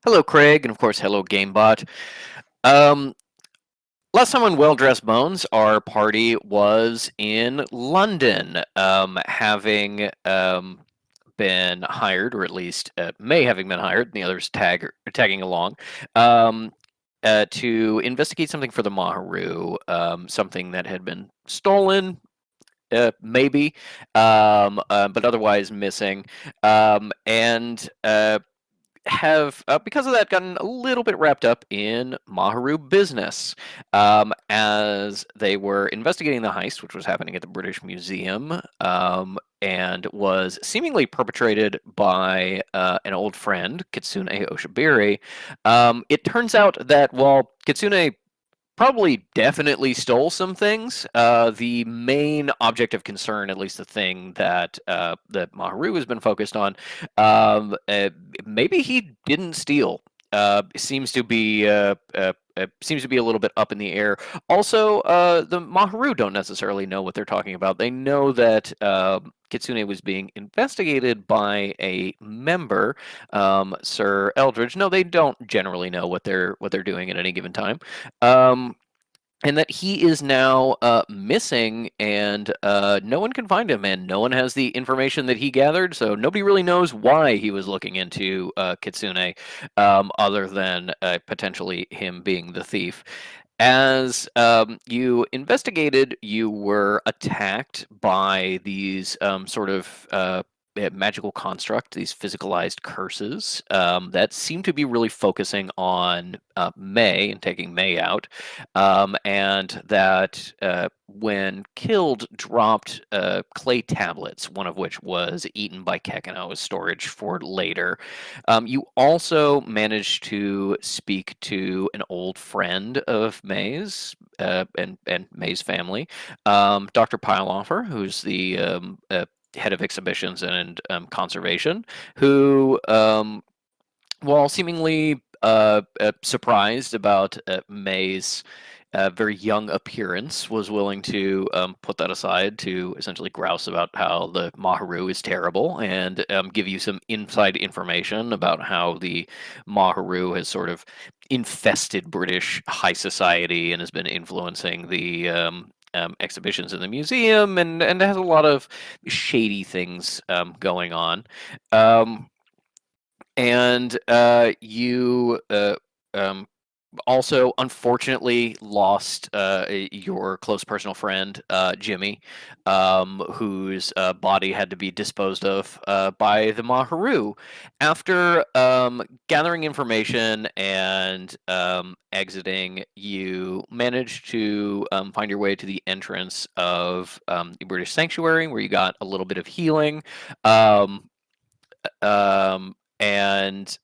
Hello, Craig, and of course, hello, GameBot. Um, Last time on Well Dressed Bones, our party was in London, having been hired, or at least may having been hired, and the others tagging along, um, to investigate something for the Maharu, something that had been stolen. Maybe, but otherwise missing, and have, because of that, gotten a little bit wrapped up in Maharu business. As they were investigating the heist, which was happening at the British Museum, and was seemingly perpetrated by an old friend, Kitsune Oshibiri. It turns out that while Kitsune probably definitely stole some things. The main object of concern, at least the thing that Maharu has been focused on, maybe he didn't steal. Seems to be a little bit up in the air. Also, the Maharu don't necessarily know what they're talking about. They know that Kitsune was being investigated by a member, Sir Eldridge. No, they don't generally know what they're doing at any given time. Um, and that he is now missing, and no one can find him, and no one has the information that he gathered, so nobody really knows why he was looking into Kitsune, other than potentially him being the thief. As you investigated, you were attacked by these sort of magical construct, these physicalized curses that seem to be really focusing on May and taking May out, and that when killed, dropped clay tablets, one of which was eaten by Kekino as storage for later. You also managed to speak to an old friend of May's, and May's family, Dr. Pyleoffer, who's the head of exhibitions and conservation, who, while seemingly surprised about May's very young appearance, was willing to put that aside to essentially grouse about how the Maharu is terrible and give you some inside information about how the Maharu has sort of infested British high society and has been influencing the exhibitions in the museum, and has a lot of shady things going on. Um, and you um, also unfortunately lost your close personal friend, Jimmy, whose body had to be disposed of by the Maharu. After gathering information and exiting, you managed to find your way to the entrance of the British Sanctuary, where you got a little bit of healing. Um, and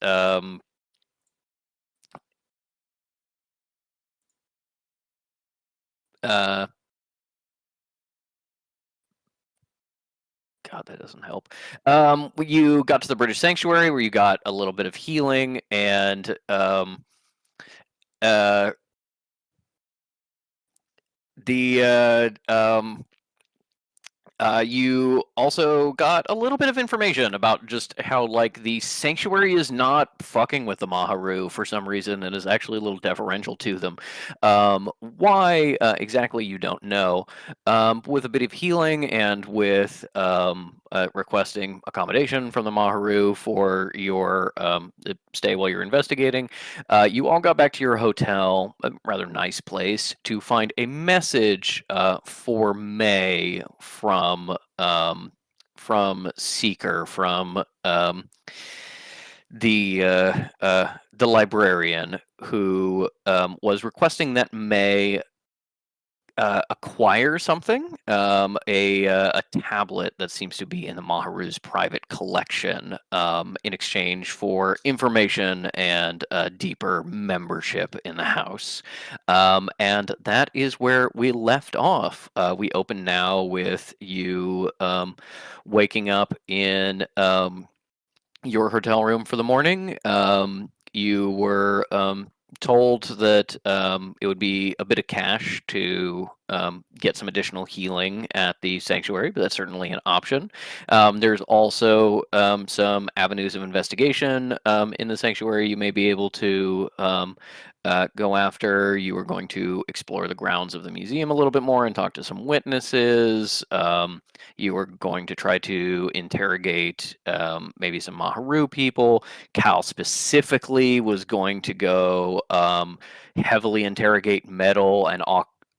uh, God, that doesn't help. You got to the British Sanctuary, where you got a little bit of healing, and uh, the you also got a little bit of information about just how, like, the sanctuary is not fucking with the Maharu for some reason and is actually a little deferential to them. Why exactly, you don't know. With a bit of healing and with requesting accommodation from the Maharu for your stay while you're investigating, you all got back to your hotel, a rather nice place, to find a message for May from Seeker, from the librarian, who was requesting that May acquire something, a tablet that seems to be in the Maharu's private collection, in exchange for information and deeper membership in the house. And that is where we left off. We open now with you waking up in your hotel room for the morning. You were told that it would be a bit of cash to get some additional healing at the sanctuary, but that's certainly an option. There's also some avenues of investigation in the sanctuary you may be able to go after. You are going to explore the grounds of the museum a little bit more and talk to some witnesses. You are going to try to interrogate maybe some Maharu people. Cal specifically was going to go heavily interrogate Metal and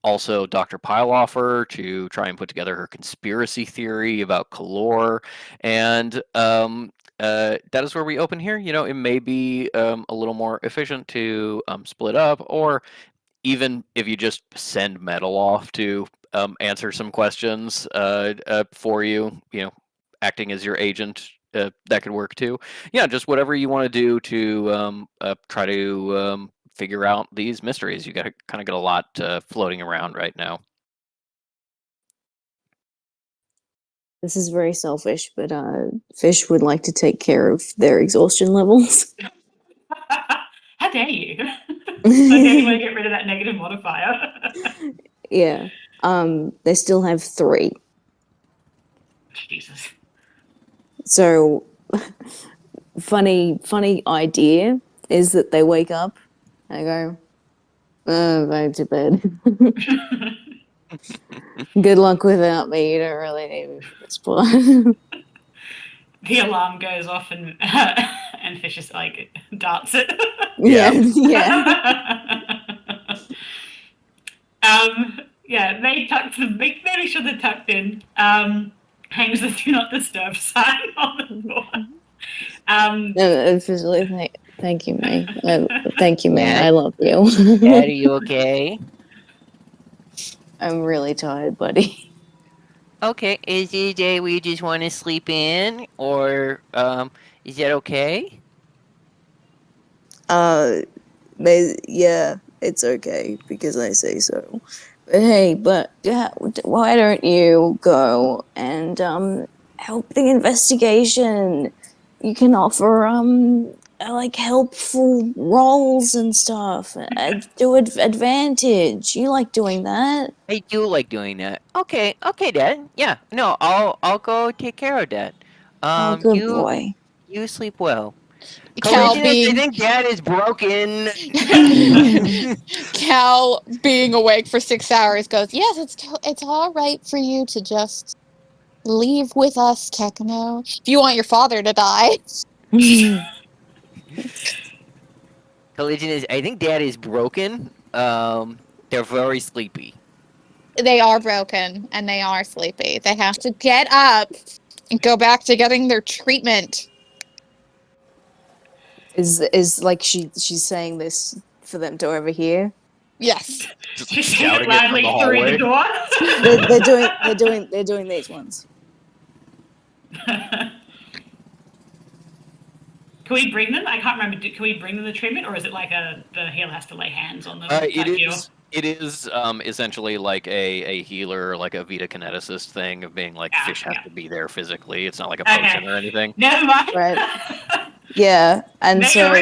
also Dr. Pylofer to try and put together her conspiracy theory about Kalor. And that is where we open here. You know, it may be a little more efficient to split up, or even if you just send Metal off to answer some questions for you, you know, acting as your agent, that could work too. Yeah, just whatever you want to do to try to figure out these mysteries. You got to kind of get a lot floating around right now. This is very selfish, but Fish would like to take care of their exhaustion levels. How dare you? Like, you want to get rid of that negative modifier. Yeah. They still have 3. Jesus. So, funny idea is that they wake up and go, back to bed. Good luck without me. You don't really need me for this part. The alarm goes off and Fish is like darts it. Yeah. Yeah, they tucked them. Make sure they're tucked in. Hangs the do not disturb sign on the door. Officially, thank you, May. Thank you, May. I love you. Dad, are you okay? I'm really tired, buddy. Okay, is it a day where you just want to sleep in, or is that okay? Yeah, it's okay because I say so. But hey, why don't you go and help the investigation? You can offer like helpful roles and stuff. Do advantage. You like doing that? I do like doing that. Okay, Dad. Yeah, no, I'll go take care of that. Good boy. You sleep well. Cal I being think Dad is broken. Cal being awake for 6 hours goes, yes, it's all right for you to just leave with us, Kekano. If you want your father to die. Collision is. I think Dad is broken. They're very sleepy. They are broken and they are sleepy. They have to get up and go back to getting their treatment. Is like she's saying this for them to overhear? Yes. She's shouting it loudly through the door. They're doing these ones. Can we bring them? I can't remember. Can we bring them the treatment, or is it like the healer has to lay hands on them? It is essentially like a healer, like a Vita kineticist thing of being like Fish has to be there physically. It's not like a potion or anything. Never mind. Right. Yeah, and so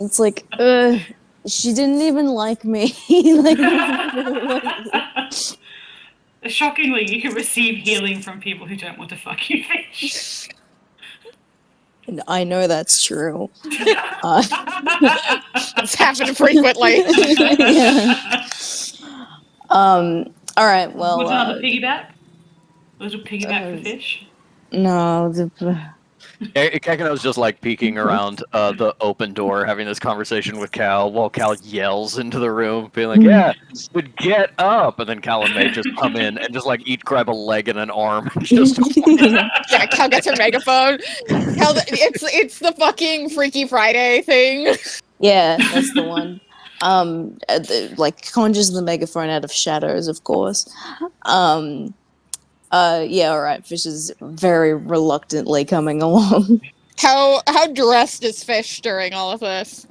it's like, she didn't even like me. Shockingly, you can receive healing from people who don't want to fuck you, Fish. I know that's true. It's happened frequently. Yeah. All right. Well. What's another piggyback? Was a piggyback for Fish? No. Kekano's just like peeking around the open door, having this conversation with Cal, while Cal yells into the room, being like, "Yeah, but get up!" And then Cal and May just come in and just like each grab a leg and an arm. Just yeah, Cal gets her megaphone. Cal, it's the fucking Freaky Friday thing. Yeah, that's the one. Like conjures the megaphone out of shadows, of course. Yeah, all right. Fish is very reluctantly coming along. How dressed is Fish during all of this?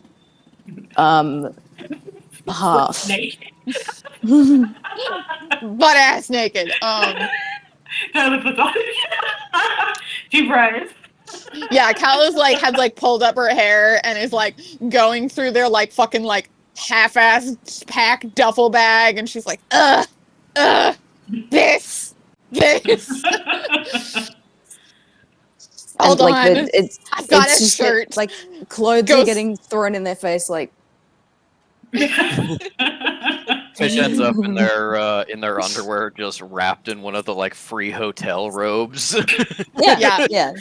Half. Naked. Butt ass naked. Totally puts on. Two bros. Yeah, Cal is like has like pulled up her hair and is like going through their like fucking like half-ass packed duffel bag, and she's like, this. Hold like on. it's I've got it's a just that, shirt. like clothes are Goes- getting thrown in their face. Like Fish ends up in their underwear, just wrapped in one of the like free hotel robes. Yeah.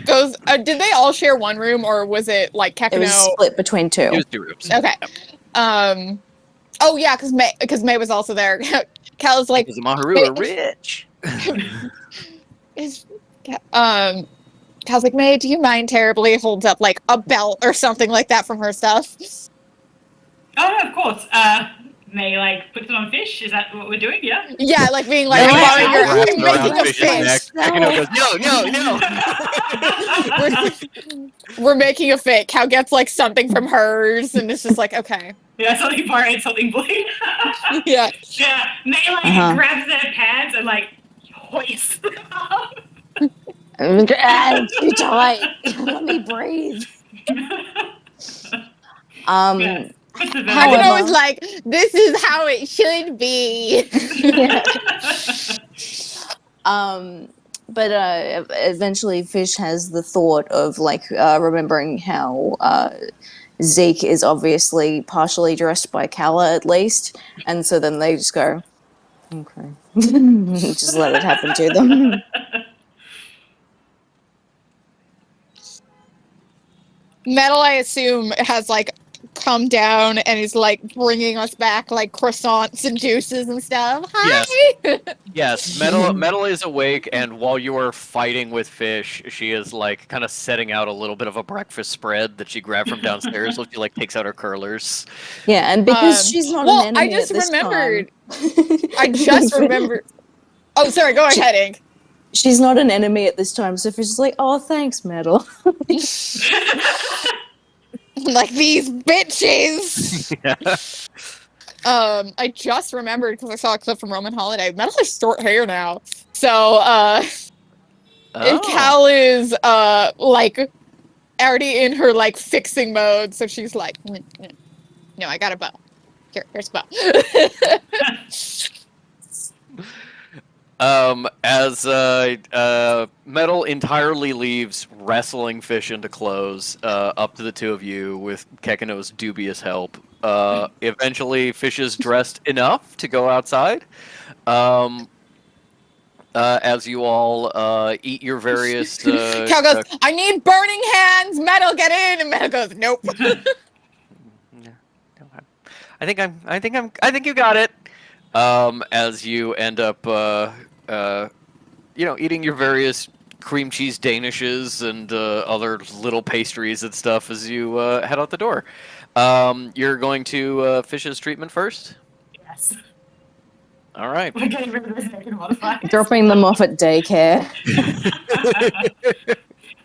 Goes, did they all share one room, or was it like it was Kekano? split between two. It was 2 rooms. Okay. Oh yeah, because May was also there. Cal's like, Because the Maharu are rich. Cal's like, May, do you mind terribly? Holds up like a belt or something like that from her stuff. Oh no, of course. May like puts it on Fish. Is that what we're doing? Yeah. Yeah, like being like, Yeah, "Mara, yeah, you're yeah. Wraps around making a Fish's face. neck. Kekano goes, no. We're making a fake. Cal gets like something from hers, and it's just like, okay, Yeah, something borrowed, something blue. yeah. Yeah, May like grabs their pants and like hoists them up. Too tight. Let me breathe. Yeah. Puts the I can However- always like, this is how it should be. But eventually Fish has the thought of like remembering how Zeke is obviously partially dressed by Kala at least, and so then they just go, okay, just let it happen to them. Metal, I assume, has like come down and is like bringing us back like croissants and juices and stuff. Hi. Yes, Metal is awake, and while you are fighting with Fish, she is like kind of setting out a little bit of a breakfast spread that she grabbed from downstairs. While she like takes out her curlers. Yeah, and because she's not well, an enemy I just at this remembered. time, I just remembered. Oh, sorry. Go ahead, Ink. she's not an enemy at this time, so Fish is like, oh, thanks, Metal. Like these bitches. Yeah. I just remembered because I saw a clip from Roman Holiday. Metal has short hair now, so Cal is like already in her like fixing mode. So she's like, no, I got a bow. Here's a bow. As Metal entirely leaves wrestling Fish into clothes, up to the two of you with Kekano's dubious help. Eventually, Fish is dressed enough to go outside. As you all eat your various. Cal goes, I need burning hands. Metal, get in. And Metal goes, nope. I think you got it. As you end up, eating your various cream cheese danishes and other little pastries and stuff as you head out the door. You're going to Fish's treatment first? Yes. All right. We're getting rid of those negative modifiers. Dropping them off at daycare.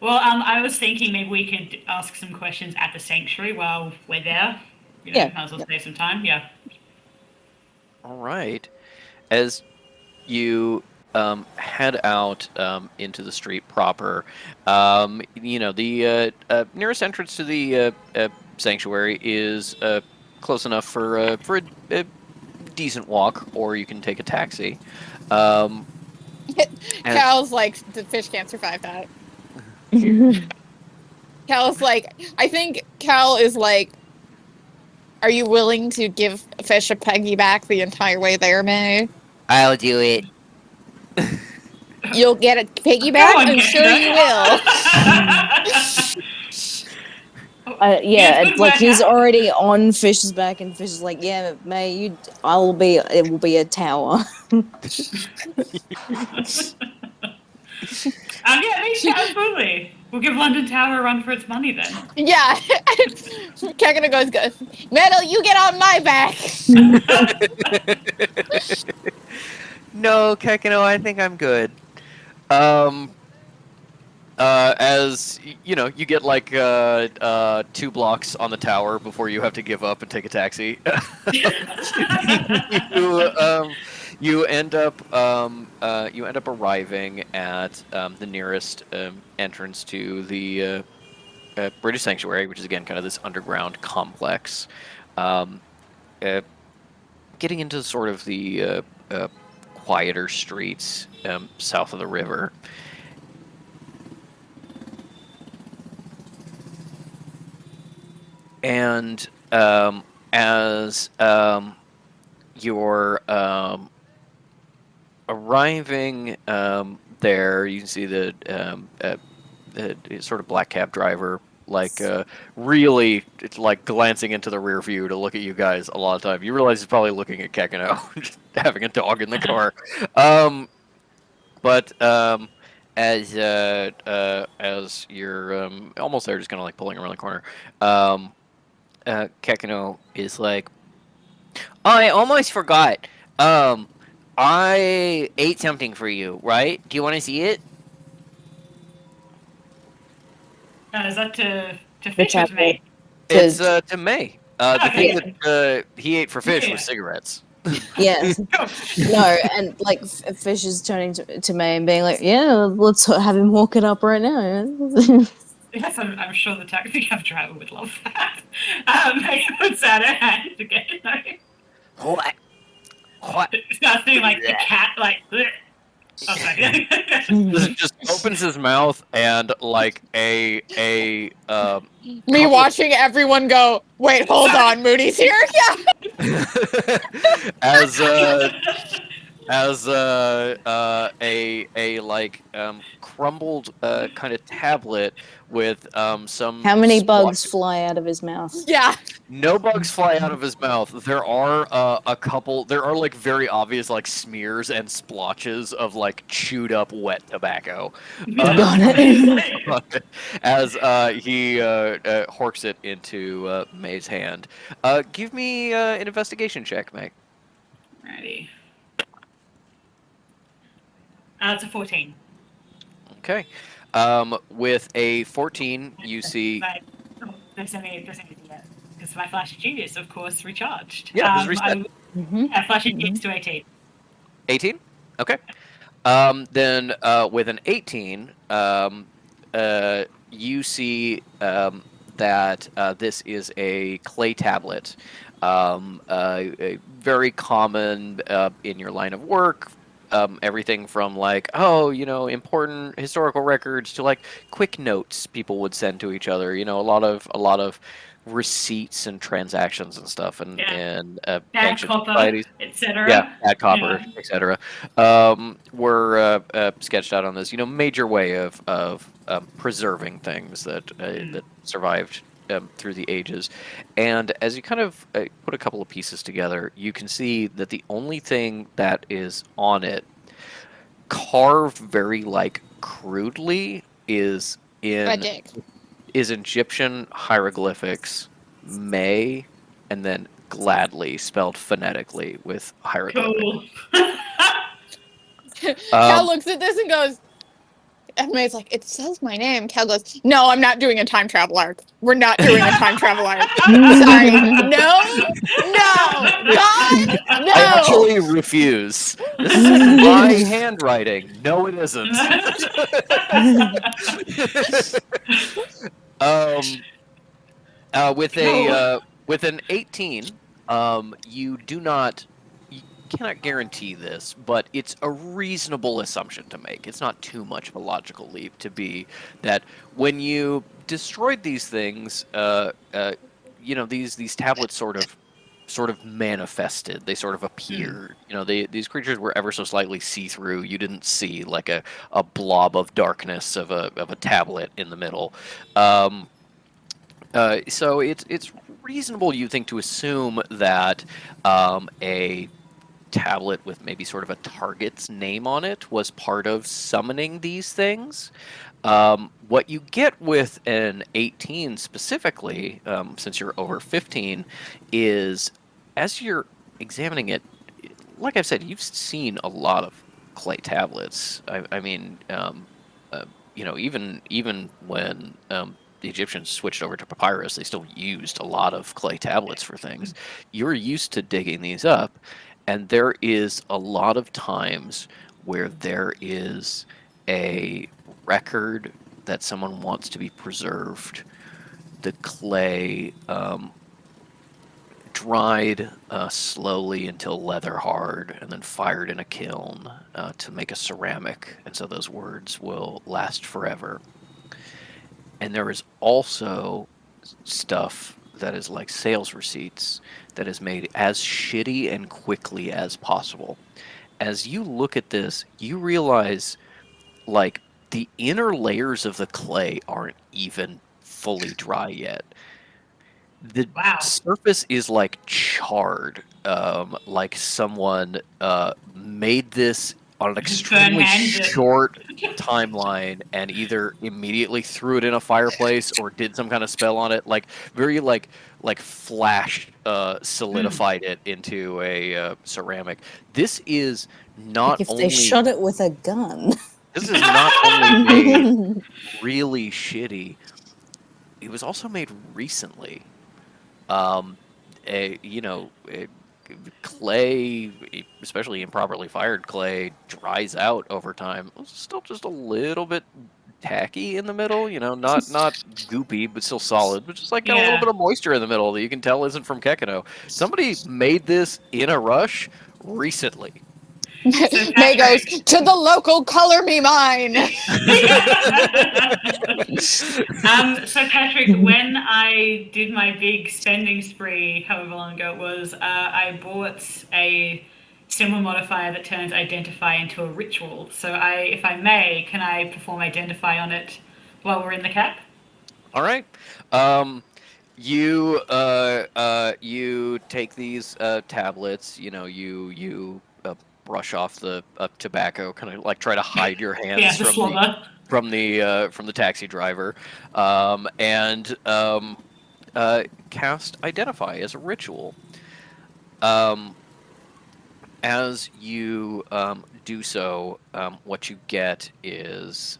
Well, I was thinking maybe we could ask some questions at the sanctuary while we're there. You know, Yeah. might as well save some time. Yeah. All right. As you head out into the street proper, the nearest entrance to the sanctuary is close enough for a decent walk, or you can take a taxi. And- Cal's like, the Fish can't survive that. Cal's like, I think Cal is like, are you willing to give Fish a piggyback the entire way there, May? I'll do it. You'll get a piggyback? Go on, I'm sure Kekano. you will. Yeah, Yes, it's like good he's work. already on Fish's back, and Fish is like, "Yeah, May, it will be a tower." Yeah, absolutely. We'll give London Tower a run for its money then. Yeah. Kekano goes, Metal, you get on my back. No, Kekano, I think I'm good. As you get like 2 blocks on the tower before you have to give up and take a taxi. You end up arriving at the nearest entrance to the British Sanctuary, which is again kind of this underground complex. getting into sort of the quieter streets south of the river. And as you're arriving there, you can see the sort of black cab driver, like really, it's like glancing into the rear view to look at you guys a lot of time. You realize he's probably looking at Kekino, just having a dog in the car. But as you're almost there, just kind of like pulling around the corner, Kekino is like, "Oh, I almost forgot. I ate something for you, right? Do you want to see it?" Is that to The fish or to me? It's to May. The Okay. thing that he ate for fish Yeah. was cigarettes. Yes. No, and like Fish is turning to May and being like, "Yeah, let's have him walk it up right now." Yes, I'm sure the taxi cab driver would love that. Megan puts out her hand again. What? What? Starts doing like the cat, like. Bleh. Oh, sorry. Just opens his mouth and like a Me watching everyone go, wait, hold on, Moody's here? Yeah. as a like crumbled kind of tablet with some. How many splotches. bugs fly out of his mouth? Yeah. No bugs fly out of his mouth. There are a couple. There are like very obvious like smears and splotches of like chewed up wet tobacco. Got it. As he horks it into May's hand. Give me an investigation check, May. Ready. It's a 14. Okay. With a 14, you see. Like, there's any yet. Because my Flash of Genius, of course, recharged. Yeah, just reset. Mhm. Flash of Genius to 18. 18? Okay. Then with an 18, you see that this is a clay tablet. Very common in your line of work. Everything from like, important historical records to like quick notes people would send to each other. A lot of receipts and transactions and stuff, and Bad ancient copper, societies. etc. Yeah, bad copper, etc. Were sketched out on this, major way of preserving things that survived through the ages. And as you kind of put a couple of pieces together, you can see that the only thing that is on it, carved very like crudely, is Egyptian hieroglyphics, May, and then gladly spelled phonetically with hieroglyphics. Cool. Cal looks at this and goes, and May's like, it says my name. Cal goes, no, I'm not doing a time travel arc. We're not doing a time travel arc. Sorry. No, God, no. I actually refuse. This is my handwriting. No, it isn't. With an 18, you cannot guarantee this, but it's a reasonable assumption to make. It's not too much of a logical leap to be that when you destroyed these things, these tablets sort of manifested. They sort of appeared. These creatures were ever so slightly see-through. You didn't see like a blob of darkness of a tablet in the middle. So it's reasonable, you think, to assume that a tablet with maybe sort of a target's name on it was part of summoning these things. What you get with an 18 specifically, since you're over 15, is as you're examining it, like I've said, you've seen a lot of clay tablets. I mean, even when the Egyptians switched over to papyrus, they still used a lot of clay tablets for things. You're used to digging these up, and there is a lot of times where there is a record that someone wants to be preserved. The clay dried slowly until leather hard, and then fired in a kiln to make a ceramic, and so those words will last forever. And there is also stuff that is like sales receipts that is made as shitty and quickly as possible. As you look at this, you realize like the inner layers of the clay aren't even fully dry yet. The Wow. surface is like charred, like someone made this on an Just burn extremely hands it. short timeline and either immediately threw it in a fireplace or did some kind of spell on it, like very like flash solidified it into a ceramic. This is not Like if only they shot it with a gun. this is not only made really shitty, it was also made recently. Clay, especially improperly fired clay, dries out over time. It's still just a little bit tacky in the middle, not goopy, but still solid, but just like got a little Yeah. bit of moisture in the middle that you can tell isn't from Kekino. Somebody made this in a rush recently. May goes to the local color me mine. So Patrick, when I did my big spending spree, however long ago it was, I bought a symbol modifier that turns identify into a ritual. So if I may, can I perform identify on it while we're in the cap? All right. You take these tablets. You brush off the tobacco, kind of like try to hide your hands Yeah, the slobber. from the taxi driver, and cast identify as a ritual. As you do so, what you get is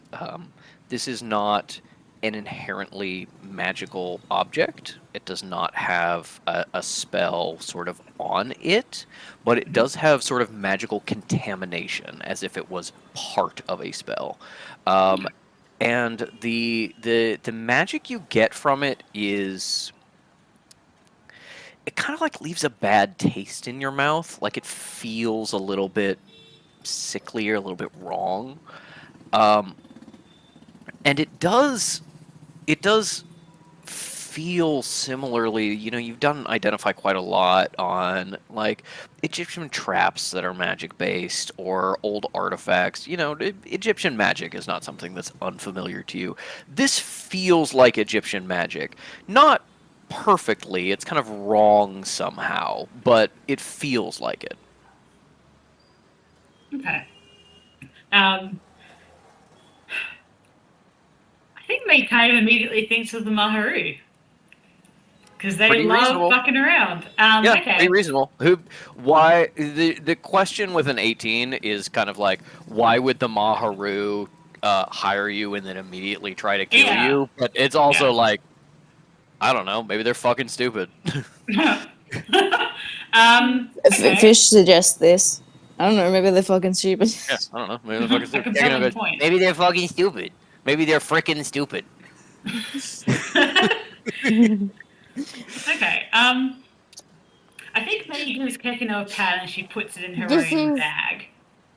this is not an inherently magical object. It does not have a spell sort of on it, but it does have sort of magical contamination, as if it was part of a spell. And the magic you get from it is, it kind of like leaves a bad taste in your mouth. Like it feels a little bit sickly or a little bit wrong. And it does feel similarly. You've done identify quite a lot on like Egyptian traps that are magic based or old artifacts. Egyptian magic is not something that's unfamiliar to you. This feels like Egyptian magic. Not perfectly, it's kind of wrong somehow, but it feels like it. Okay. I think May kind of immediately thinks of the Maharu. Because they Pretty love reasonable. fucking around. Yeah, Okay. pretty reasonable. Why the question with an 18 is kind of like, why would the Maharu hire you and then immediately try to kill Yeah. you? But it's also Yeah. like, I don't know, maybe they're fucking stupid. Okay. Fish suggests this. I don't know, maybe they're fucking stupid. Yeah, I don't know. Maybe they're fucking A stupid. compelling point. Maybe they're fucking stupid. Maybe they're freaking stupid. Okay. I think May gives Kekino a pad and she puts it in her This own is- bag.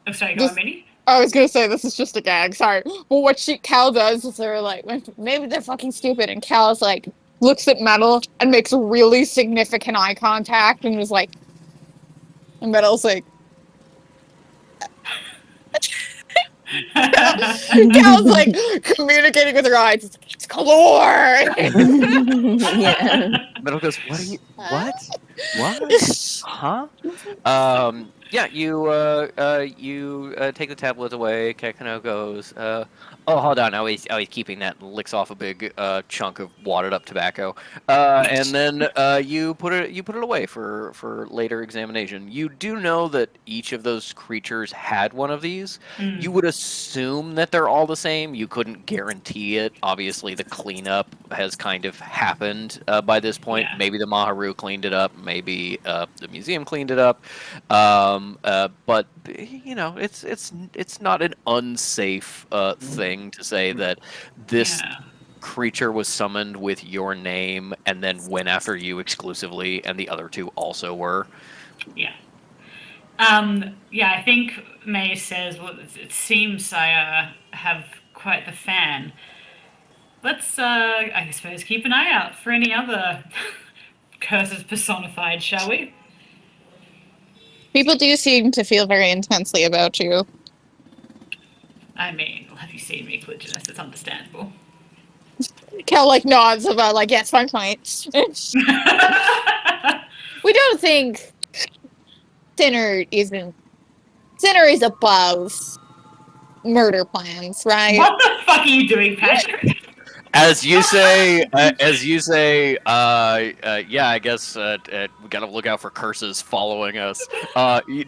Oh, sorry, go this- on, Minnie. I was gonna say this is just a gag. Sorry. Well, what Cal does is they're like, maybe they're fucking stupid, and Cal's like looks at Metal and makes really significant eye contact and is like, and Metal's like, Cal's like communicating with her eyes. It's like, it's Kalor. Yeah. Metal goes, what are you? What? Huh? Yeah, you take the tablet away. Kekino goes, oh, hold on, I was keeping that, and licks off a big chunk of wadded up tobacco, and then you put it away for later examination. You do know that each of those creatures had one of these. Mm. You would assume that they're all the same. You couldn't guarantee it. Obviously, the cleanup has kind of happened by this point. Yeah. Maybe the Maharu cleaned it up. Maybe the museum cleaned it up. But it's not an unsafe thing to say that this Yeah. creature was summoned with your name and then went after you exclusively, and the other two also were. Yeah. Yeah, I think May says, well, it seems I have quite the fan. Let's, I suppose, keep an eye out for any other curses personified, shall we? People do seem to feel very intensely about you. I mean, well, have you seen me, Clintonus? It's understandable. Cal like nods about like, yes, fine. We don't think Sinner is above murder plans, right? What the fuck are you doing, Patrick? As you say, yeah, I guess we gotta look out for curses following us.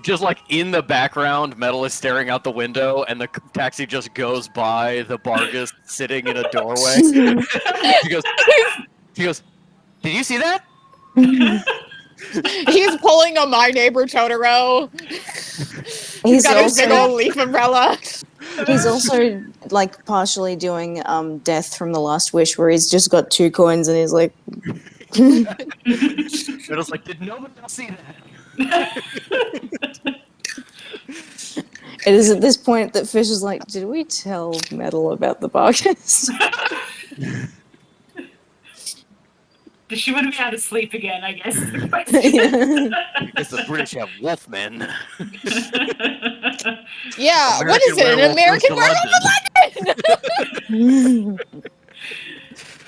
Just like in the background, Metal is staring out the window, and the taxi just goes by the Bargus sitting in a doorway. She goes, did you see that? He's pulling a My Neighbor Totoro. He's got his big old leaf umbrella. He's also like partially doing Death from the Last Wish, where he's just got 2 coins and he's like. Metal's like, did nobody else see that? It is at this point that Fish is like, did we tell Metal about the Bargus? Does she want to be able to sleep again, I guess? Is the Yeah. question. Because the British have wolfmen. Yeah, what is it? An American werewolf?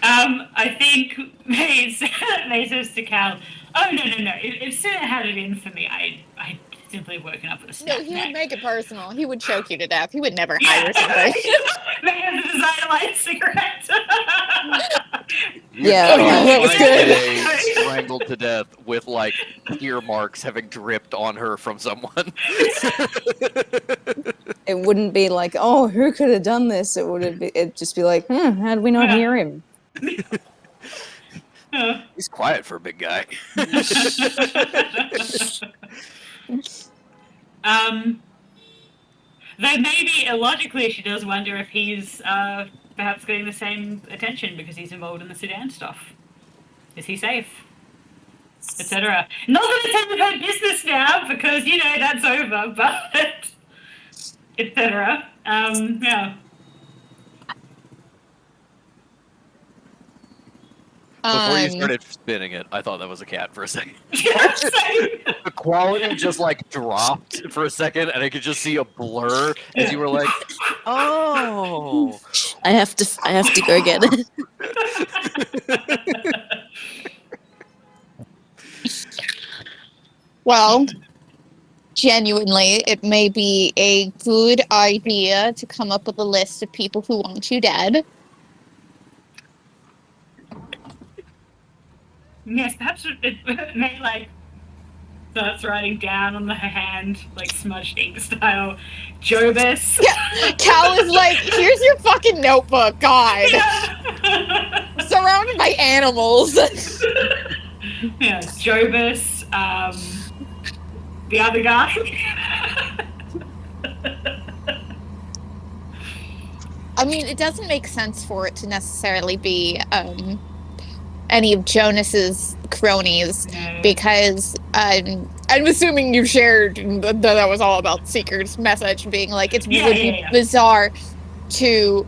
I think May says to Cal, oh, no. If Sinner had it in for me, I'd simply woken up with a snap No, he would neck. make it personal. He would choke you to death. He would never hire something. May have the desire to light a cigarette. Yeah, that was good. Strangled to death with like ear marks having dripped on her from someone. It wouldn't be like, oh, who could have done this? It'd just be like, how did we not hear him? He's quiet for a big guy. Though maybe illogically she does wonder if he's perhaps getting the same attention because he's involved in the Sudan stuff. Is he safe? Etc. Not that it's any of her business now because, that's over, but etc. Yeah. Before you started spinning it, I thought that was a cat for a second. Same. The quality just like dropped for a second, and I could just see a blur as you were like, "Oh." I have to go get it. Well, genuinely, it may be a good idea to come up with a list of people who want you dead. Yes, perhaps it may starts writing down on her hand, smudged ink style, Jobus. Yeah, Cal is like, here's your fucking notebook, God. Surrounded by animals. Yeah, Jobus, the other guy. I mean, it doesn't make sense for it to necessarily be any of Jonas's cronies, because I'm assuming you shared that was all about Seeker's message being like, it would be bizarre to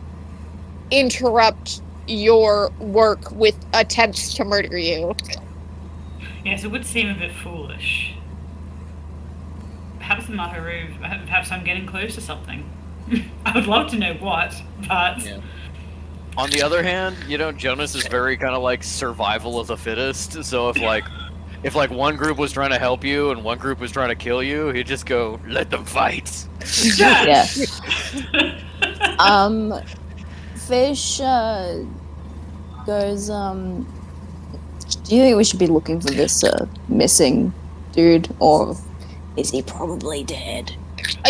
interrupt your work with attempts to murder you. Yes, it would seem a bit foolish. Perhaps the Maharu, perhaps I'm getting close to something. I would love to know what, but... Yeah. On the other hand, Jonas is very kind of like survival of the fittest. So if one group was trying to help you and one group was trying to kill you, he'd just go, let them fight. Yeah. Fish goes, do you think we should be looking for this missing dude, or is he probably dead?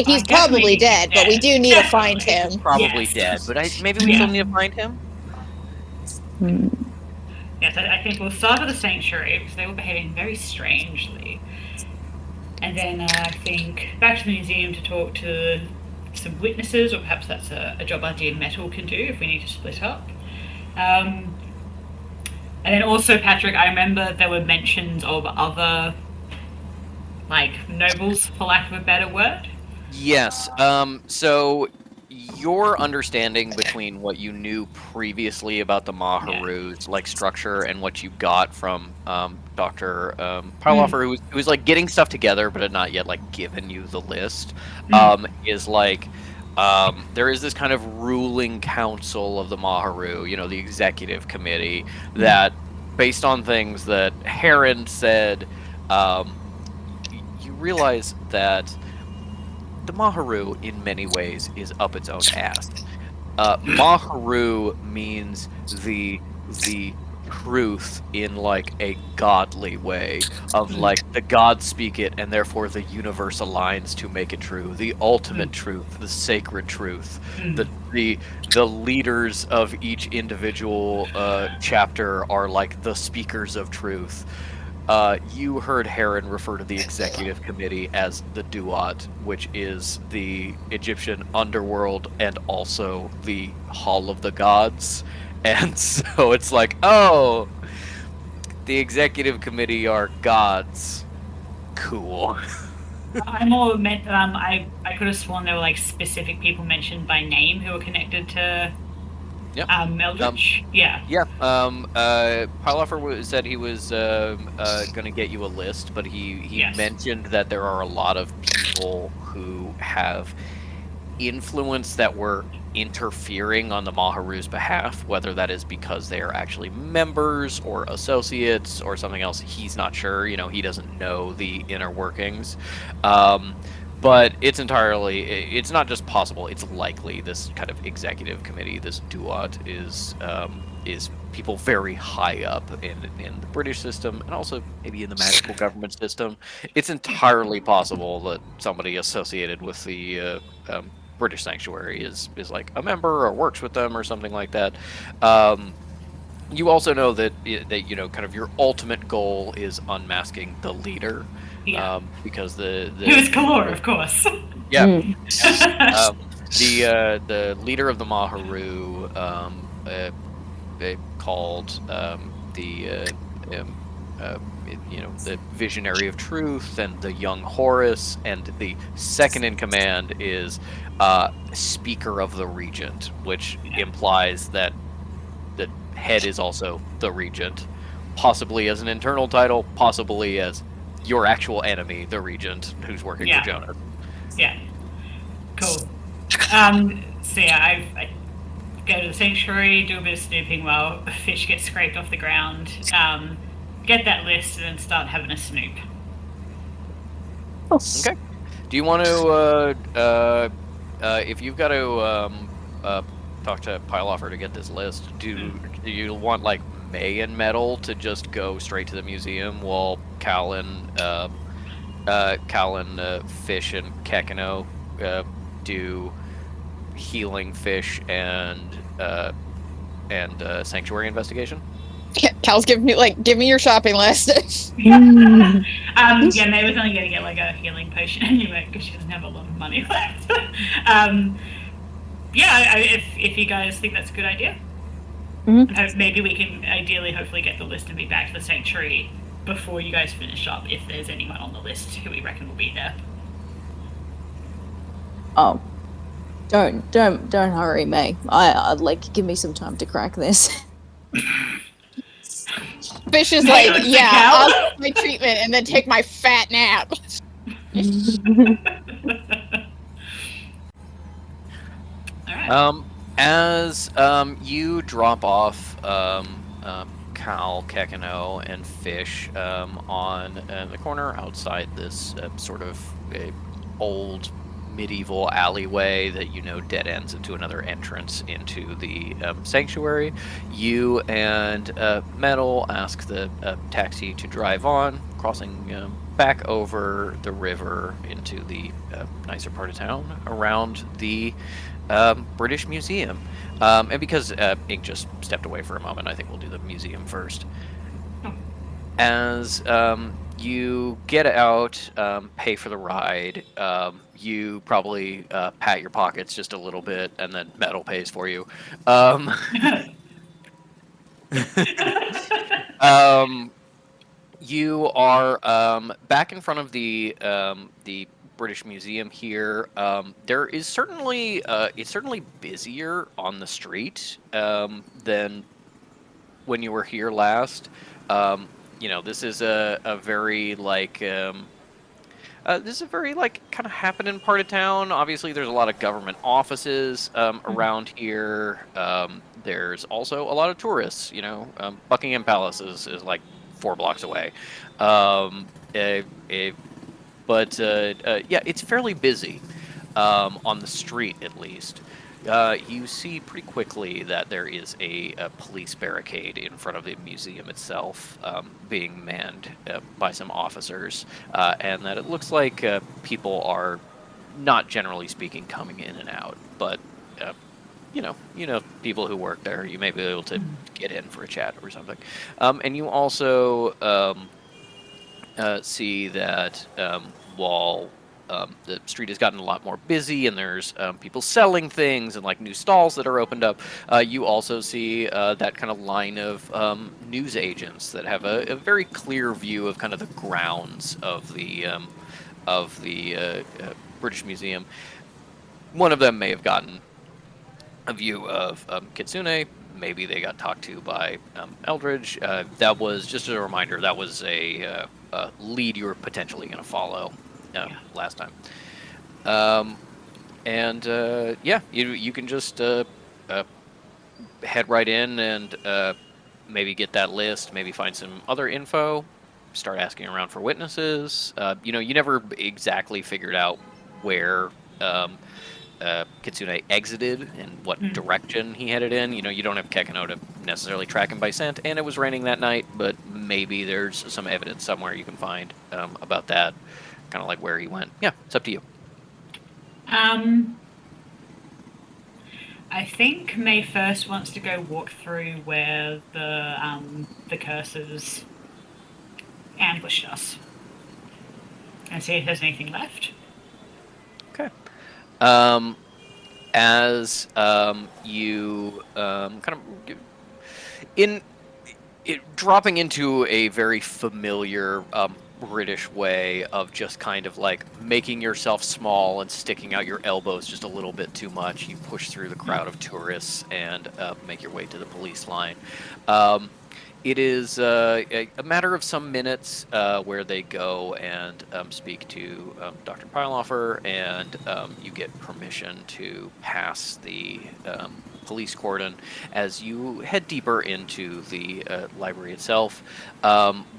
He's probably dead, but we do need to find him. Probably dead, but maybe we still need to find him. Yes, I think we'll start at the sanctuary because they were behaving very strangely. And then I think back to the museum to talk to some witnesses, or perhaps that's a job idea Metal can do if we need to split up. And then also, Patrick, I remember there were mentions of other, like, nobles, for lack of a better word. Yes. So your understanding between what you knew previously about the Maharu's like structure and what you got from Dr. Parlofer, who was like getting stuff together but had not yet like given you the list, is like there is this kind of ruling council of the Maharu, you know, the executive committee, that based on things that Heron said, you realize that the Maharu, in many ways, is up its own ass. Maharu means the truth in like a godly way of like the gods speak it and therefore the universe aligns to make it true. The ultimate truth, the sacred truth. The leaders of each individual chapter are like the speakers of truth. You heard Heron refer to the executive committee as the Duat, which is the Egyptian underworld and also the Hall of the Gods. And so it's like, oh, the executive committee are gods. Cool. I more meant I could have sworn there were like specific people mentioned by name who were connected to Yep. Eldritch. Yeah. Yeah. Parlofer said he was going to get you a list, but he Yes. mentioned that there are a lot of people who have influence that were interfering on the Maharu's behalf, whether that is because they are actually members or associates or something else. He's not sure. You know, he doesn't know the inner workings. But it's not just possible, it's likely this kind of executive committee, this Duat, is people very high up in the British system and also maybe in the magical government system. It's entirely possible that somebody associated with the British Sanctuary is like a member or works with them or something like that. You also know that you know, kind of your ultimate goal is unmasking the leader. Yeah. Because It was Kalora, of course. yeah, the leader of the Maharu, called you know, the Visionary of Truth and the Young Horus, and the second in command is Speaker of the Regent, which implies that the head is also the Regent, possibly as an internal title, possibly as your actual enemy, the Regent, who's working for Jonas. Yeah. Cool. So yeah, I go to the sanctuary, do a bit of snooping while fish gets scraped off the ground, get that list, and then start having a snoop. Okay. Do you want to, if you've got to talk to Pylofer to get this list, do you want like May and Metal to just go straight to the museum while Callan, Fish, and Kekino do healing fish and sanctuary investigation? Cal's give me your shopping list. Yeah, May was only going to get like a healing potion anyway because she doesn't have a lot of money left. Yeah, if you guys think that's a good idea, maybe we can hopefully get the list and be back to the sanctuary before you guys finish up. If there's anyone on the list who we reckon will be there. Oh, don't hurry, May. I'd like give me some time to crack this. Fish is like, yeah, I'll get my treatment and then take my fat nap. All right. As you drop off Cal, Kekino, and Fish on the corner outside this sort of old medieval alleyway that you know dead ends into another entrance into the sanctuary, you and Metal ask the taxi to drive on, crossing back over the river into the nicer part of town around the British Museum. And because Ink just stepped away for a moment, I think we'll do the museum first. As you get out, pay for the ride, you probably pat your pockets just a little bit, and then Metal pays for you. You are back in front of the British Museum here. There is certainly it's certainly busier on the street than when you were here last. This is a very this is a very kind of happening part of town. Obviously, there's a lot of government offices around here. There's also a lot of tourists. Buckingham Palace is like 4 blocks away. Um, eh, eh, yeah, it's fairly busy on the street at least. You see pretty quickly that there is a police barricade in front of the museum itself, being manned by some officers, and that it looks like people are not generally speaking coming in and out, but people who work there. You may be able to get in for a chat or something, and you also see that while the street has gotten a lot more busy and there's people selling things and like new stalls that are opened up, you also see that kind of line of news agents that have a very clear view of kind of the grounds of the British Museum. One of them may have gotten a view of Kitsune. Maybe they got talked to by Eldridge. That was just a reminder. That was a lead you were potentially going to follow last time. Yeah, you can just head right in and maybe get that list. Maybe find some other info. Start asking around for witnesses. You never exactly figured out where Kitsune exited and what direction he headed in. You don't have Kekano to necessarily track him by scent, and it was raining that night, but maybe there's some evidence somewhere you can find about that, kind of like where he went. Yeah, it's up to you. I think May 1st wants to go walk through where the cursors ambushed us and see if there's anything left. Okay. As you kind of dropping into a very familiar British way of just kind of like making yourself small and sticking out your elbows just a little bit too much, you push through the crowd of tourists and make your way to the police line. It is a matter of some minutes where they go and speak to Dr. Pylofer, and you get permission to pass the police cordon as you head deeper into the library itself.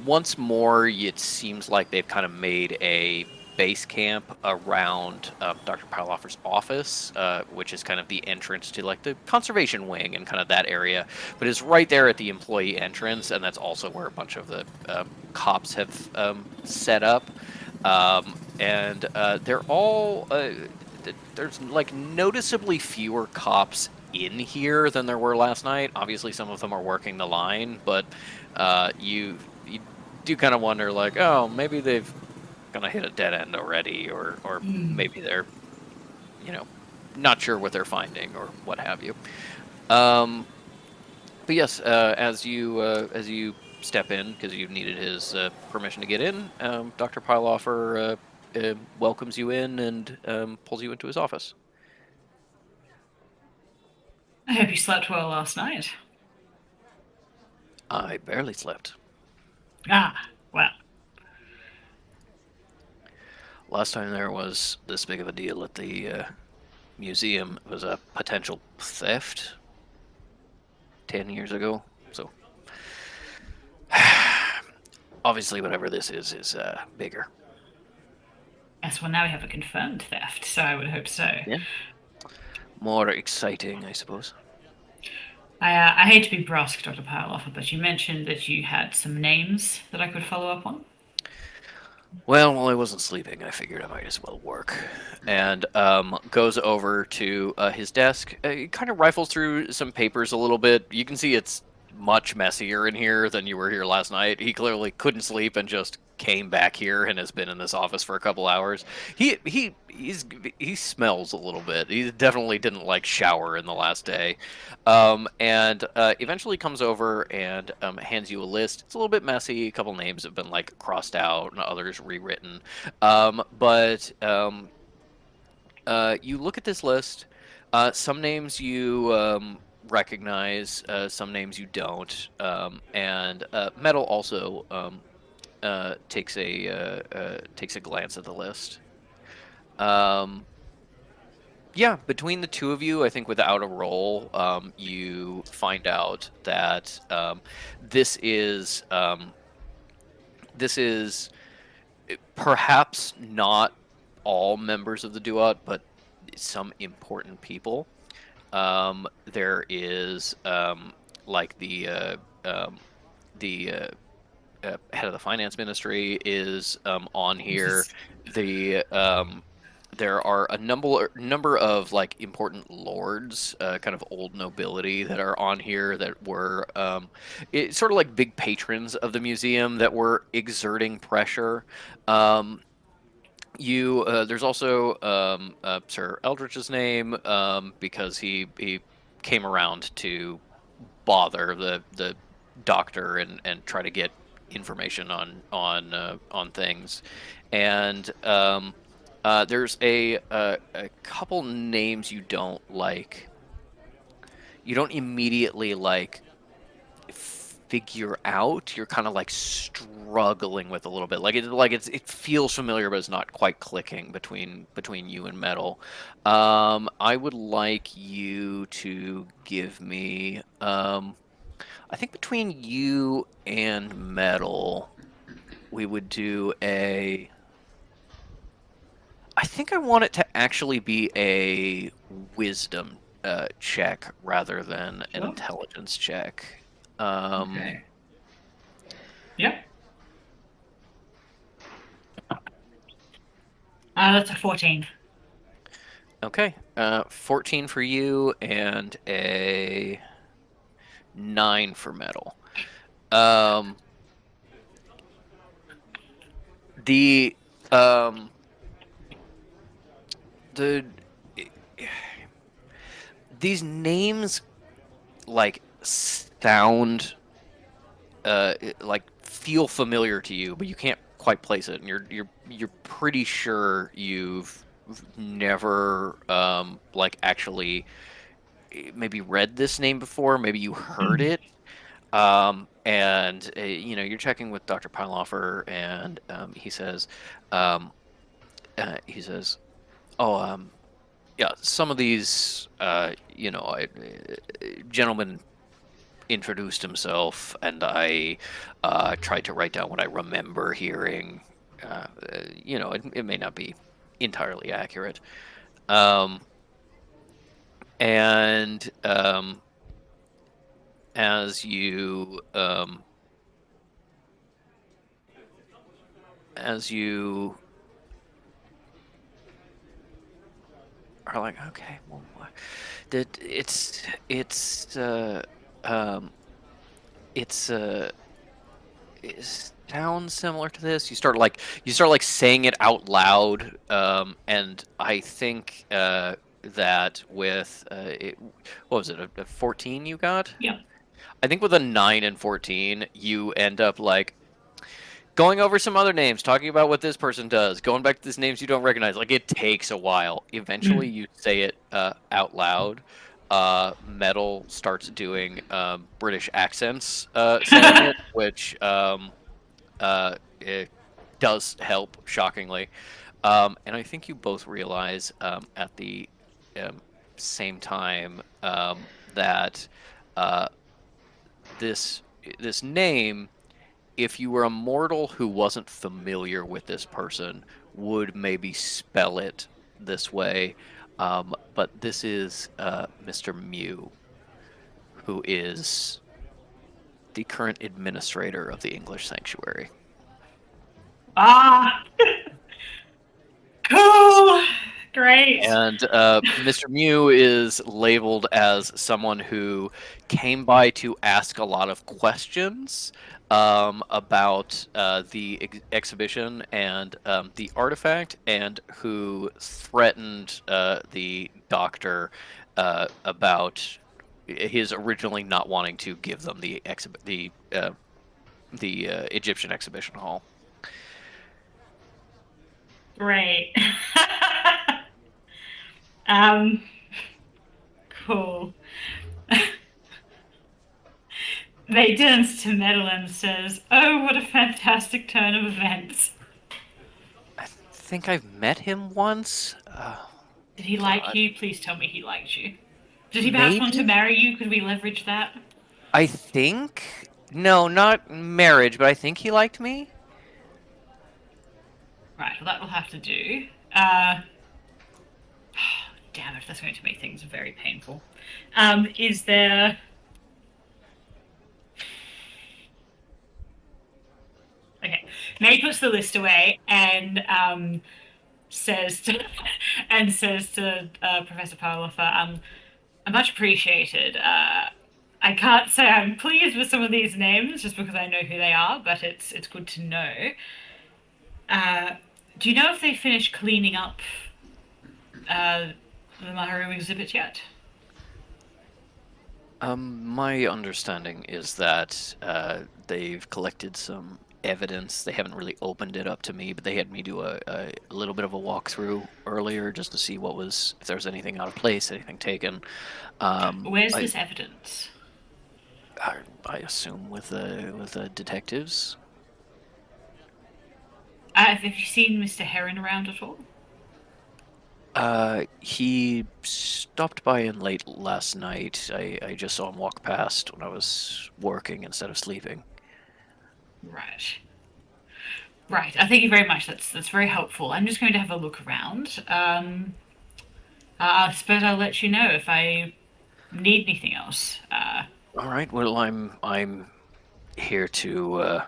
Once more, it seems like they've kind of made a base camp around Dr. Pylofer's office, which is kind of the entrance to like the conservation wing and kind of that area, but is right there at the employee entrance, and that's also where a bunch of the cops have set up. And they're all there's like noticeably fewer cops in here than there were last night. Obviously, some of them are working the line, but you do kind of wonder, like, oh, maybe they've gonna hit a dead end already, or maybe they're not sure what they're finding or what have you. But yes, as you step in, because you needed his permission to get in, Dr. Pylofer welcomes you in and pulls you into his office. I hope you slept well last night. I barely slept. Ah, well. Last time there was this big of a deal at the museum, it was a potential theft 10 years ago. So obviously whatever this is bigger. Yes, well, now we have a confirmed theft, so I would hope so. Yeah. More exciting, I suppose. I hate to be brusque, Dr. Pylofer, but you mentioned that you had some names that I could follow up on. Well, while I wasn't sleeping, I figured I might as well work. And goes over to his desk. He kind of rifles through some papers a little bit. You can see it's much messier in here than you were here last night. He clearly couldn't sleep and just came back here and has been in this office for a couple hours. He smells a little bit. He definitely didn't like shower in the last day, and eventually comes over and hands you a list. It's a little bit messy. A couple names have been like crossed out and others rewritten, but you look at this list. Some names you recognize, some names you don't, and Metal also takes a glance at the list. Yeah, between the two of you, I think without a roll, you find out that this is perhaps not all members of the Duat, but some important people. There is like the head of the finance ministry is on here. There are a number of like important lords, kind of old nobility that are on here that were it's sort of like big patrons of the museum that were exerting pressure. There's also Sir Eldritch's name, because he came around to bother the doctor and try to get information on things, and there's a couple names you don't like. You don't immediately like figure out. You're kind of like struggling with a little bit. It feels familiar, but it's not quite clicking between you and Metal. I would like you to give me. I think between you and Metal, we would do a. I think I want it to actually be a wisdom check rather than an Sure. intelligence check. Okay. Yep. That's a 14. Okay. 14 for you and a 9 for Metal. The these names like sound like feel familiar to you, but you can't quite place it, and you're pretty sure you've never like actually maybe read this name before. Maybe you heard it. And you're checking with Dr. Pylofer, and he says, oh, yeah, some of these, gentleman introduced himself, and I tried to write down what I remember hearing. It may not be entirely accurate. And as you are like, okay, well, it sounds similar to this. You start like saying it out loud, and I think that with what was it, a 14 you got? Yeah. I think with a 9 and 14, you end up like going over some other names, talking about what this person does, going back to these names you don't recognize. Like, it takes a while. Eventually, you say it out loud. Metal starts doing British accents saying it, which it does help, shockingly. And I think you both realize at the same time that this name, if you were a mortal who wasn't familiar with this person, would maybe spell it this way. But this is Mr. Mew, who is the current administrator of the English Sanctuary. Ah! Cool! Great. And Mr. Mew is labeled as someone who came by to ask a lot of questions about the exhibition and the artifact, and who threatened the doctor about his originally not wanting to give them the Egyptian exhibition hall. Great. Cool. They turns to Metal and says, "Oh, what a fantastic turn of events." I think I've met him once. Did he like you? Please tell me he liked you. Did he perhaps want to Maybe? marry you? Could we leverage that? I think no, not marriage, but I think he liked me. Right, well that will have to do. Damn it, that's going to make things very painful. Is there... Okay, May puts the list away and says to Professor Pavlova, much appreciated. I can't say I'm pleased with some of these names just because I know who they are, but it's good to know. Do you know if they finished cleaning up the Maharu exhibit yet? My understanding is that they've collected some evidence. They haven't really opened it up to me, but they had me do a little bit of a walkthrough earlier just to see if there was anything out of place, anything taken. Where's this evidence? I assume with the detectives. Have you seen Mr. Heron around at all? He stopped by in late last night. I just saw him walk past when I was working instead of sleeping. Right. Right. Thank you very much. That's very helpful. I'm just going to have a look around. I suppose I'll let you know if I need anything else. All right. Well, I'm here to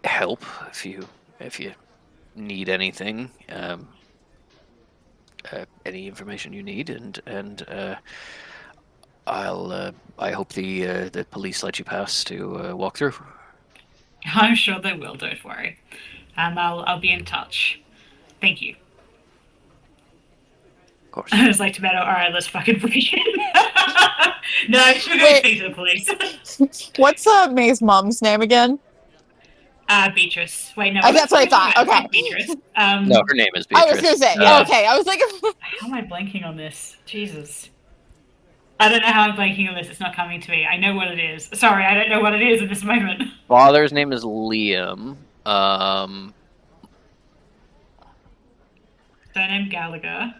help if you need anything, any information you need, and I hope the police let you pass to walk through. I'm sure they will. Don't worry. I'll be in touch. Thank you. Of course. I was like, Tomato, all right, let's fucking break it. No, I should go Wait. speak to the police. What's May's mom's name again? Beatrice. Wait, no. That's what I thought. It's not Okay. Beatrice. No, her name is I Beatrice. was gonna say, Uh, okay. I was like, How am I blanking on this? Jesus. I don't know how I'm blanking on this. It's not coming to me. I know what it is. Sorry, I don't know what it is at this moment. Father's name is Liam. Surname Gallagher.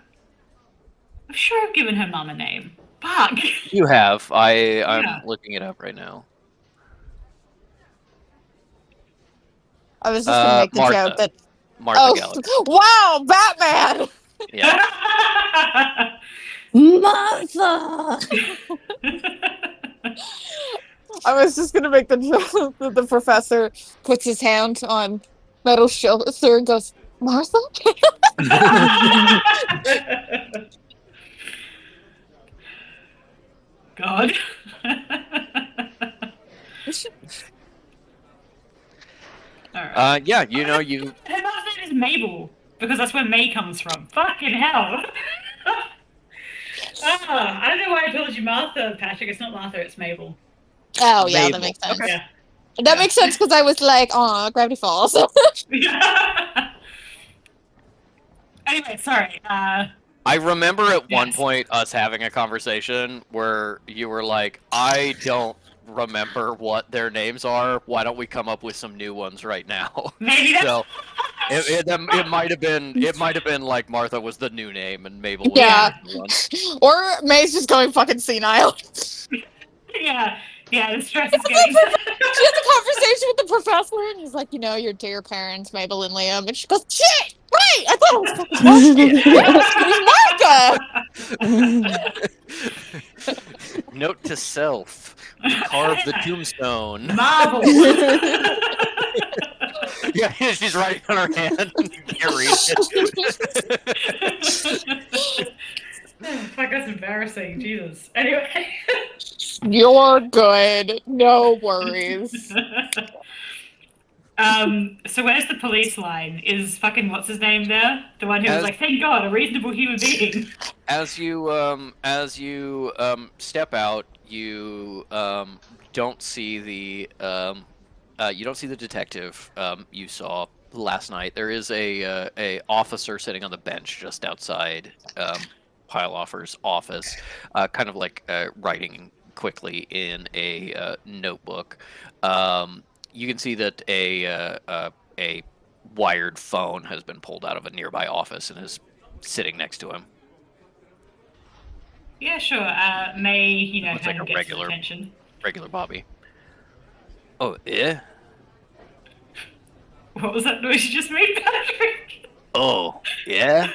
I'm sure I've given her mum a name. Fuck. You have. I'm Yeah. looking it up right now. I was just gonna make the Martha. joke that. Martha Gallagher. Wow, Batman! Yeah. Martha! I was just gonna make the joke that the professor puts his hand on Metal's shoulder and goes, Martha? God. Alright. Yeah. You. Her mother's name is Mabel, because that's where May comes from. Fucking hell. I don't know why I told you Martha, Patrick. It's not Martha, it's Mabel. Oh, yeah, Mabel. that makes sense. Okay. Yeah. That makes sense because I was like, aw, Gravity Falls. Anyway, sorry. I remember at one Yes. point us having a conversation where you were like, "I don't remember what their names are. Why don't we come up with some new ones right now?" Maybe that's So it might have been like Martha was the new name and Mabel was Yeah. the new one. Or May's just going fucking senile. yeah, the stress is getting. She has a conversation with the professor, and he's like, your dear parents, Mabel and Liam. And she goes, shit! Right! I thought it was fucking Martha! It was Martha! Note to self: carve the tombstone. Marvel. Yeah, she's writing on her hand. You can't read it. Fuck, that's embarrassing. Jesus. Anyway. You're good. No worries. So where's the police line? Is fucking what's his name there? The one who was As- like, thank God, a reasonable human being. As you step out, you don't see the detective you saw last night. There is a officer sitting on the bench just outside Pyleoffer's office, kind of like writing quickly in a notebook. You can see that a wired phone has been pulled out of a nearby office and is sitting next to him. Yeah, sure. May, Looks kind like of a get his attention. regular Bobby. Oh, yeah? What was that noise you just made, Patrick? Oh, yeah?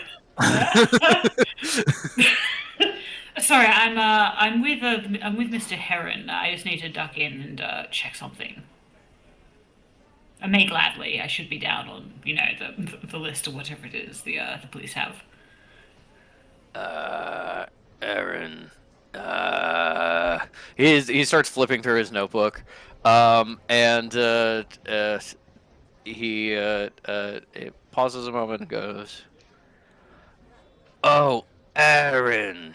Sorry, I'm with Mr. Heron. I just need to duck in and check something. I may gladly. I should be down on the list or whatever it is the police have. Aaron. He starts flipping through his notebook, and he pauses a moment and goes, "Oh, Aaron.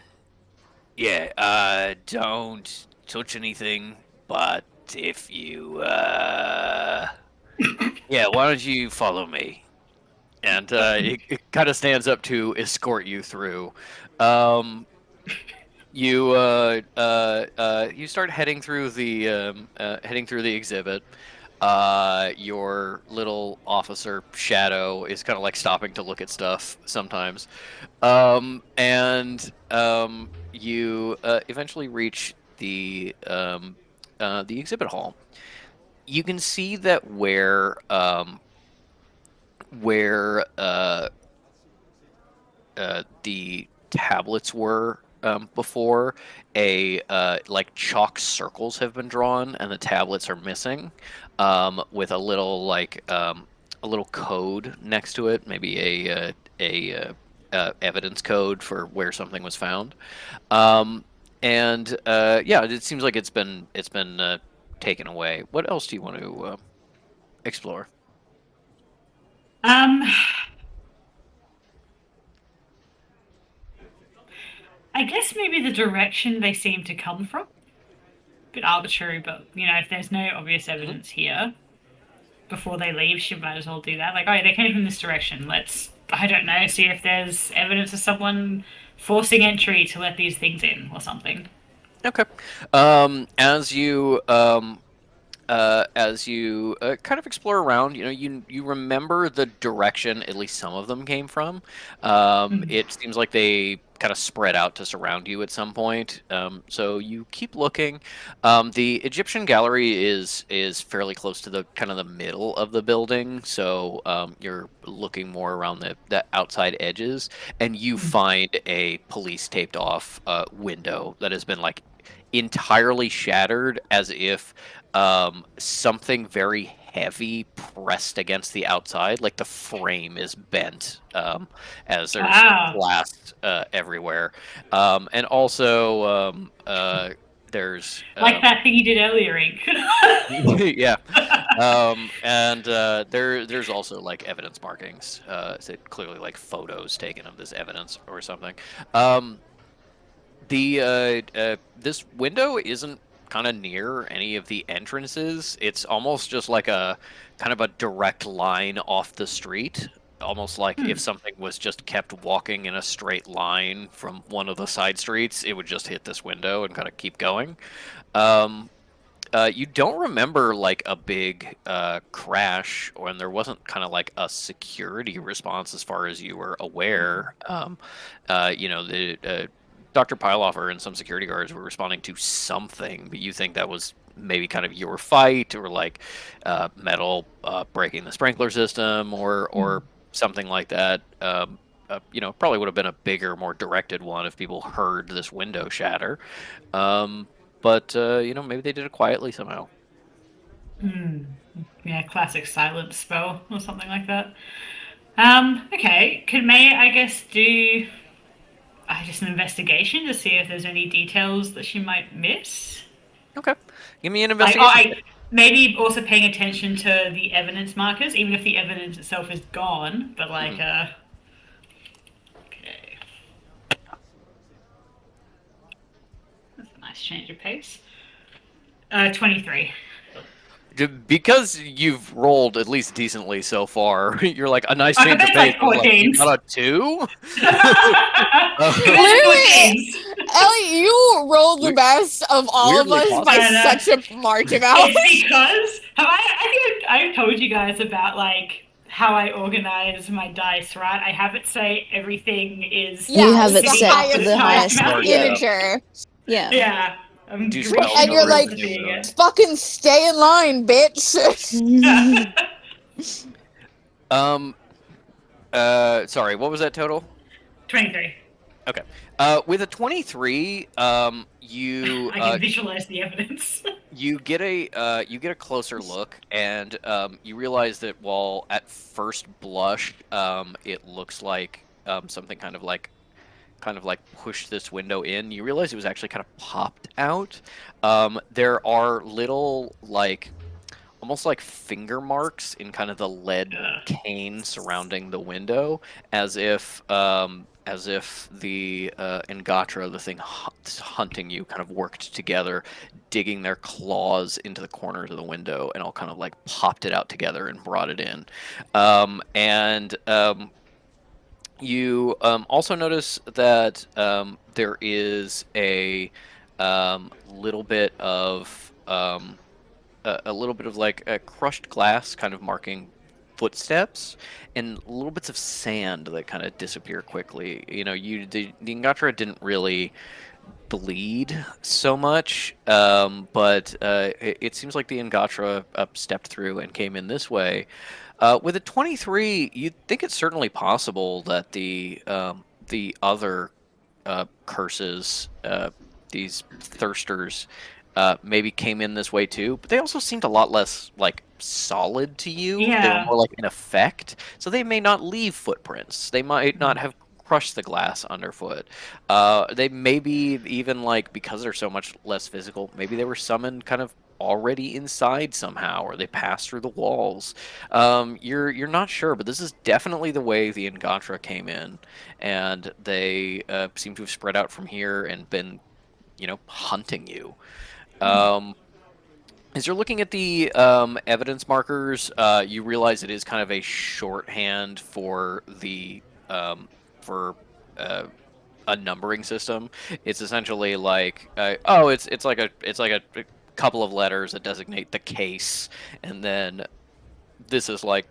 Yeah, don't touch anything, but if you, yeah, why don't you follow me?" And it kind of stands up to escort you through. You start heading through the exhibit. Your little officer Shadow is kind of like stopping to look at stuff sometimes, and you eventually reach the exhibit hall. You can see that where the tablets were before, like chalk circles have been drawn and the tablets are missing, with a little a little code next to it, maybe a evidence code for where something was found. And yeah, it seems like it's been taken away. What else do you want to explore? I guess maybe the direction they seem to come from. Bit arbitrary, but if there's no obvious evidence here before they leave, she might as well do that. Like, oh, they came from this direction. Let's, I don't know, see if there's evidence of someone forcing entry to let these things in or something. Okay. As you kind of explore around, you remember the direction at least some of them came from. It seems like they kind of spread out to surround you at some point. So you keep looking. The Egyptian gallery is fairly close to the kind of the middle of the building, so you're looking more around the outside edges, and you find a police taped off window that has been like entirely shattered, as if something very heavy pressed against the outside, like the frame is bent, as there's glass everywhere, and also there's like that thing you did earlier, Ink. yeah, and there's also like evidence markings, so clearly like photos taken of this evidence or something. This window isn't kind of near any of the entrances. It's almost just like a kind of a direct line off the street, almost like if something was just kept walking in a straight line from one of the side streets, it would just hit this window and kind of keep going. You don't remember like a big crash, and there wasn't kind of like a security response as far as you were aware. Dr. Pyleoffer and some security guards were responding to something, but you think that was maybe kind of your fight, or like metal breaking the sprinkler system, or something like that. Probably would have been a bigger, more directed one if people heard this window shatter. But maybe they did it quietly somehow. Hmm. Yeah, classic silence spell or something like that. Okay. Could May, I guess, do just an investigation to see if there's any details that she might miss? Okay. Give me an Like, investigation check. maybe also paying attention to the evidence markers, even if the evidence itself is gone. But like, okay, that's a nice change of pace. 23. Because you've rolled at least decently so far, you're like a nice I change of bet pace. like I was like, you 14s. got a 2? Literally, Ellie, you rolled the We- best of all of weirdly us by possible. such a march amount. It's because I think I've told you guys about like how I organize my dice, right? I have it say everything is You have it the set highest, for the highest, mark, yeah. integer. Yeah. Yeah. I'm Do reaching spell And you're towards like, seeing it. fucking stay in line, bitch. Sorry, what was that total? 23. Okay. With a 23, you I can visualize the evidence. you get a closer look, and you realize that while at first blush, it looks like something kind of like pushed this window in. You realize it was actually kind of popped out. There are little like almost like finger marks in kind of the lead cane surrounding the window, as if the Engatra, the thing hunting you, kind of worked together, digging their claws into the corners of the window, and all kind of like popped it out together and brought it in. You also notice that there is a little bit of like a crushed glass kind of marking footsteps, and little bits of sand that kind of disappear quickly. You know, the Ngatra didn't really bleed so much, but it seems like the Ngatra stepped through and came in this way. With a 23, you'd think it's certainly possible that the other curses, these thirsters, maybe came in this way too, but they also seemed a lot less like solid to you. They were Yeah. more like an effect, so they may not leave footprints. They might not have crushed the glass underfoot. They maybe even like, because they're so much less physical, maybe they were summoned kind of already inside somehow, or they passed through the walls. You're not sure, but this is definitely the way the Ngatra came in, and they seem to have spread out from here and been, hunting you. As you're looking at the evidence markers, you realize it is kind of a shorthand for the for a numbering system. It's essentially like, it's like a couple of letters that designate the case, and then this is like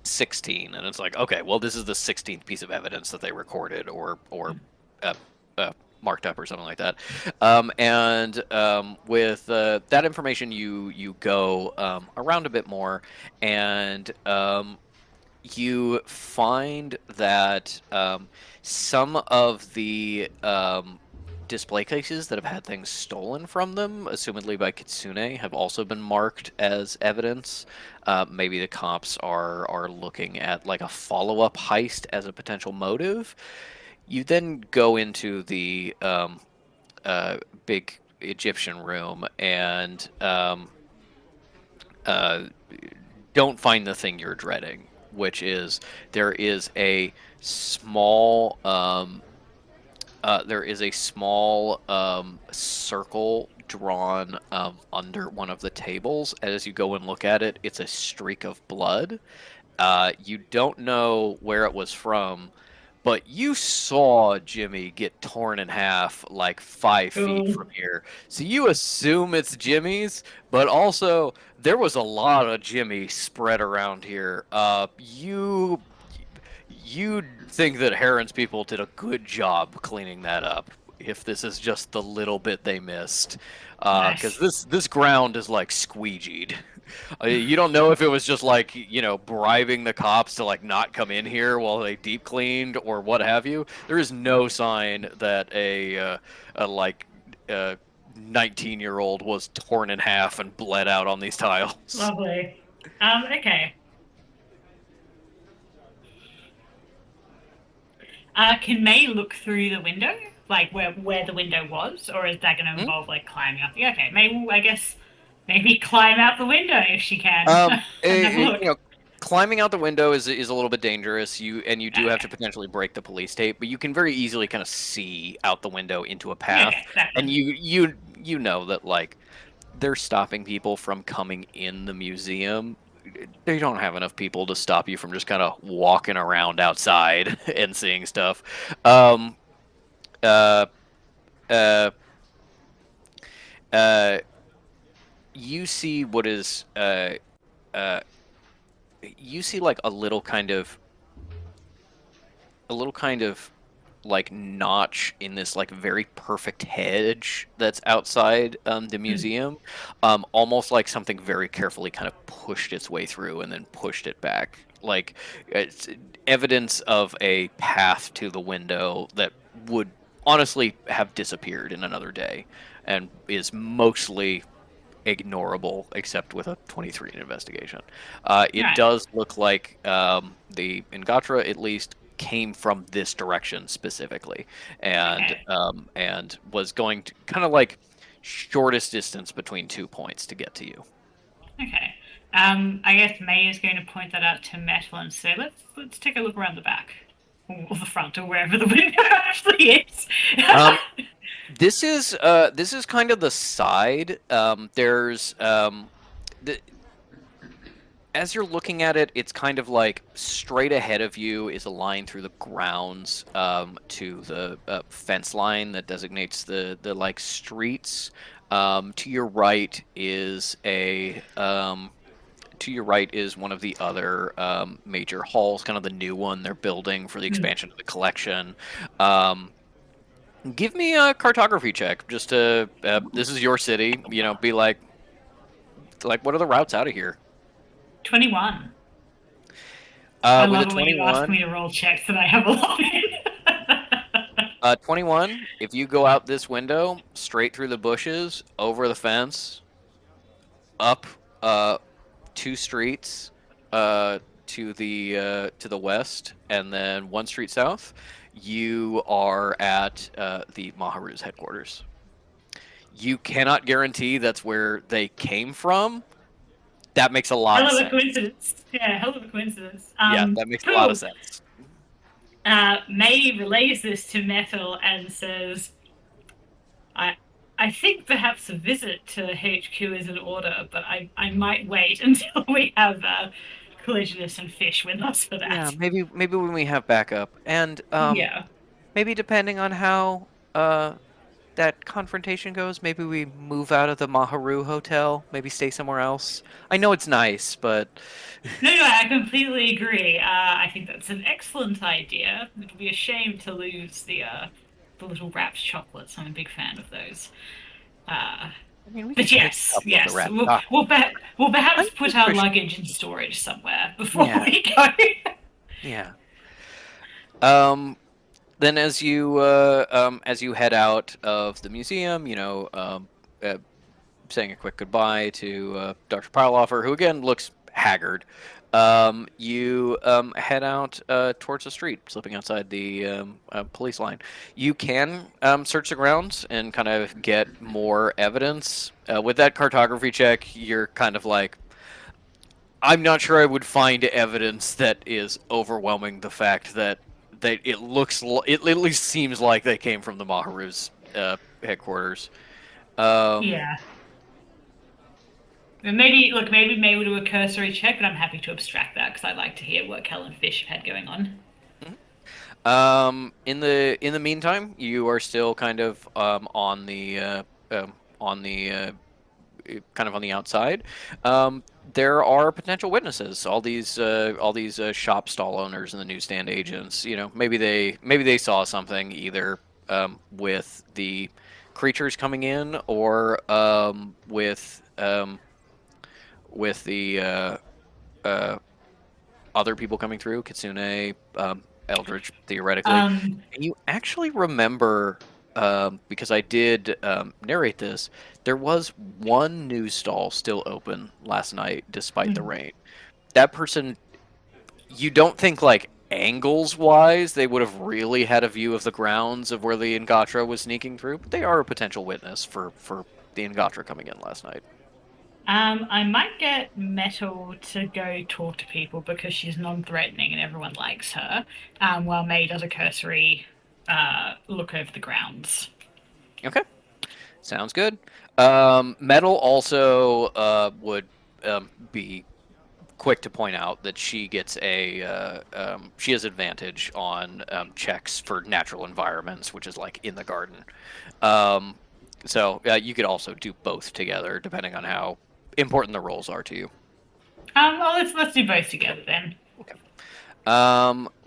16, and it's like, okay, well, this is the 16th piece of evidence that they recorded or uh, marked up or something like that. With that information, you go around a bit more, and you find that some of the display cases that have had things stolen from them, assumedly by Kitsune, have also been marked as evidence. Maybe the cops are looking at like a follow-up heist as a potential motive. You then go into the big Egyptian room and don't find the thing you're dreading, which is there is a small circle drawn under one of the tables. As you go and look at it, it's a streak of blood. You don't know where it was from, but you saw Jimmy get torn in half like 5 feet Ooh. from here. So you assume it's Jimmy's, but also there was a lot of Jimmy spread around here. You think that Heron's people did a good job cleaning that up, if this is just the little bit they missed. Because this ground is like squeegeed. You don't know if it was just like, bribing the cops to like not come in here while they deep cleaned or what have you. There is no sign that a 19-year-old was torn in half and bled out on these tiles. Lovely. Okay. Can May look through the window, like where the window was, or is that going to involve like climbing up? Yeah, okay. May will, I guess, maybe climb out the window if she can. And have a look. You know, climbing out the window is a little bit dangerous. You do have to Okay. potentially break the police tape, but you can very easily kind of see out the window into a path, Okay, that and one. you know that like they're stopping people from coming in the museum. They don't have enough people to stop you from just kind of walking around outside and seeing stuff. Um, uh, uh, uh, you see what is uh, you see like a little kind of like notch in this like very perfect hedge that's outside the museum, almost like something very carefully kind of pushed its way through and then pushed it back, like it's evidence of a path to the window that would honestly have disappeared in another day and is mostly ignorable except with a 23 in investigation. It Right. does look like the Ngatra at least came from this direction specifically, Okay. and was going to kind of like shortest distance between 2 points to get to you. Okay. I guess May is going to point that out to Metal and say, let's take a look around the back. Or the front, or wherever the window actually is. Um, this is kind of the side. There's the as you're looking at it, it's kind of like straight ahead of you is a line through the grounds to the fence line that designates the like streets. To your right is one of the other major halls, kind of the new one they're building for the expansion of the collection. Give me a cartography check, just to this is your city. You know, be like what are the routes out of here? 21. I With a love it when you ask 21, me to roll checks that I have a lot in. 21, if you go out this window, straight through the bushes, over the fence, up 2 streets to the west, and then 1 street south, you are at the Maharu's headquarters. You cannot guarantee that's where they came from. That makes a lot Hell of of a sense. coincidence. Yeah, hell of a coincidence. Yeah, that makes a lot of Cool. sense. May relays this to Metal and says, I think perhaps a visit to HQ is in order, but I might wait until we have Collisionist and Fish with us for that. Yeah, maybe when we have backup, and Yeah. maybe depending on how that confrontation goes, maybe we move out of the Maharu hotel, maybe stay somewhere else. I know it's nice, but No, I completely agree. I think that's an excellent idea. It would be a shame to lose the little wrapped chocolates. I'm a big fan of those. I mean, we But can pick yes, up on the yes, rat we'll, doc. we'll, we'll perhaps I'm put our pretty sure- luggage in storage somewhere before Yeah. we go. Yeah. Then as you head out of the museum, you know, saying a quick goodbye to Dr. Pyleoffer, who again looks haggard. You head out towards the street, slipping outside the police line. You can search the grounds and kind of get more evidence. With that cartography check, you're kind of like, I'm not sure I would find evidence that is overwhelming the fact that it at least seems like they came from the Maharu's headquarters. Yeah. Maybe May will do a cursory check, but I'm happy to abstract that because I'd like to hear what Kel and Fish have had going on. In the meantime, you are still kind of on the kind of on the outside. There are potential witnesses. All these shop stall owners and the newsstand agents. You know, maybe they saw something either with the creatures coming in or with the other people coming through. Kitsune, Eldritch, theoretically. Um, And you actually remember because I did narrate this, there was one news stall still open last night despite the rain. That person, you don't think like angles wise they would have really had a view of the grounds of where the Ingatra was sneaking through, but they are a potential witness for the Ingatra coming in last night. I might get Metal to go talk to people because she's non-threatening and everyone likes her, while May does a cursory look over the grounds. Okay, sounds good. Metal also would be quick to point out that she gets she has advantage on checks for natural environments, which is like in the garden. So you could also do both together, depending on how important the roles are to you. Well, let's do both together then.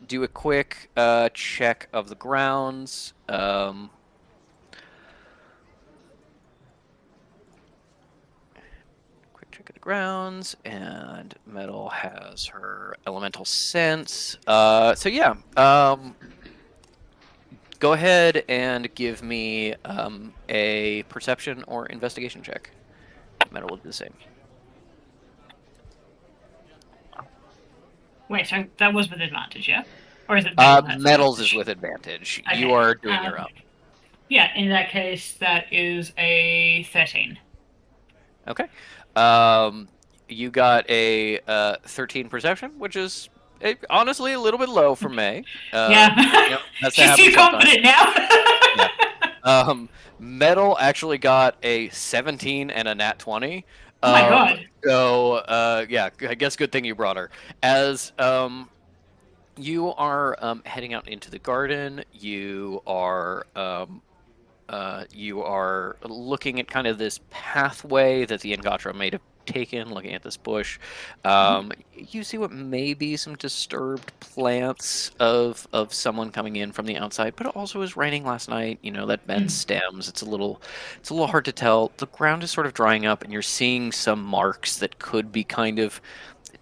Do a quick check of the grounds. Quick check of the grounds, and Metal has her elemental sense. So yeah, go ahead and give me a perception or investigation check. Metal will do the same. Wait, so that was with advantage, yeah? Or is it Metal has Metals advantage? is with advantage. Okay, You are doing your own. Yeah, in that case, that is a 13. Okay. You got a 13 perception, which is honestly a little bit low for May. Yeah. That's She's too confident now. Metal actually got a 17 and a nat 20. Oh my god. So, yeah, I guess good thing you brought her. As you are heading out into the garden, you are looking at kind of this pathway that the Ingatra may have taken, looking at this bush. You see what may be some disturbed plants of someone coming in from the outside, but it also was raining last night. You know, that bends stems. It's a little hard to tell. The ground is sort of drying up, and you're seeing some marks that could be kind of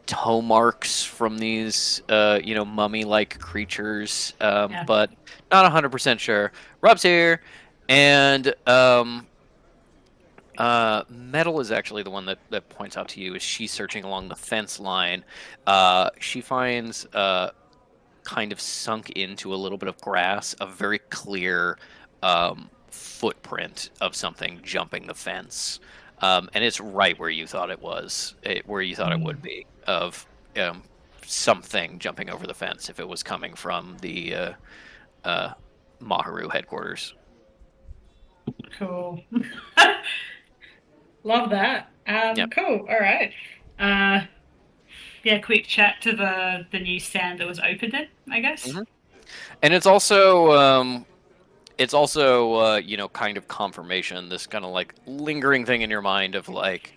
toe marks from these mummy-like creatures, but not 100% sure. Rob's here. And Metal is actually the one that points out to you as she's searching along the fence line. She finds kind of sunk into a little bit of grass, a very clear footprint of something jumping the fence. And it's right where you thought it was, where you thought it would be, of something jumping over the fence if it was coming from the Maharu headquarters. Cool. Love that. Yep. Cool. All right. Yeah, quick chat to the news stand that was open then, I guess. And it's also kind of confirmation, this kind of like lingering thing in your mind of like,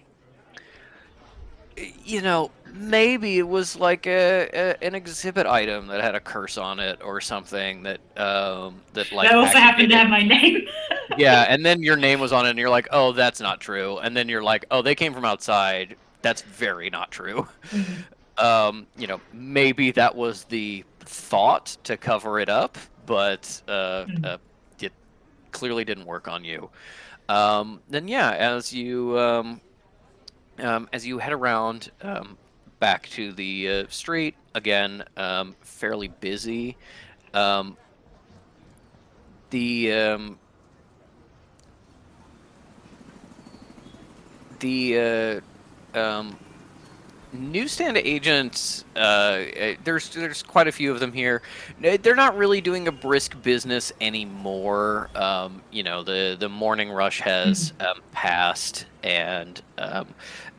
maybe it was like an exhibit item that had a curse on it or something that like that also happened to have my name. Yeah, and then your name was on it, and you're like, oh, that's not true. And then you're like, oh, they came from outside. That's very not true. Maybe that was the thought to cover it up, but it clearly didn't work on you. Then yeah, as you head around back to the street again, fairly busy. The newsstand agents, there's quite a few of them here. They're not really doing a brisk business anymore. The morning rush has passed, and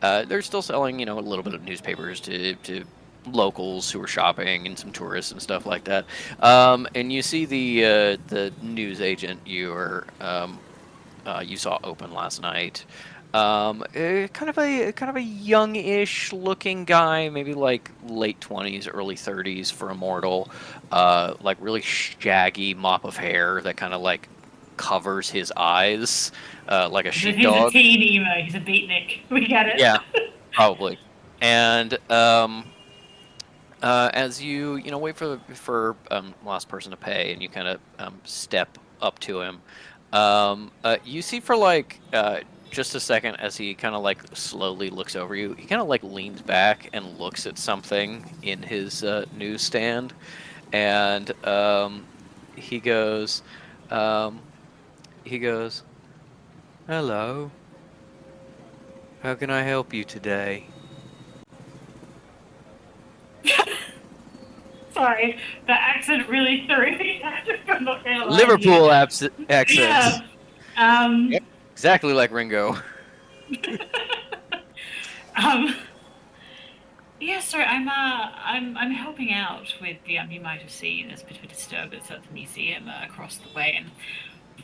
they're still selling, a little bit of newspapers to locals who are shopping and some tourists and stuff like that. And you see the news agent you saw open last night. Kind of a youngish looking guy, maybe like late 20s, early 30s for a mortal. Like really shaggy mop of hair that kind of like covers his eyes, like a sheepdog. He's a teen emo. He's a beatnik. We get it. Yeah, probably. And as you wait for last person to pay, and you kind of step up to him. You see for like just a second as he kind of like slowly looks over you. He kind of like leans back and looks at something in his newsstand, and he goes, um, he goes, "Hello. How can I help you today?" Sorry, the accent really threw me. I'm not gonna lie to you. Liverpool accents. Yeah. Yep. Exactly like Ringo. um. Yeah, so I'm helping out with the you might have seen there's a bit of a disturbance at the museum across the way, and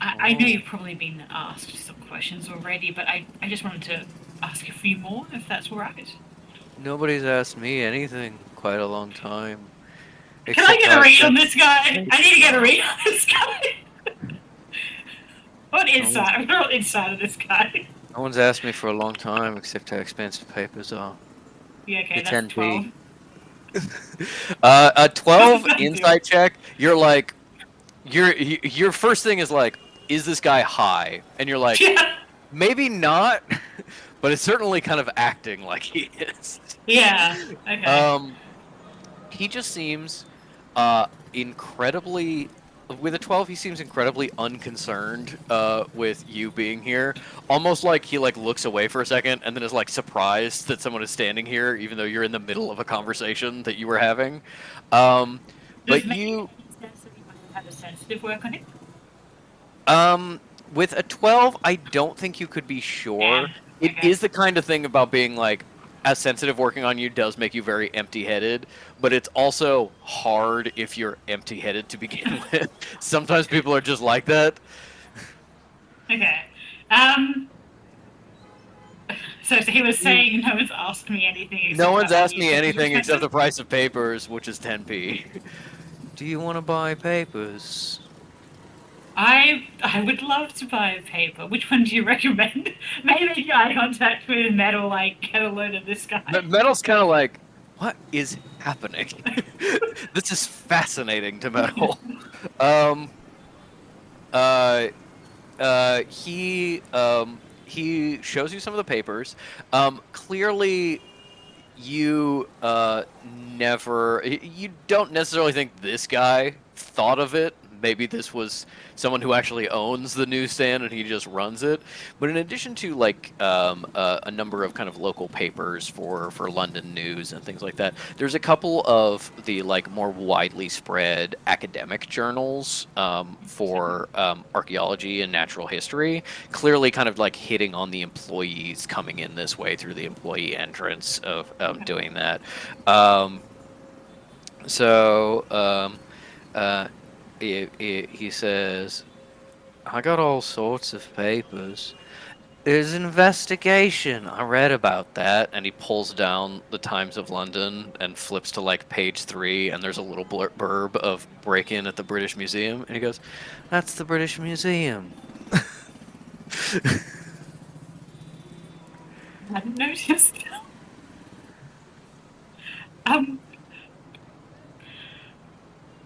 I know you've probably been asked some questions already, but I just wanted to ask a few more if that's all right. Nobody's asked me anything quite a long time. Can I Except get a I've read on been- this guy? I need to get a read on this guy. What inside? I'm not inside of this guy. No one's asked me for a long time except how expensive papers are. Yeah, okay, It's that's 12. A 12 That's insight check. You're like, your first thing is like, is this guy high? And you're like, Yeah, maybe not, but it's certainly kind of acting like he is. yeah, okay. He just seems incredibly. With a 12, he seems incredibly unconcerned with you being here. Almost like he like looks away for a second and then is like surprised that someone is standing here, even though you're in the middle of a conversation that you were having. But Does maybe you, sense that he might have had a sensitive work on him? with a 12, I don't think you could be sure. Yeah, It okay. is the kind of thing about being like, as sensitive working on you does make you very empty-headed, but it's also hard if you're empty-headed to begin with. Sometimes people are just like that. Okay. So he was saying no one's asked me anything. No except one's about asked me you. anything except the price of papers, which is 10p. Do you want to buy papers? I would love to buy a paper. Which one do you recommend? Maybe eye contact with Metal, like get a load of this guy. Metal's kind of like, what is happening? This is fascinating to Metal. He shows you some of the papers. Clearly, you you don't necessarily think this guy thought of it. Maybe this was someone who actually owns the newsstand and he just runs it. But in addition to like a number of kind of local papers for London news and things like that, there's a couple of the like more widely spread academic journals for archaeology and natural history, clearly kind of like hitting on the employees coming in this way through the employee entrance of doing that. He says, I got all sorts of papers. There's an investigation. I read about that. And he pulls down the Times of London and flips to like page 3, and there's a little blurb of break-in at the British Museum. And he goes, that's the British Museum. I hadn't noticed.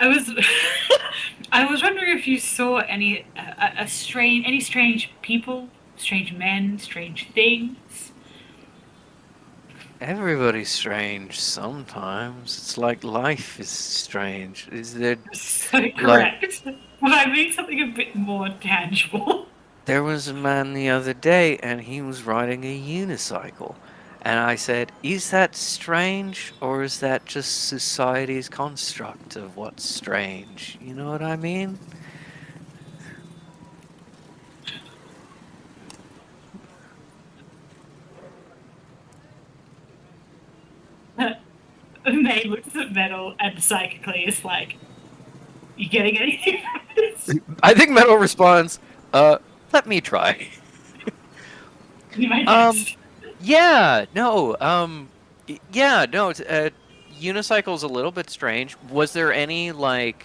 I was I was wondering if you saw any strange people, strange men, strange things. Everybody's strange sometimes. It's like life is strange. Is there? So correct. But I mean something a bit more tangible. There was a man the other day and he was riding a unicycle. And I said, is that strange or is that just society's construct of what's strange? You know what I mean? May looks at Metal and psychically is like, you getting anything from this? I think Metal responds, let me try. You might guess. Yeah, no, unicycle's a little bit strange. Was there any, like,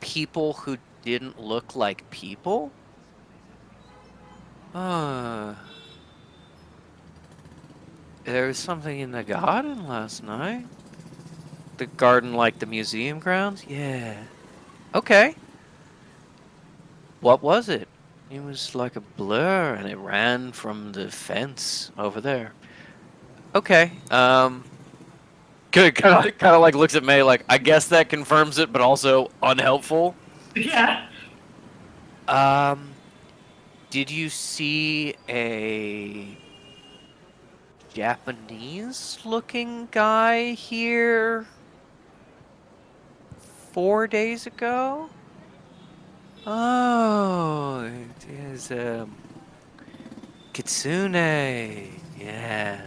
people who didn't look like people? There was something in the garden last night. The garden, like the museum grounds? Yeah. Okay. What was it? He was like a blur, and it ran from the fence over there. Okay. Kind of like looks at May like, I guess that confirms it, but also unhelpful. Yeah. Did you see a Japanese-looking guy here 4 days ago? Oh, it is Kitsune. Yeah.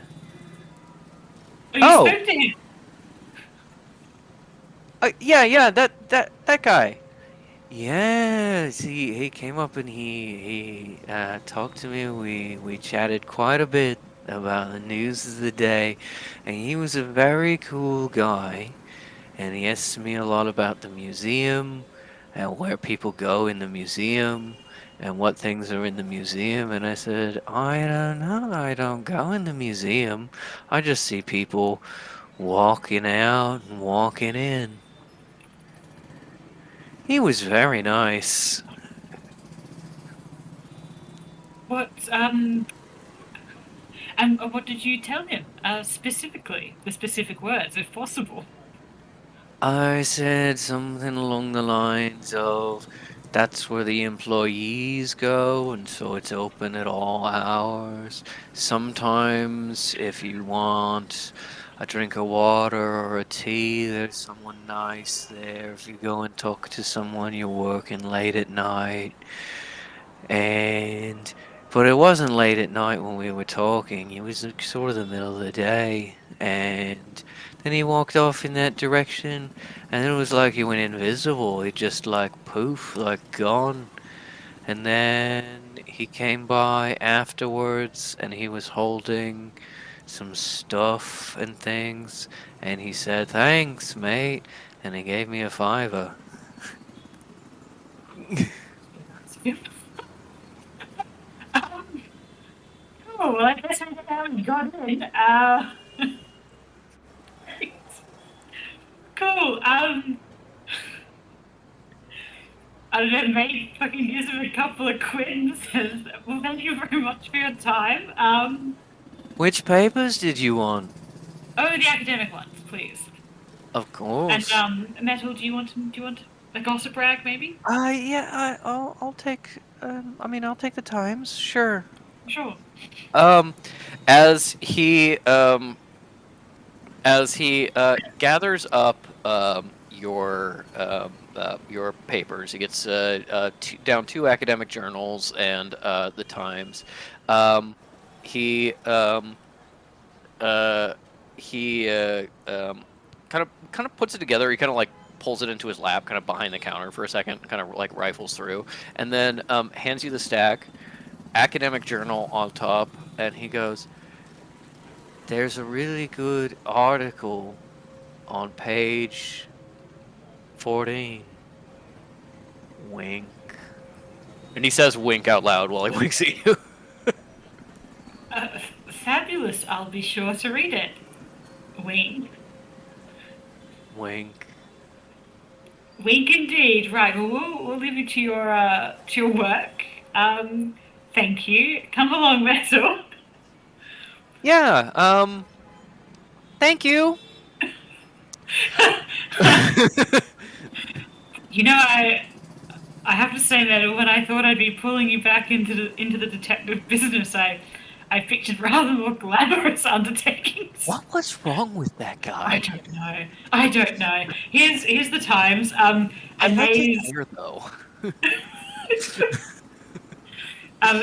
Oh, you Oh, spoke to him. yeah, that guy. Yes, he came up and he talked to me. We chatted quite a bit about the news of the day, and he was a very cool guy. And he asked me a lot about the museum and where people go in the museum and what things are in the museum. And I said, I don't know. I don't go in the museum. I just see people walking out and walking in. He was very nice. What what did you tell him specifically? The specific words, if possible. I said something along the lines of, that's where the employees go, and so it's open at all hours. Sometimes, if you want a drink of water or a tea, there's someone nice there. If you go and talk to someone, you're working late at night. But it wasn't late at night when we were talking. It was sort of the middle of the day. And then he walked off in that direction, and it was like he went invisible. He just like poof, like gone. And then he came by afterwards, and he was holding some stuff and things. And he said, "Thanks, mate." And he gave me a $5. Oh, well, I guess I haven't got in. Cool. I don't know, maybe fucking gives him a couple of quid and says, well, thank you very much for your time. Which papers did you want? Oh, the academic ones, please. Of course. And Metal, do you want a gossip rag, maybe? Yeah, I'll take. I'll take the Times. Sure. Sure. Um, as he gathers up your papers, he gets down two academic journals and the Times. He kind of puts it together. He kind of like pulls it into his lap, kind of behind the counter for a second, kind of like rifles through, and then hands you the stack, academic journal on top, and he goes, "There's a really good article on page 14. Wink." And he says "wink" out loud while he winks at you. Fabulous. I'll be sure to read it. Wink. Wink. Wink indeed. Right. Well, we'll leave you to your work. Thank you. Come along, Metal. Yeah. Thank you. You know, I have to say that when I thought I'd be pulling you back into the detective business, I pictured rather more glamorous undertakings. What was wrong with that guy? I don't know. Here's the Times. I like May's his hair though.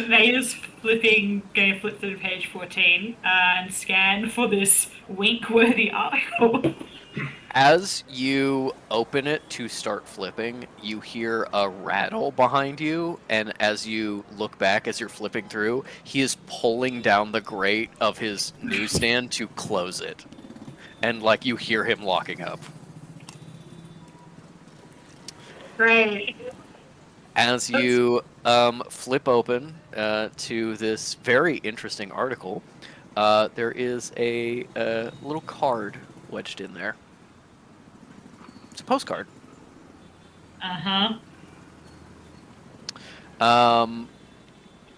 May's going to flip through page 14 and scan for this wink-worthy article. As you open it to start flipping, you hear a rattle behind you, and as you look back as you're flipping through, he is pulling down the grate of his newsstand to close it. And like you hear him locking up. Great. As you flip open to this very interesting article, there is a little card wedged in there. It's a postcard. Uh-huh.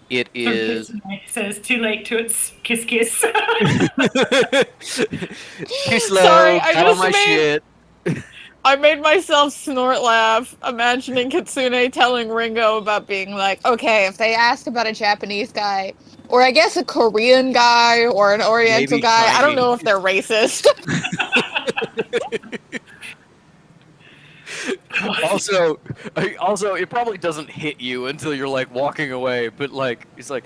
It is. Says too late to its kiss kiss. Too slow. Sorry, I got on just my made- shit. I made myself snort laugh, imagining Kitsune telling Ringo about being like, okay, if they ask about a Japanese guy, or I guess a Korean guy, or an Oriental Maybe guy, I don't know Chinese. if they're racist. Also, it probably doesn't hit you until you're like walking away. But like, it's like,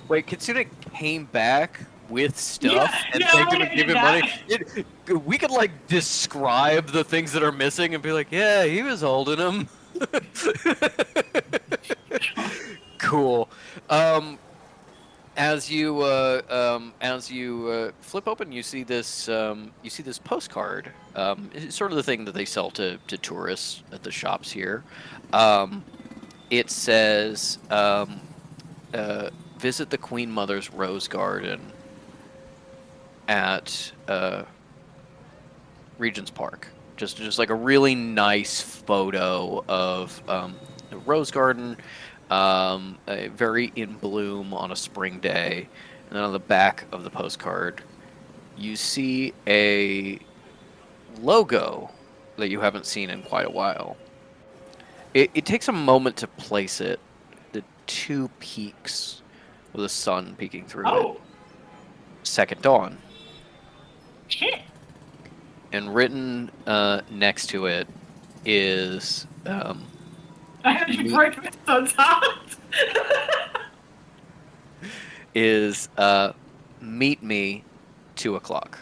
wait, Kitsune came back with stuff Yeah, and yeah, thanked I him and did give him that. money. We could like describe the things that are missing and be like, yeah, he was holding them. Cool. As you flip open, you see this postcard. It's sort of the thing that they sell to tourists at the shops here. It says, "Visit the Queen Mother's Rose Garden at Regent's Park." Just like a really nice photo of a rose garden. Very in bloom on a spring day. And then on the back of the postcard, you see a logo that you haven't seen in quite a while. It takes a moment to place it. The two peaks with the sun peeking through it. Oh, Second Dawn. shit. And written next to it is... I heard you broke my son's heart. is meet me 2:00.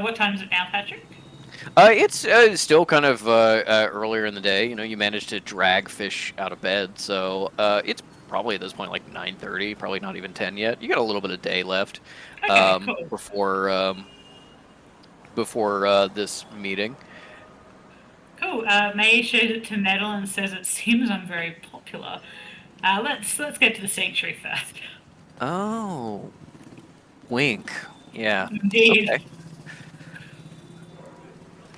What time is it now, Patrick? It's still kind of earlier in the day. You know, you managed to drag fish out of bed, so it's probably at this point like 9:30, probably not even 10 yet. You got a little bit of day left Okay, cool. before this meeting. Cool. May shows it to Metal and says it seems I'm very popular. Let's get to the sanctuary first. Oh, wink. Yeah. Indeed. Okay.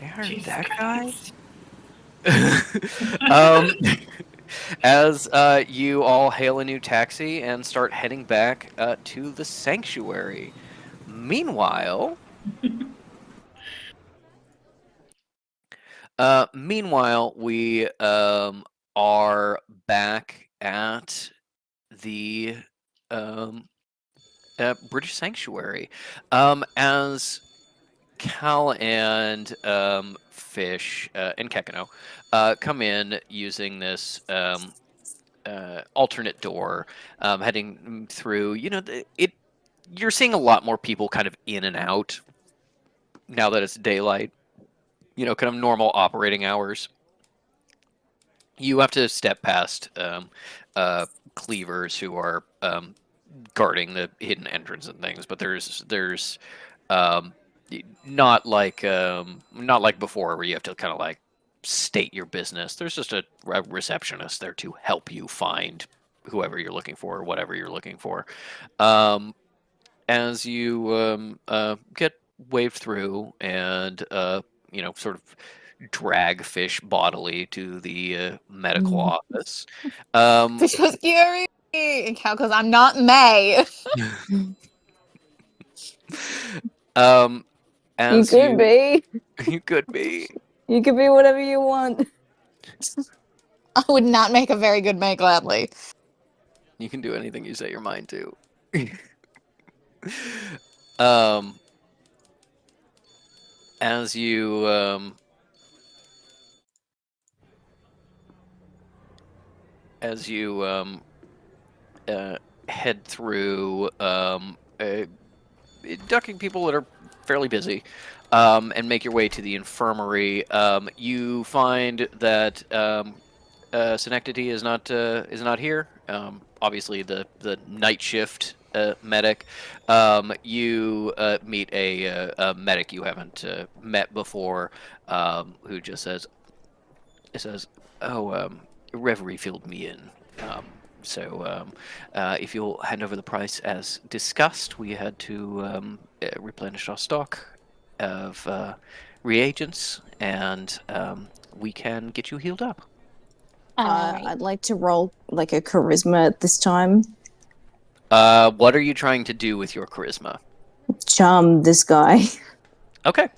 Darn, Jesus that guy. Christ. As you all hail a new taxi and start heading back to the sanctuary. Meanwhile, we are back at the British Sanctuary. As Cal and Fish and Kekano come in using this alternate door, heading through. You know, you're seeing a lot more people kind of in and out now that it's daylight. You know, kind of normal operating hours. You have to step past cleavers who are guarding the hidden entrance and things, but there's not like before where you have to kind of like state your business. There's just a receptionist there to help you find whoever you're looking for or whatever you're looking for. As you get waved through and you know, sort of drag Fish bodily to the medical office. Fish goes, Gary! And Cal goes, I'm not May. As You could be. You could be. You could be whatever you want. I would not make a very good May, gladly. You can do anything you set your mind to. As you head through, ducking people that are fairly busy, and make your way to the infirmary, you find that Synecdoche is not here. Obviously, the night shift medic. You meet a medic you haven't met before, who just says, "Oh, Reverie filled me in. So if you'll hand over the price as discussed, we had to replenish our stock of reagents, and we can get you healed up." I'd like to roll like a charisma at this time. What are you trying to do with your charisma? Charm this guy. Okay.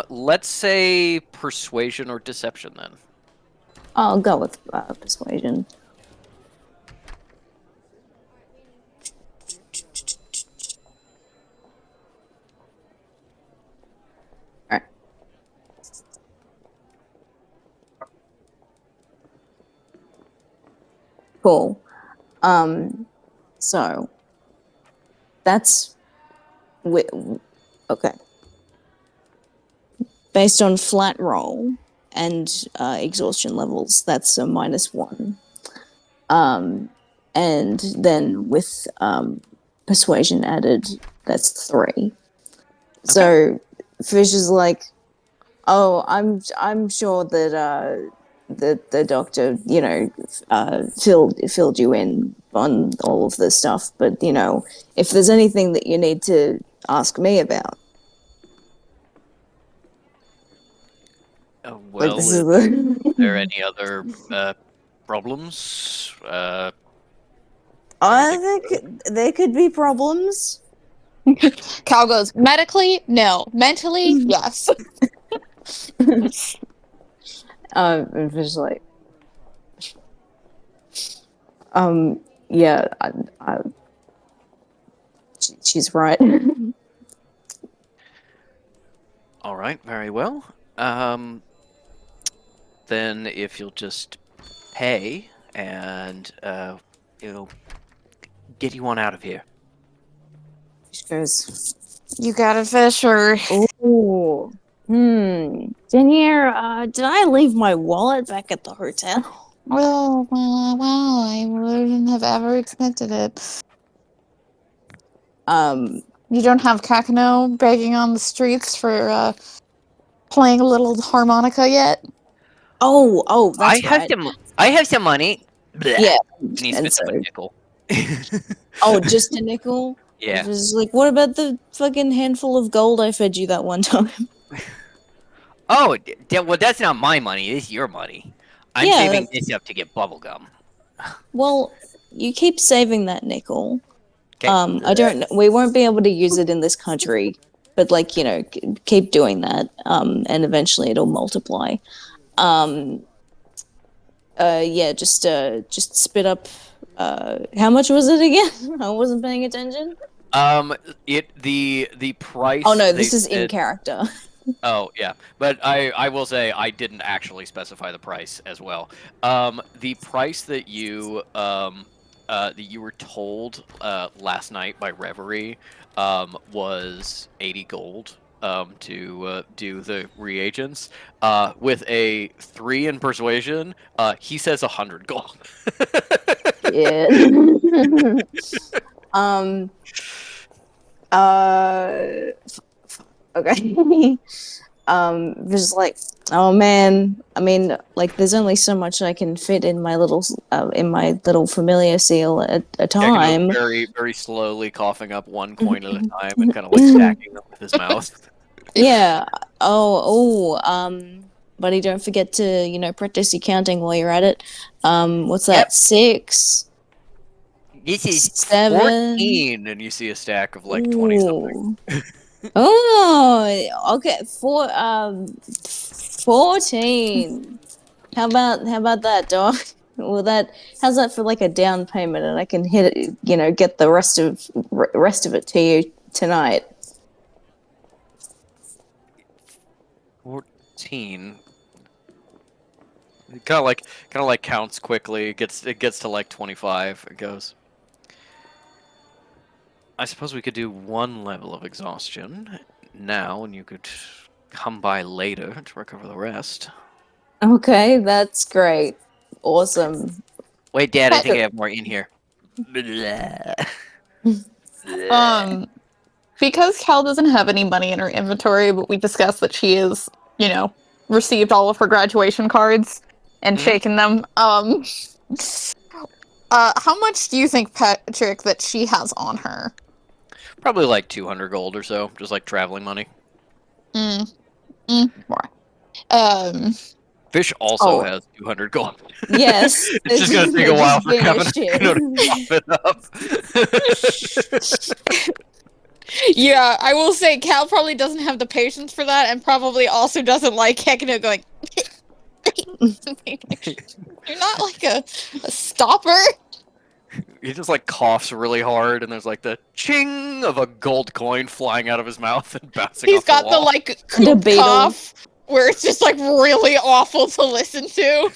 Let's say persuasion or deception then. I'll go with persuasion. Alright. Cool. So that's okay. Based on flat roll and exhaustion levels, that's a -1. And then with persuasion added, that's 3. So Fish is like, oh, I'm sure that the doctor, you know, filled you in on all of this stuff, but you know, if there's anything that you need to ask me about, Well, this is is there any other problems? I think there could be problems. Cal goes, medically, no. Mentally, yes. And Fish is like, yeah, she's right. All right, very well. Then if you'll just pay and it'll get you on out of here. She goes, You got it, Fish, or oh, Denier, did I leave my wallet back at the hotel? well, I wouldn't have ever expected it. You don't have Kakano begging on the streets for playing a little harmonica yet? Oh, that's right. I have some money. Yeah, And he and spits up a so- nickel. Oh, just a nickel? Yeah. It was like, what about the fucking handful of gold I fed you that one time? Oh, well, that's not my money. It's your money. I'm Yeah, saving that's- this up to get bubblegum. Well, you keep saving that nickel. 'Kay. I don't. We won't be able to use it in this country, but like you know, keep doing that. And eventually it'll multiply. Yeah, just spit up. How much was it again? I wasn't paying attention. The price. Oh no, they this is in said- character. Oh yeah, but I will say I didn't actually specify the price as well. The price that you were told last night by Reverie was 80 gold to do the reagents. With a 3 in persuasion, he says 100 gold. Yeah. Okay. Just like, oh man. I mean, like, there's only so much I can fit in my little familiar seal at a time. Very, very slowly coughing up one coin at a time and kind of like stacking them with his mouth. Yeah. Buddy, don't forget to, you know, practice your counting while you're at it. What's that? Yep. 6. This is 7. 14, and you see a stack of like 20 something. Ooh. Oh, okay. 14. How about that, dog? Well, how's that for like a down payment, and I can hit it, you know, get the rest of it to you tonight. 14. It kind of like counts quickly. It gets to like 25. It goes. I suppose we could do one level of exhaustion now, and you could come by later to recover the rest. Okay, that's great. Awesome. Wait, Dad, I think I have more in here. Because Cal doesn't have any money in her inventory, but we discussed that she is, you know, received all of her graduation cards and Mhm. shaken them. How much do you think, Patrick, that she has on her? Probably like 200 gold or so, just like traveling money. More. Fish also Oh. has 200 gold. Yes, It's just gonna take a they while just for Kevin finished it. to top it up. Yeah, I will say Cal probably doesn't have the patience for that, and probably also doesn't like Hekino going. You're not like a stopper. He just like coughs really hard, and there's like the ching of a gold coin flying out of his mouth and bouncing He's off got the the wall. like And a coop beetle. cough where it's just like really awful to listen to.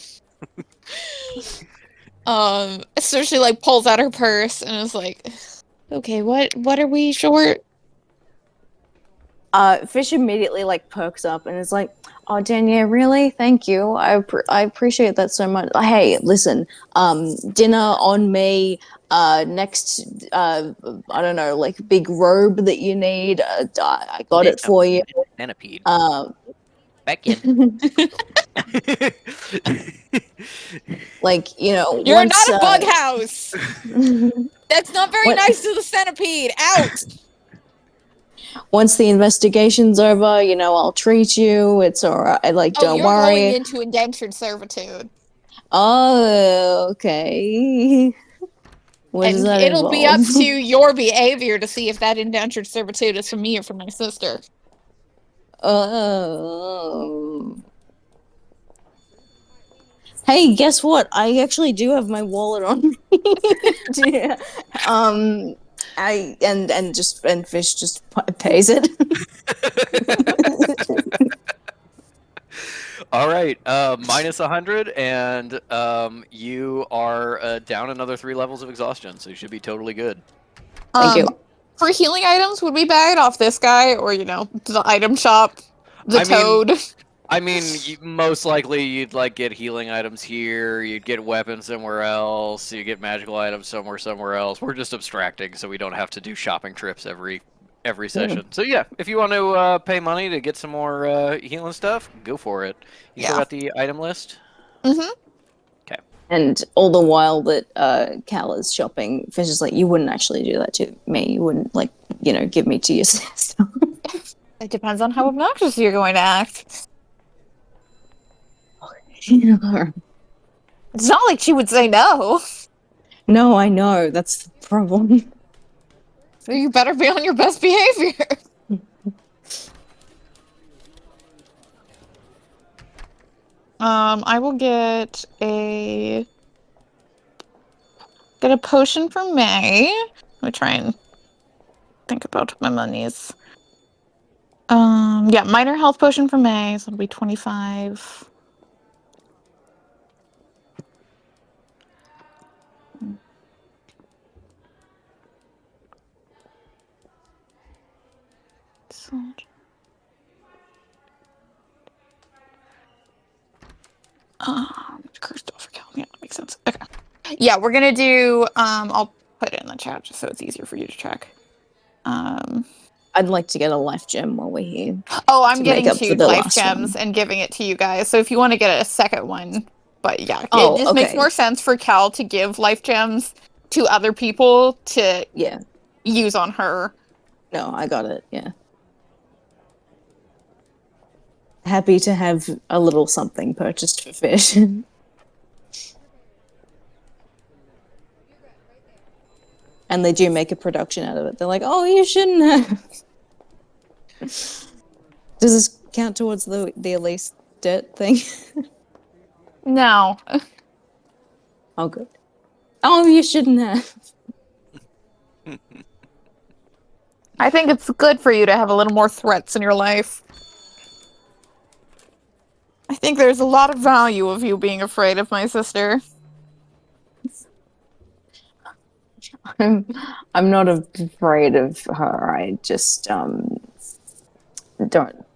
So she like pulls out her purse and is like, "Okay, what are we short?" Fish immediately like perks up and is like, "Oh, Danielle, really? Thank you. I appreciate that so much. Hey, listen, dinner on me. Next, I don't know, like big robe that you need. I got it for you. Centipede. Um, Back in. like You're once not a bug house. That's not very What? nice to the centipede. Out. once the investigation's over, I'll treat you. It's all right. Like, Oh, don't you're going worry. into indentured servitude. Oh, okay. What does And that it'll be up involve? to your behavior to see if that indentured servitude is for me or for my sister. Oh. Hey, guess what? I actually do have my wallet on me. Yeah. And Fish just pays it. All right, minus 100, and you are down another 3 levels of exhaustion, so you should be totally good. Thank you. For healing items, would we bag it off this guy or the item shop, the toad? I mean, most likely you'd like get healing items here, you'd get weapons somewhere else, you get magical items somewhere else. We're just abstracting, so we don't have to do shopping trips every session. So yeah, if you want to pay money to get some more healing stuff, go for it. You still Yeah. got the item list? Mm-hmm. And all the while that Cal is shopping, Fish is like, you wouldn't actually do that to me. You wouldn't, like, give me to your sister. It depends on how obnoxious you're going to act. It's not like she would say no. No, I know. That's the problem. So you better be on your best behavior. I will get a potion for May. Let me try and think about my monies. Yeah, minor health potion for May, so it'll be 25. Cursed over kill. Yeah, that makes sense. Okay. Yeah, we're gonna do. I'll put it in the chat just so it's easier for you to track. I'd like to get a life gem while we're here. Oh, I'm to getting make up for 2 the life last gems and giving it to you guys. So if you want to get a second one, but yeah, Oh, it just makes okay. more sense for Cal to give life gems to other people to Yeah. use on her. No, I got it. Yeah. Happy to have a little something purchased for Fish. And they do make a production out of it. They're like, oh, you shouldn't have. Does this count towards the Elise debt thing? No. Oh, good. Oh, you shouldn't have. I think it's good for you to have a little more threats in your life. I think there's a lot of value of you being afraid of my sister. I'm not afraid of her. I just don't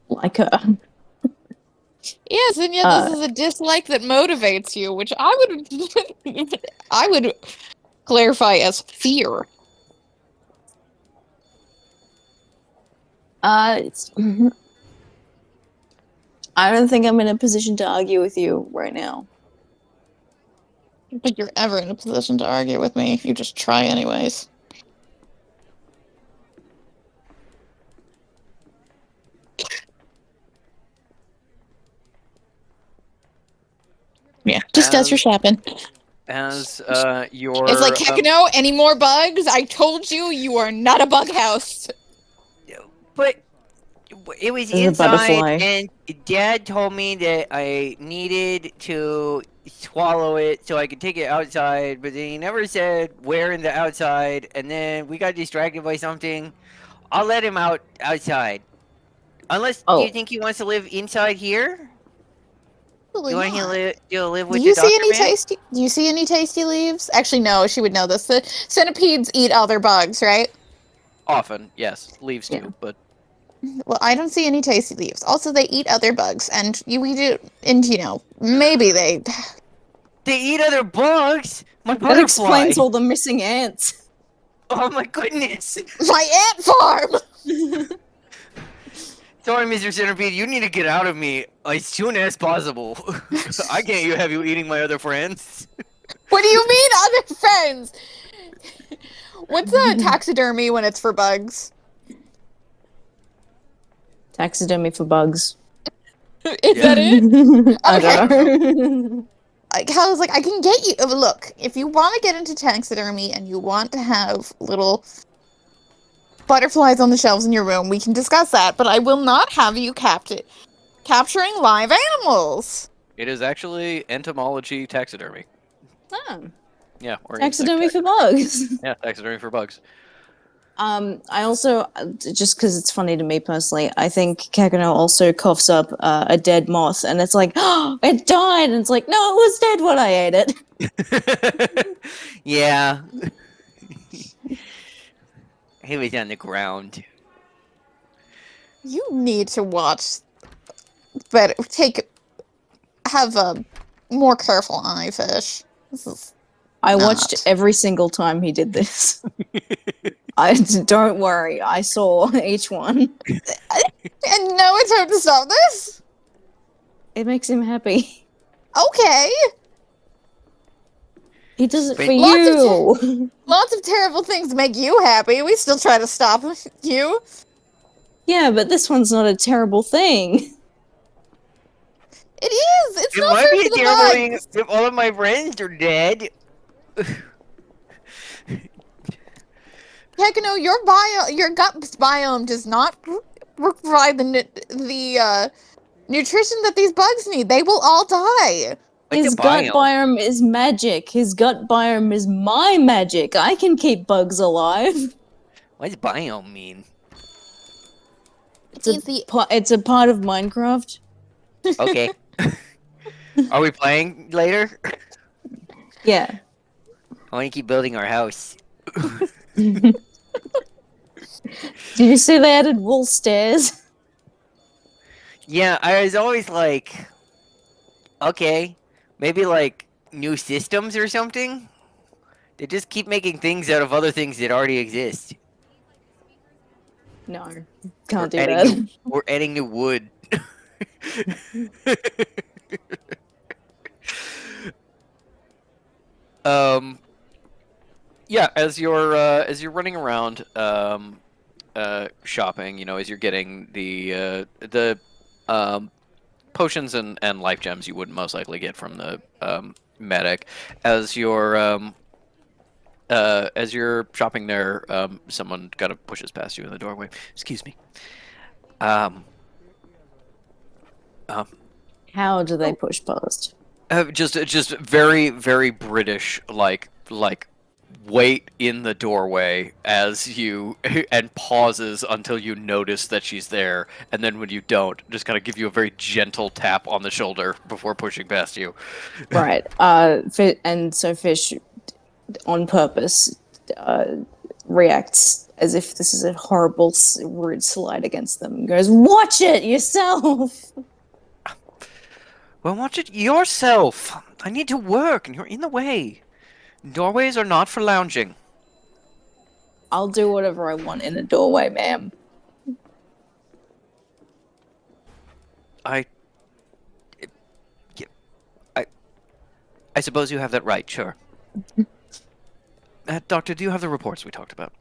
like her. Yes, and yet this is a dislike that motivates you, which I would clarify as fear. It's, I don't think I'm in a position to argue with you right now. I don't think you're ever in a position to argue with me. You just try anyways. Discuss your shopping. As your It's like, Hekino, any more bugs? I told you, you are not a bug house. But it was There's a inside, butterfly. and Dad told me that I needed to swallow it so I could take it outside, but then he never said where in the outside, and then we got distracted by something. I'll let him outside. Unless, do Oh. you think he wants to live inside here? Probably You want him not. to live Do with you the see doctor any man? tasty? Do you see any tasty leaves? Actually, no. She would know this. The centipedes eat other bugs, right? often, yes, leaves Yeah. too, but Well, I don't see any tasty leaves. Also, they eat other bugs, and you eat it, and maybe they. They eat other bugs? My That butterfly! explains all the missing ants. Oh my goodness! My ant farm. Sorry, Mr. Centipede, you need to get out of me as soon as possible. I can't have you eating my other friends. What do you mean, other friends? What's a taxidermy when it's for bugs? Taxidermy for bugs. Is that it? I Okay. don't know. I was like, I can get you. Look, if you want to get into taxidermy and you want to have little butterflies on the shelves in your room, we can discuss that. But I will not have you capturing live animals. it is actually entomology taxidermy. Oh, Yeah, or taxidermy insect for bugs. yeah, taxidermy for bugs. I also, just because it's funny to me personally, I think Kakano also coughs up a dead moth, and it's like, oh, it died, and it's like, no, it was dead when I ate it. Yeah. He was on the ground. You need to watch, but have a more careful eye, Fish. This is I not. watched every single time he did this. Don't worry, I saw each one. And now it's time to stop this. It makes him happy. Okay. He does it But- for Lots of you. Lots of terrible things make you happy. We still try to stop you. Yeah, but this one's not a terrible thing. It is. It's It not might fair be to the terrible thing bugs. if all of my friends are dead. Heck no, your gut biome does not provide the nutrition that these bugs need. They will all die. What's His a gut biome? biome is magic. His gut biome is my magic. I can keep bugs alive. What does biome mean? It's a part of Minecraft. Okay. Are we playing later? Yeah. I want to keep building our house. Did you see they added wool stairs? Yeah, I was always like, okay, maybe like new systems or something? They just keep making things out of other things that already exist. No, can't do We're that. adding We're adding new wood. Yeah, as you're running around shopping, as you're getting the potions and life gems you would most likely get from the medic. As you're shopping there, someone kind of pushes past you in the doorway. Excuse me. How do they push past? Just very very British, like wait in the doorway as you and pauses until you notice that she's there, and then when you don't, just kind of give you a very gentle tap on the shoulder before pushing past you. Right. And so Fish, on purpose, reacts as if this is a horrible rude slide against them. And goes, "Watch it yourself." Well, watch it yourself. I need to work, and you're in the way. Doorways are not for lounging. I'll do whatever I want in a doorway, ma'am. I suppose you have that right, sure. Doctor, do you have the reports we talked about?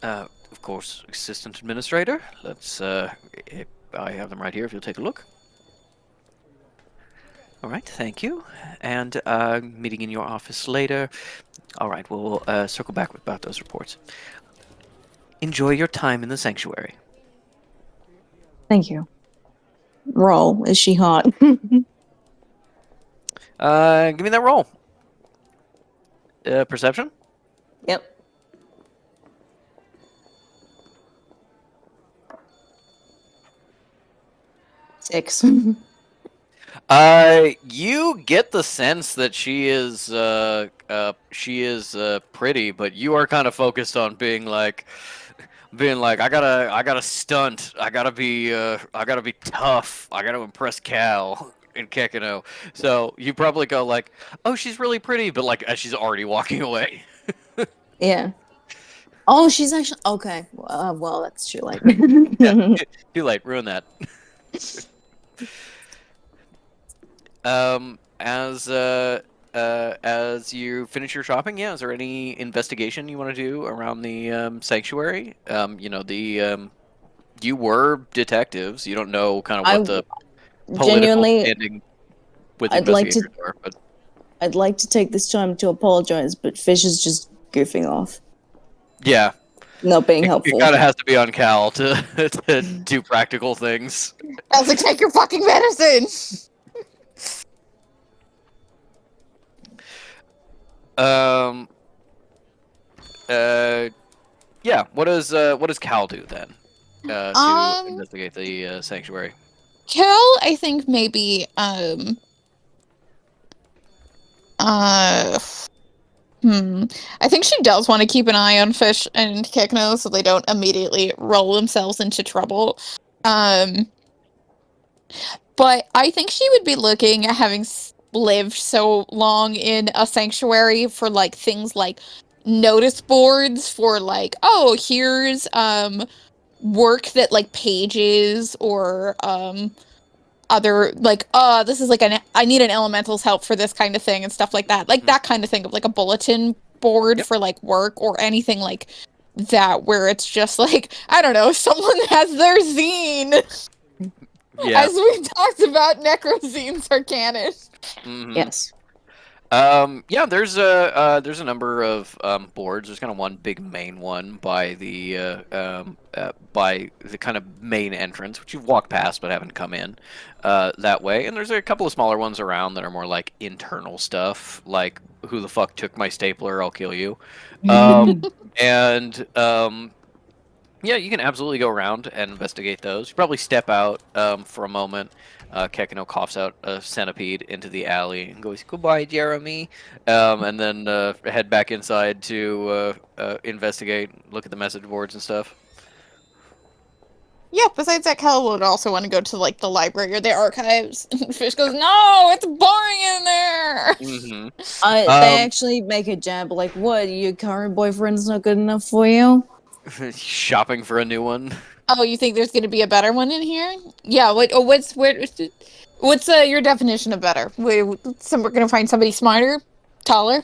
Of course, Assistant Administrator. Let's, I have them right here if you'll take a look. All right, thank you. And meeting in your office later. All right, we'll circle back about those reports. Enjoy your time in the sanctuary. Thank you. Roll. Is she hot? Give me that roll. Perception? Yep. Six. You get the sense that she is pretty, but you are kind of focused on being like, I gotta stunt, I gotta be tough, I gotta impress Cal and Kekino. So you probably go like, oh, she's really pretty, but like as she's already walking away. Yeah. Oh, she's actually okay. Well, that's too late. Yeah, too late, ruin that. As you finish your shopping, yeah, is there any investigation you want to do around the sanctuary? You were detectives. You don't know kind of what the political Genuinely, standing with I'd like to- investigators are, but I'd like to take this time to apologize, but Fish is just goofing off, yeah, not being it helpful. kind of has to be on Cal to to do practical things. I was like, take your fucking medicine. Um. Yeah. What does Cal do then? To investigate the sanctuary. Kel, I think maybe I think she does want to keep an eye on Fish and Kekno so they don't immediately roll themselves into trouble. But I think she would be looking at having lived so long in a sanctuary for like things like notice boards for like, oh, here's work that like pages or other like this is like I need an elemental's help for this kind of thing and stuff like that, like that kind of thing of like a bulletin board for like work or anything like that where it's just like, I don't know, someone has their zine. Yeah. As we talked about, necrozines are canon. Mhm. Yes. Yeah, there's a number of boards. There's kind of one big main one by the kind of main entrance, which you've walked past but haven't come in that way. And there's a couple of smaller ones around that are more like internal stuff, like who the fuck took my stapler? I'll kill you. And yeah, you can absolutely go around and investigate those. You probably step out for a moment. Kekino coughs out a centipede into the alley and goes, "Goodbye, Jeremy," and then head back inside to investigate, look at the message boards and stuff. Yeah, besides that, Kel would also want to go to like the library or the archives. And Fish goes, "No, it's boring in there." Mm-hmm. They actually make a jab like, "What? Your current boyfriend's not good enough for you?" Shopping for a new one. Oh, you think there's going to be a better one in here? Yeah. What's your definition of better? We're going to find somebody smarter, taller.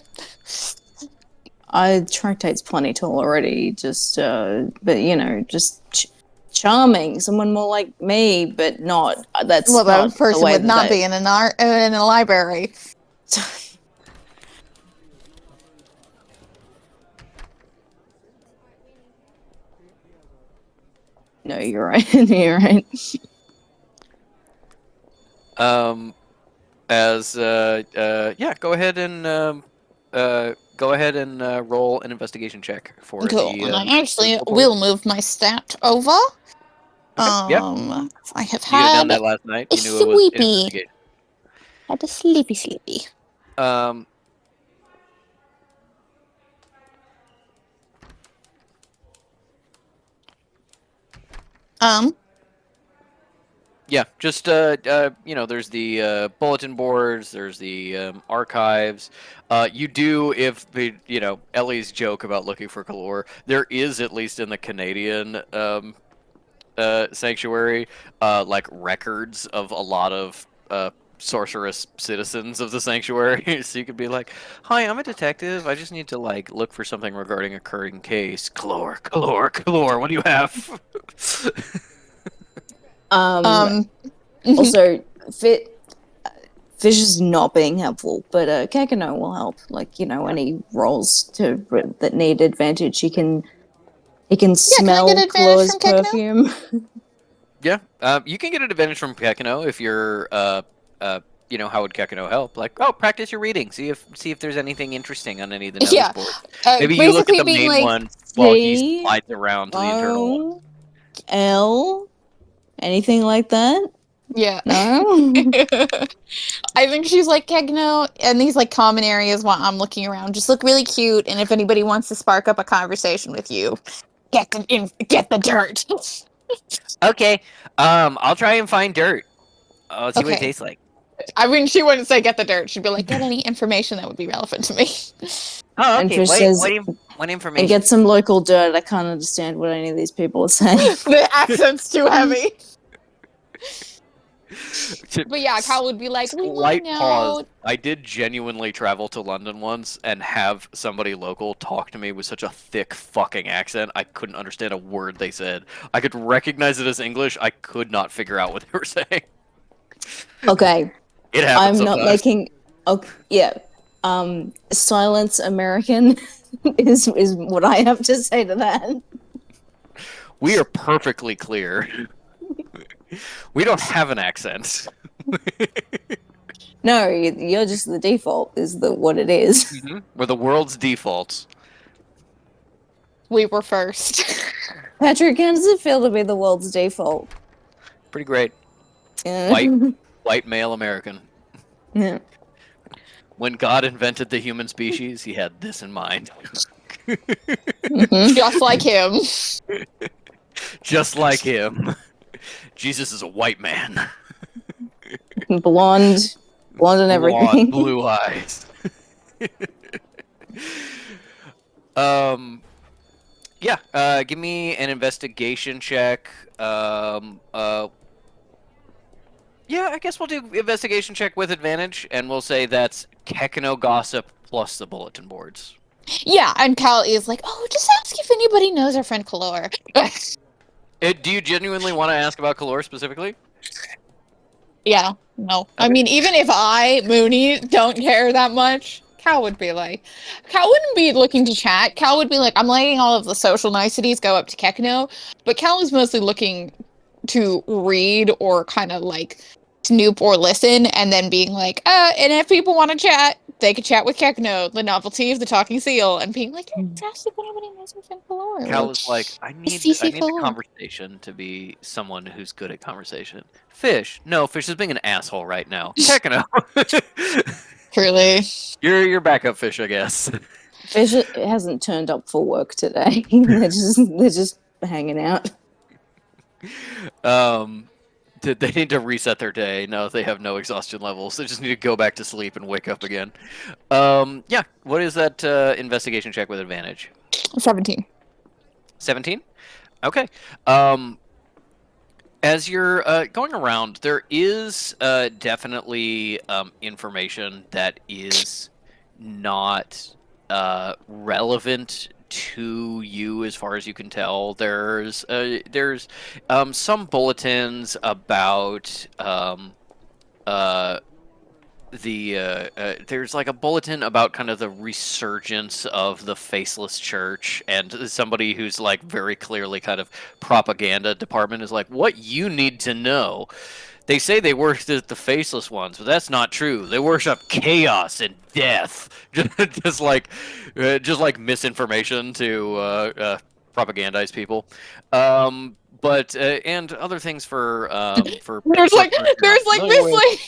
Tractate's plenty tall already. Just, but you know, just charming. Someone more like me, but not. That's Well, not that person the way would that not they- be in a library. No, you're right. You're right. Yeah, go ahead and roll an investigation check for Cool. the. And I actually report. will move my stat over. yeah. I have You had done had that last night. a You knew it was sleepy. investigation. had a sleepy. Yeah, just there's the bulletin boards, there's the archives. You do, if Ellie's joke about looking for Kalor, there is, at least in the Canadian sanctuary, like records of a lot of sorceress citizens of the sanctuary. So you could be like, "Hi, I'm a detective. I just need to like look for something regarding a current case. Kalor, what do you have?" Also, Fish is not being helpful, but Kekano will help. Like, any rolls that need advantage, he can smell get advantage Chloe's from Kekano? perfume. Yeah, you can get an advantage from Kekano if you're, how would Kekano help? Like, oh, practice your reading. See if there's anything interesting on any of the notice Yeah. boards. Maybe you look at Basically the being main like, one while he C, slides around to the internal one. O, L, anything like that? yeah. No. I think she's like, Kegno, and these like common areas while I'm looking around just look really cute. And if anybody wants to spark up a conversation with you, get the dirt. Okay. I'll try and find dirt. I'll see what it Okay. tastes like. I mean, she wouldn't say get the dirt. She'd be like, get any information that would be relevant to me. Oh, And okay. Fish What, says- what And information? get some local dirt. I can't understand what any of these people are saying. The accent's too heavy. But yeah, Kyle would be like, we want Slight to know. pause. I did genuinely travel to London once and have somebody local talk to me with such a thick fucking accent, I couldn't understand a word they said. I could recognize it as English. I could not figure out what they were saying. Okay, It I'm happens not sometimes. making. Okay, yeah. Silence American is what I have to say to that. We are perfectly clear. We don't have an accent. No, you're just the default. Is what it is. We're the world's defaults. We were first. Patrick, how does it feel to be the world's default? Pretty great. Yeah. White male American. Yeah. When God invented the human species, he had this in mind. Mhm. Just like him. Just like him. Jesus is a white man. Blonde and everything. Blonde, blue eyes. Yeah, give me an investigation check. Yeah, I guess we'll do investigation check with advantage, and we'll say that's Kekano gossip plus the bulletin boards. Yeah, and Cal is like, oh, just ask if anybody knows our friend Kalor. Do you genuinely want to ask about Kalor specifically? Yeah, no. I Okay. mean, even if I, Mooney, don't care that much, Cal would be like, Cal wouldn't be looking to chat. Cal would be like, I'm letting all of the social niceties go up to Kekno, but Cal is mostly looking to read or kind of like snoop or listen, and then being like, and if people want to chat, they could chat with Kekno, the novelty of the talking seal, and being like, just ask if anybody knows our friend Kalor. Cal is like, I need CC the Kalor. conversation to be someone who's good at conversation. Fish. No, Fish is being an asshole right now. Kekano. Truly. You're backup Fish, I guess. Fish hasn't turned up for work today. they're just hanging out. They need to reset their day. No, they have no exhaustion levels. They just need to go back to sleep and wake up again. Yeah. What is that investigation check with advantage? 17. 17? Okay. As you're going around, there is definitely information that is not relevant to you as far as you can tell. There's some bulletins about there's like a bulletin about kind of the resurgence of the faceless church, and somebody who's like very clearly kind of propaganda department is like, what you need to know. They say they worship the faceless ones, but that's not true. They worship chaos and death. just like misinformation to propagandize people. But and other things for There's like this familiar with. like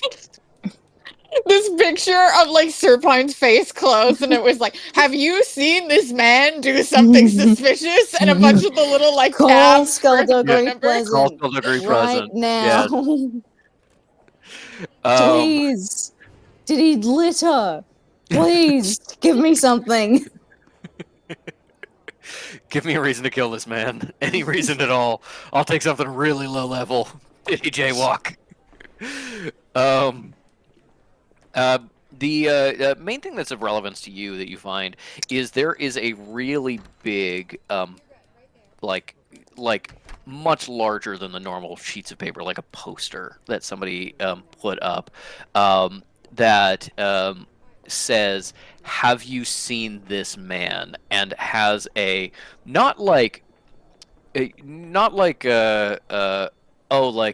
this picture of like Serpine's face closed, and it was like, have you seen this man do something suspicious? And a bunch of the little like Call tabs. Skullduggery Call Pleasant Skullduggery right Pleasant. now. Please. Did he litter? Please give me something. Give me a reason to kill this man. Any reason at all. I'll take something really low level. Did he jaywalk? The main thing that's of relevance to you that you find is there is a really big, like much larger than the normal sheets of paper, like a poster that somebody put up, that says, "Have you seen this man?" and has a not like not like like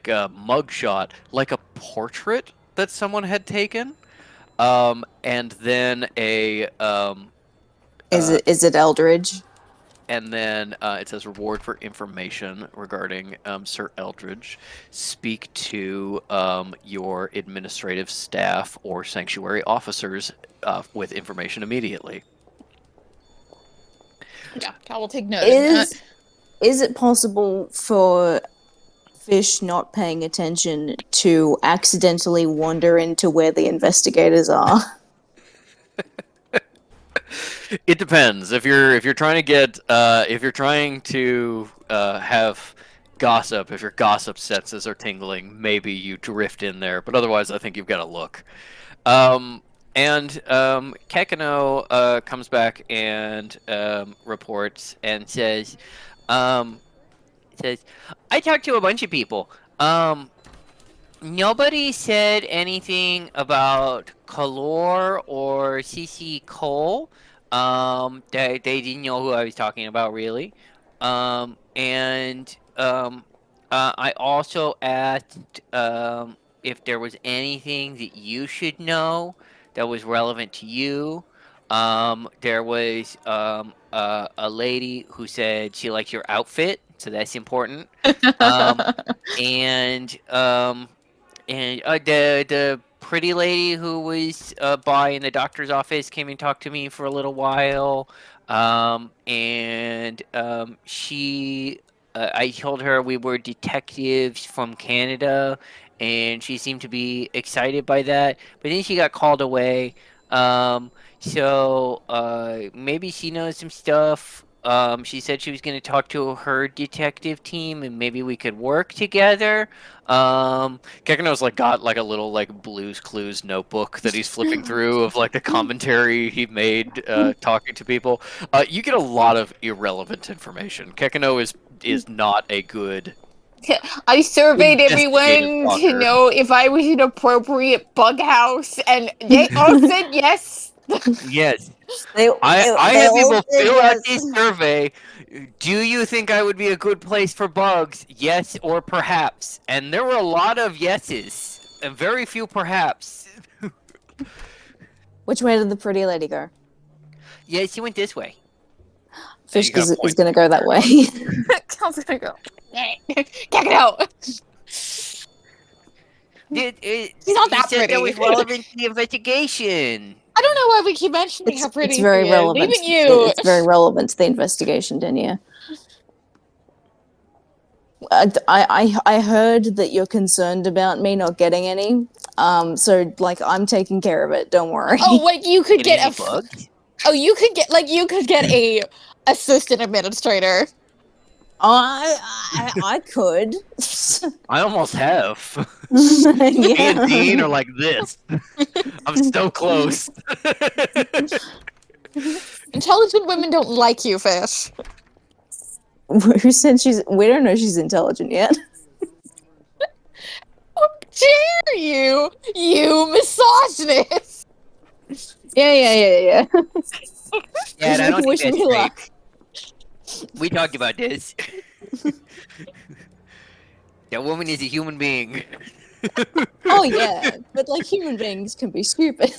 a mugshot, like a portrait that someone had taken, and then Is it Eldridge? and then it says reward for information regarding Sir Eldridge. Speak to your administrative staff or sanctuary officers with information immediately. Yeah, Cal will take note of that. Is it possible for Fish not paying attention to accidentally wander into where the investigators are? It depends. If you're trying to get if you're trying to have gossip, if your gossip senses are tingling, maybe you drift in there. But otherwise, I think you've got to look. Kekino comes back and reports and says, I talked to a bunch of people. Nobody said anything about Kalor or CC Cole. They didn't know who I was talking about, really. I also asked if there was anything that you should know that was relevant to you. There was a lady who said she liked your outfit, so that's important. And the pretty lady who was by in the doctor's office came and talked to me for a little while. She I told her we were detectives from Canada, and she seemed to be excited by that. But then she got called away. Maybe she knows some stuff. She said she was going to talk to her detective team, and maybe we could work together. Kekino's got a little Blue's Clues notebook that he's flipping through of the commentary he made talking to people. You get a lot of irrelevant information. Kekino is not a good. I surveyed everyone investigative to talker. know if I was an appropriate bug house, and they all said yes. Yes. I They had all people said fill out yes. this survey. Do you think I would be a good place for bugs? Yes or perhaps. And there were a lot of yeses and very few perhaps. Which way did the pretty lady go? Yeah, she went this way. Fish You got a is point. going to go that way. Cal's gonna go. Check it out. He's not that said that pretty. was relevant to the investigation. I don't know why we keep mentioning how pretty it's very she is. relevant. Even you. It's very relevant to the investigation, Denia. I heard that you're concerned about me not getting any. So I'm taking care of it. Don't worry. Oh, like you could Getting get any bugs? Oh, you could get a assistant administrator. I could. I almost have. Me and Yeah. Dean are like this. I'm so close. Intelligent women don't like you, Fish. Who said she's? We don't know she's intelligent yet. How dare you, you misogynist! Yeah. Yeah, I don't Wish think me that's luck. great. We talked about this. That woman is a human being. Oh yeah, but human beings can be stupid.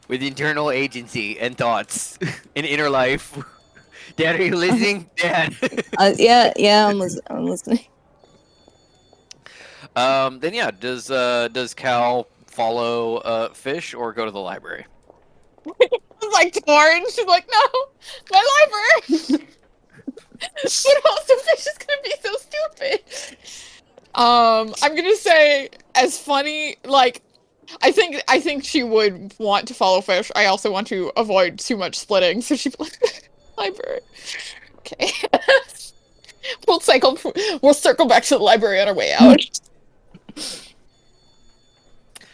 With internal agency and thoughts. An inner life. Dad, are you listening? Dad. Yeah, I'm listening. Then yeah, does Cal follow Fish or go to the library? I'm torn. She's like, no, my library. But also, Fish is gonna be so stupid. I'm gonna say, as funny, I think she would want to follow Fish. I also want to avoid too much splitting, so she'd be like, library. Okay. We'll circle back to the library on our way out.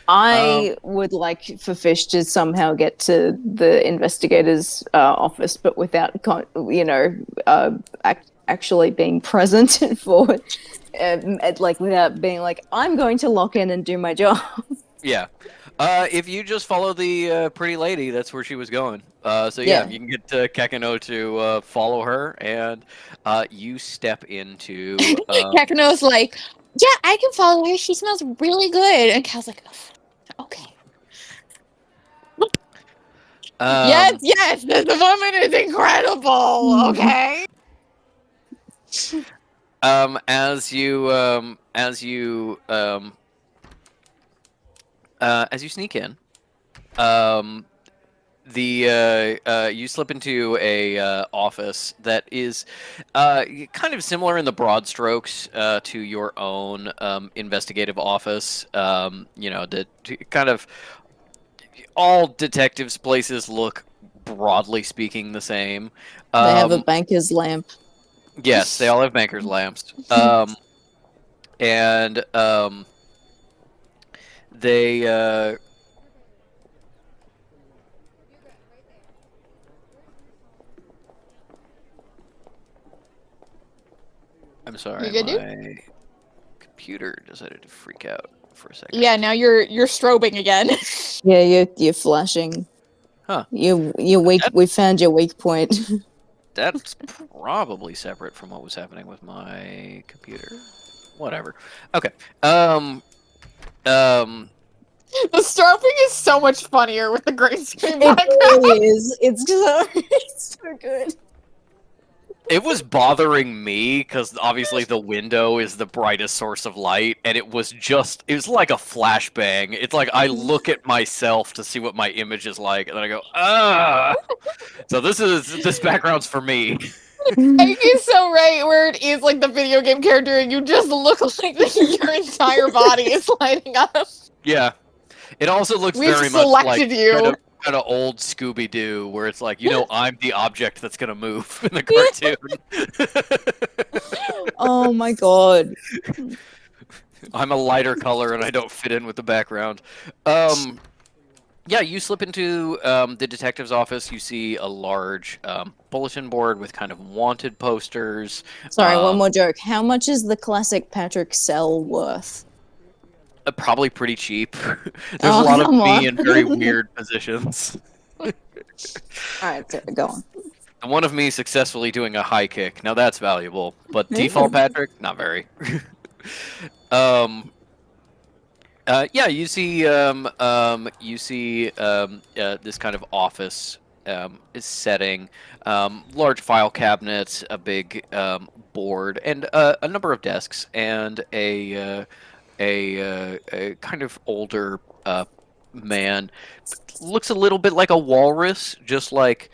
I would like for Fish to somehow get to the investigator's office, but without, actually being present for, without being I'm going to lock in and do my job. Yeah. If you just follow the pretty lady, that's where she was going. So Yeah. you can get Kakano to follow her, and you step into. Kakano's like, yeah, I can follow her. She smells really good. And Cal's like, okay. Yes, yes, this woman is incredible. Okay. As you sneak in, um, you slip into a office that is kind of similar in the broad strokes to your own investigative office. Kind of all detectives' places look, broadly speaking, the same. They have a banker's lamp. Yes, they all have banker's lamps. And they I'm sorry, You good, dude? my computer decided to freak out for a second. Yeah, now you're strobing again. Yeah, you're flashing. Huh. You weak. We found your weak point. That's probably separate from what was happening with my computer. Whatever. Okay. The strobing is so much funnier with the green screen It background. really is. It's so good. It was bothering me because obviously the window is the brightest source of light, and it was like a flashbang. It's like I look at myself to see what my image is like, and then I go, ah. So this background's for me. He's so right, where it is like the video game character, and you just look like your entire body is lighting up. Yeah. It also looks We've very much like selected you. kind of old Scooby Doo, where it's like, I'm the object that's gonna move in the cartoon. Oh my god. I'm a lighter color and I don't fit in with the background. Yeah, you slip into the detective's office. You see a large bulletin board with kind of wanted posters. Sorry, one more joke. How much is the classic Patrick cell worth? Probably pretty cheap. There's Oh, a lot of come me on. in very weird positions. Alright, so go on. And one of me successfully doing a high kick. Now that's valuable, but default Patrick, not very. Yeah, you see this kind of office setting, large file cabinets, a big board, and a number of desks, and a kind of older man. Looks a little bit like a walrus, just like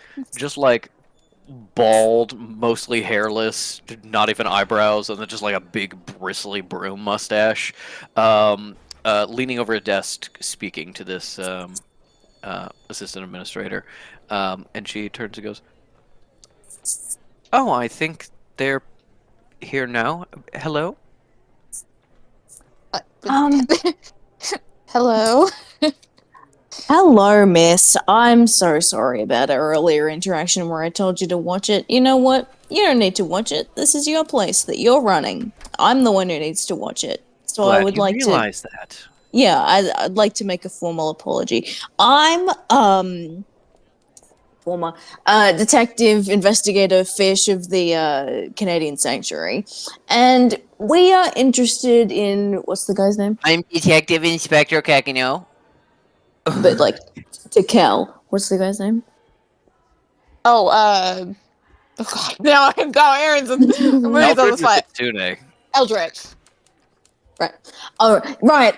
bald, mostly hairless, not even eyebrows, and then just like a big bristly broom mustache. Leaning over a desk, speaking to this assistant administrator, and she turns and goes, "Oh, I think they're here now. Hello." Hello. Hello, miss. I'm so sorry about our earlier interaction where I told you to watch it. You know what? You don't need to watch it. This is your place that you're running. I'm the one who needs to watch it. So I would like to. realize that. Yeah, I'd like to make a formal apology. I'm former detective investigator Fish of the Canadian Sanctuary, and we are interested in what's the guy's name? I'm Detective Inspector Kakino. But like to Cal. What's the guy's name? Oh, God. Now Aaron's on the Alfred spot. Kitsune. Eldritch. Right. Oh, right.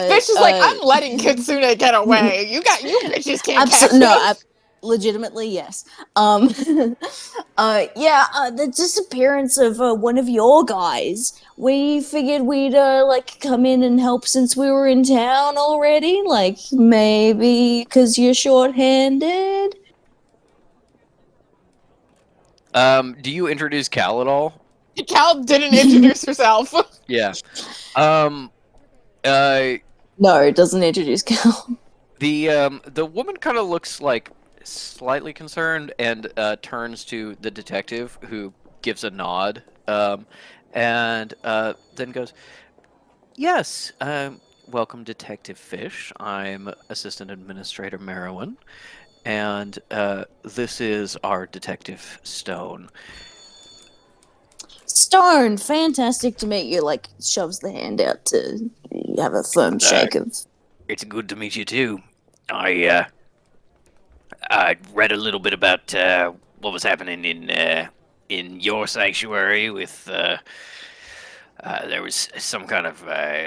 Fish is like, I'm letting Kitsune get away. You bitches can't catch no, us. legitimately yes. The disappearance of one of your guys. We figured we'd like come in and help since we were in town already. Like maybe because you're short-handed. Do you introduce Cal at all? Cal didn't introduce herself. Yeah. No, it doesn't introduce Cal. The woman kind of looks like slightly concerned and turns to the detective, who gives a nod, and then goes, "Yes, welcome Detective Fish. I'm Assistant Administrator Merowyn, and this is our Detective Stone. Stone, fantastic to meet you. Like, shoves the hand out to have a firm shake of. It's good to meet you too. I read a little bit about what was happening in your sanctuary with there was some kind of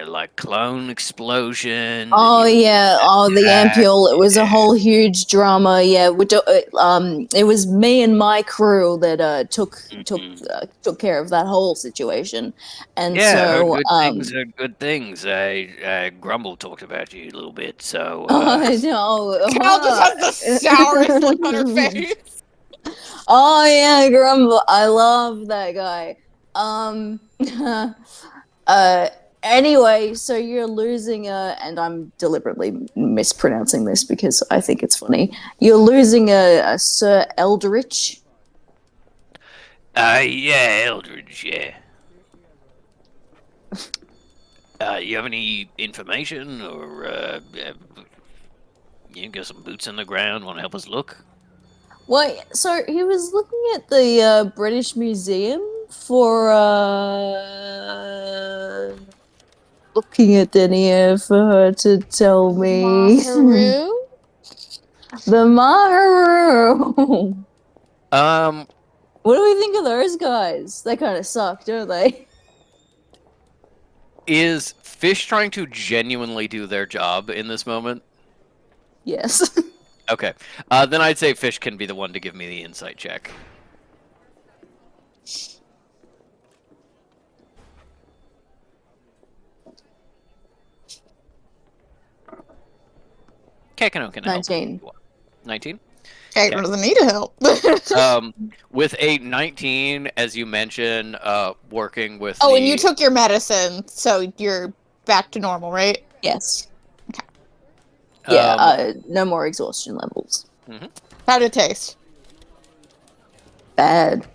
like clone explosion. Oh yeah, the Yeah, ampule. It was a whole huge drama. Yeah, it was me and my crew that took care of that whole situation, and Yeah, so good things are good things. Grumble talked about you a little bit, so I know. Cal just has the sourest look on her face. Oh yeah, Grumble. I love that guy. Um anyway, so you're losing and I'm deliberately mispronouncing this because I think it's funny. You're losing a Sir Eldritch. yeah, Eldridge, yeah. You have any information or you got some boots on the ground? Want to help us look? Well, so he was looking at the British Museum for looking at Denia for her to tell me. Maharu? The Maharu. Um, What do we think of those guys? They kind of suck, don't they? is Fish trying to genuinely do their job in this moment? Yes. Okay. Then I'd say Fish can be the one to give me the insight check. Kekano can help. 19. 19? Kate Okay. doesn't need help. With a 19, as you mentioned, working with Oh, the... and you took your medicine, so you're back to normal, right? Yes. Yeah, um, no more exhaustion levels. How did it taste? Bad.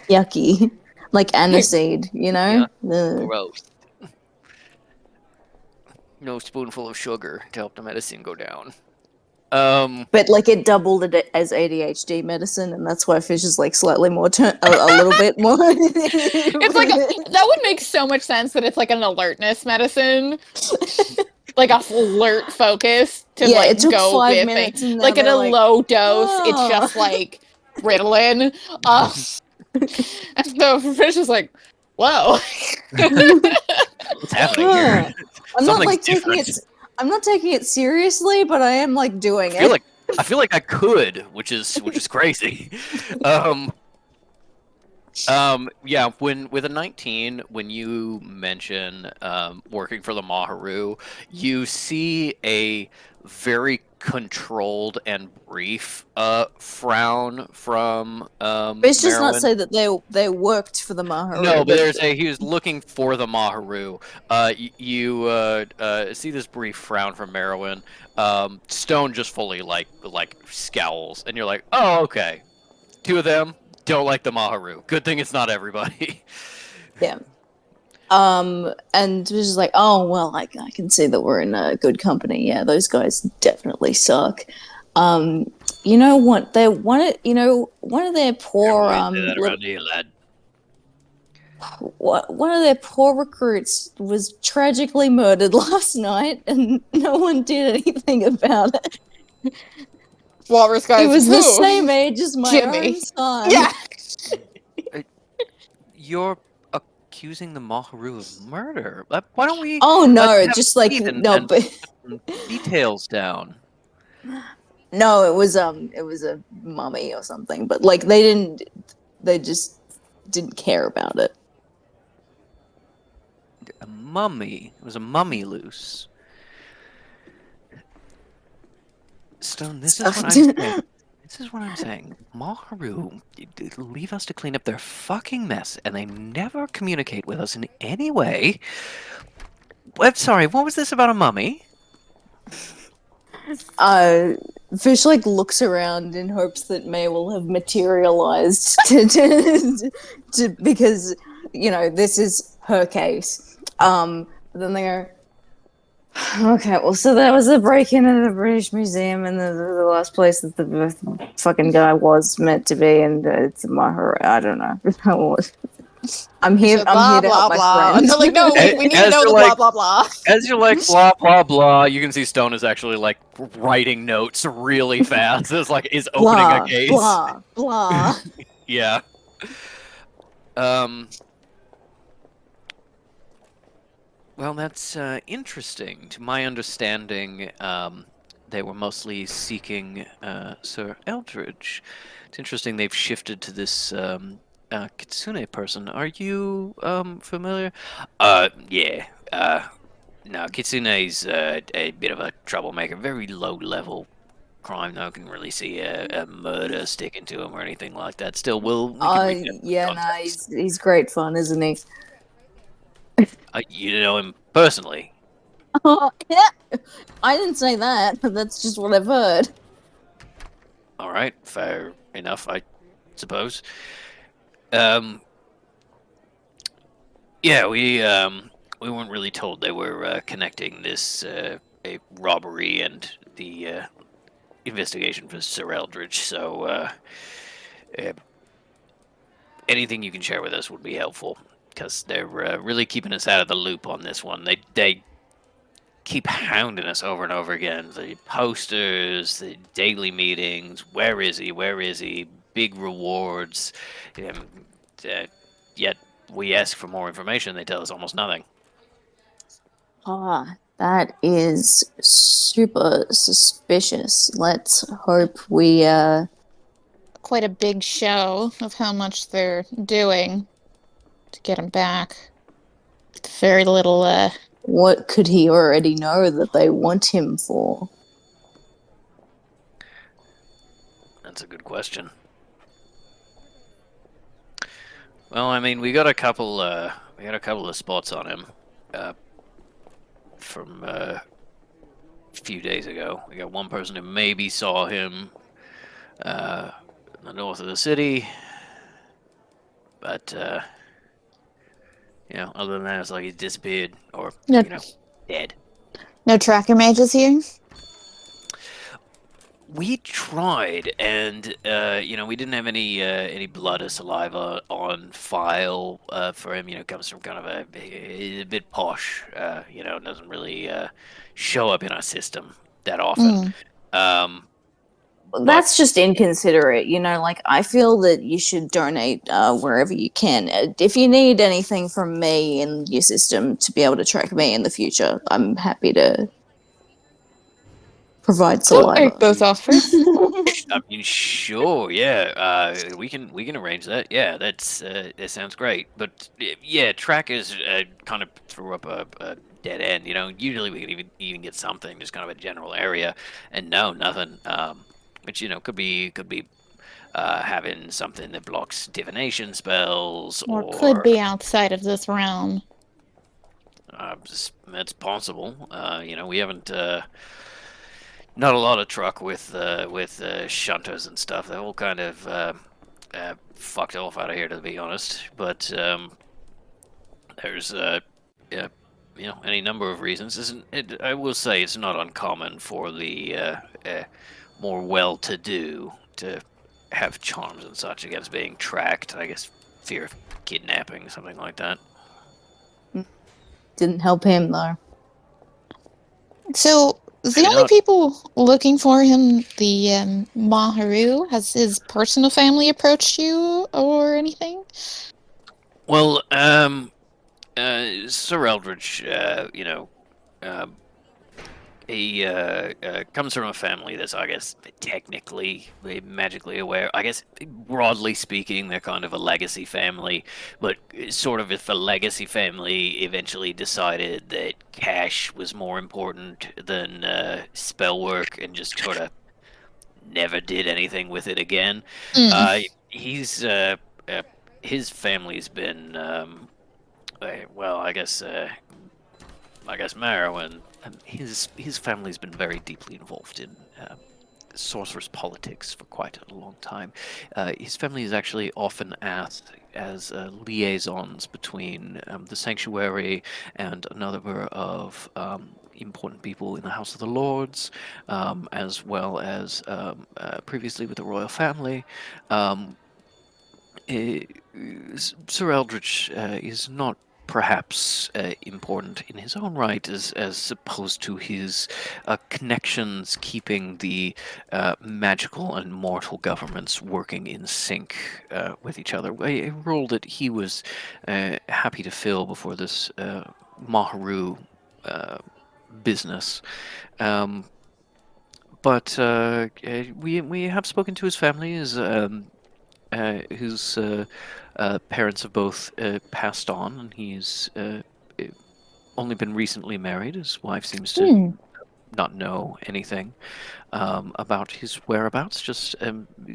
Yucky. Like aniseed, you know? Ugh. gross. No spoonful of sugar to help the medicine go down. But like it doubled it as ADHD medicine, and that's why Fish is like slightly more, a little bit more. It's like that would make so much sense that it's like an alertness medicine, like a alert focus to Yeah, like it took go 5 with minutes, and now like at they're a like, low dose. "Oh." It's just like Ritalin. And so Fish is like, whoa. What's happening here? I'm not Something's like taking different. it. I'm not taking it seriously, but I am like doing I feel it. like I could, which is crazy. Yeah, when with a 19, when you mention working for the Maharu, you see a very controlled and brief frown from Fish does not Merowyn. say that they worked for the Maharu. No, but there's he was looking for the Maharu. You see this brief frown from Merowyn. Stone just fully like scowls, and you're like, oh, okay. Two of them don't like the Maharu. Good thing it's not everybody. Yeah. And Fish is like, oh well, I can see that we're in good company. Yeah, those guys definitely suck. You know what? one of their poor Say that around here, lad. one of their poor recruits was tragically murdered last night, and no one did anything about it. Walrus guys. He was who? the same age as my Jimmy. own son. Yeah. You're accusing the Maharu of murder. Why don't we? Oh no, have just like Steve and- no, and but put some details down. no, it was a mummy or something. But like they just didn't care about it. A mummy. It was a mummy loose. Stone, this is what I'm saying. This is what I'm saying. Maharu leave us to clean up their fucking mess, and they never communicate with us in any way. I'm sorry, what was this about a mummy? Fish like looks around in hopes that May will have materialized because you know this is her case. then they go, okay, well, so that was a break into the British Museum, and the last place that the fucking guy was meant to be, and it's Mahara. I don't know. I'm here. So I'm here to help my blah. And friends. they're like, no, we need to As know you're the like- blah blah blah. As you're like blah blah blah, you can see Stone is actually like writing notes really fast. It's like is opening blah, a case. blah, blah. Yeah. Well, that's interesting. To my understanding, they were mostly seeking Sir Eldridge. It's interesting they've shifted to this Kitsune person. Are you familiar? Yeah. No, Kitsune's a bit of a troublemaker. Very low-level crime. No one can really see a murder sticking to him or anything like that. Still, we can reach out to the Yeah, no, context. he's great fun, isn't he? You know him personally. Yeah, I didn't say that. That's just what I've heard. All right, fair enough, I suppose. Yeah, we weren't really told they were connecting this a robbery and the investigation for Sir Eldridge. So anything you can share with us would be helpful, because they're really keeping us out of the loop on this one. They keep hounding us over and over again. The posters, the daily meetings. Where is he? Where is he? Big rewards. Yet we ask for more information. They tell us almost nothing. That is super suspicious. Let's hope we Quite a big show of how much they're doing to get him back. With very little what could he already know that they want him for? That's a good question. Well, I mean, we got a couple of spots on him from a few days ago. We got one person who maybe saw him in the north of the city, but other than that, it's like he's disappeared or No. dead. no tracker mages here. We tried, and we didn't have any blood or saliva on file for him. Comes from kind of a bit posh. Doesn't really show up in our system that often. That's just inconsiderate, like I feel that you should donate wherever you can. If you need anything from me in your system to be able to track me in the future, I'm happy to provide We'll saliva. make those offers. I mean, sure, yeah. We can arrange that. Yeah, that sounds great. But yeah, trackers kind of threw up a dead end. Usually we could even get something, just kind of a general area, and no, nothing. Which could be having something that blocks divination spells, Or could be outside of this realm. That's possible. We haven't not a lot of truck with shunters and stuff. They're all kind of fucked off out of here, to be honest. But there's any number of reasons. I will say it's not uncommon for the more well-to-do to have charms and such against being tracked. I guess fear of kidnapping, something like that. Didn't help him though. So the Maybe only not. people looking for him, the Maharu, has his personal family approached you or anything? Well, Sir Eldridge, he comes from a family that's, I guess, technically magically aware. I guess, broadly speaking, they're kind of a legacy family, but sort of if a legacy family eventually decided that cash was more important than spell work and just sort of never did anything with it again. His family's been, I guess Marrow and his family's been very deeply involved in sorceress politics for quite a long time. His family is actually often asked as liaisons between the sanctuary and a number of important people in the House of the Lords, as well as previously with the royal family. Eh, Sir Eldritch is not perhaps important in his own right as opposed to his connections keeping the magical and mortal governments working in sync with each other. A role that he was happy to fill before this Maharu business. But we have spoken to his family, whose parents have both passed on, and he's only been recently married. His wife seems to not know anything about his whereabouts. Just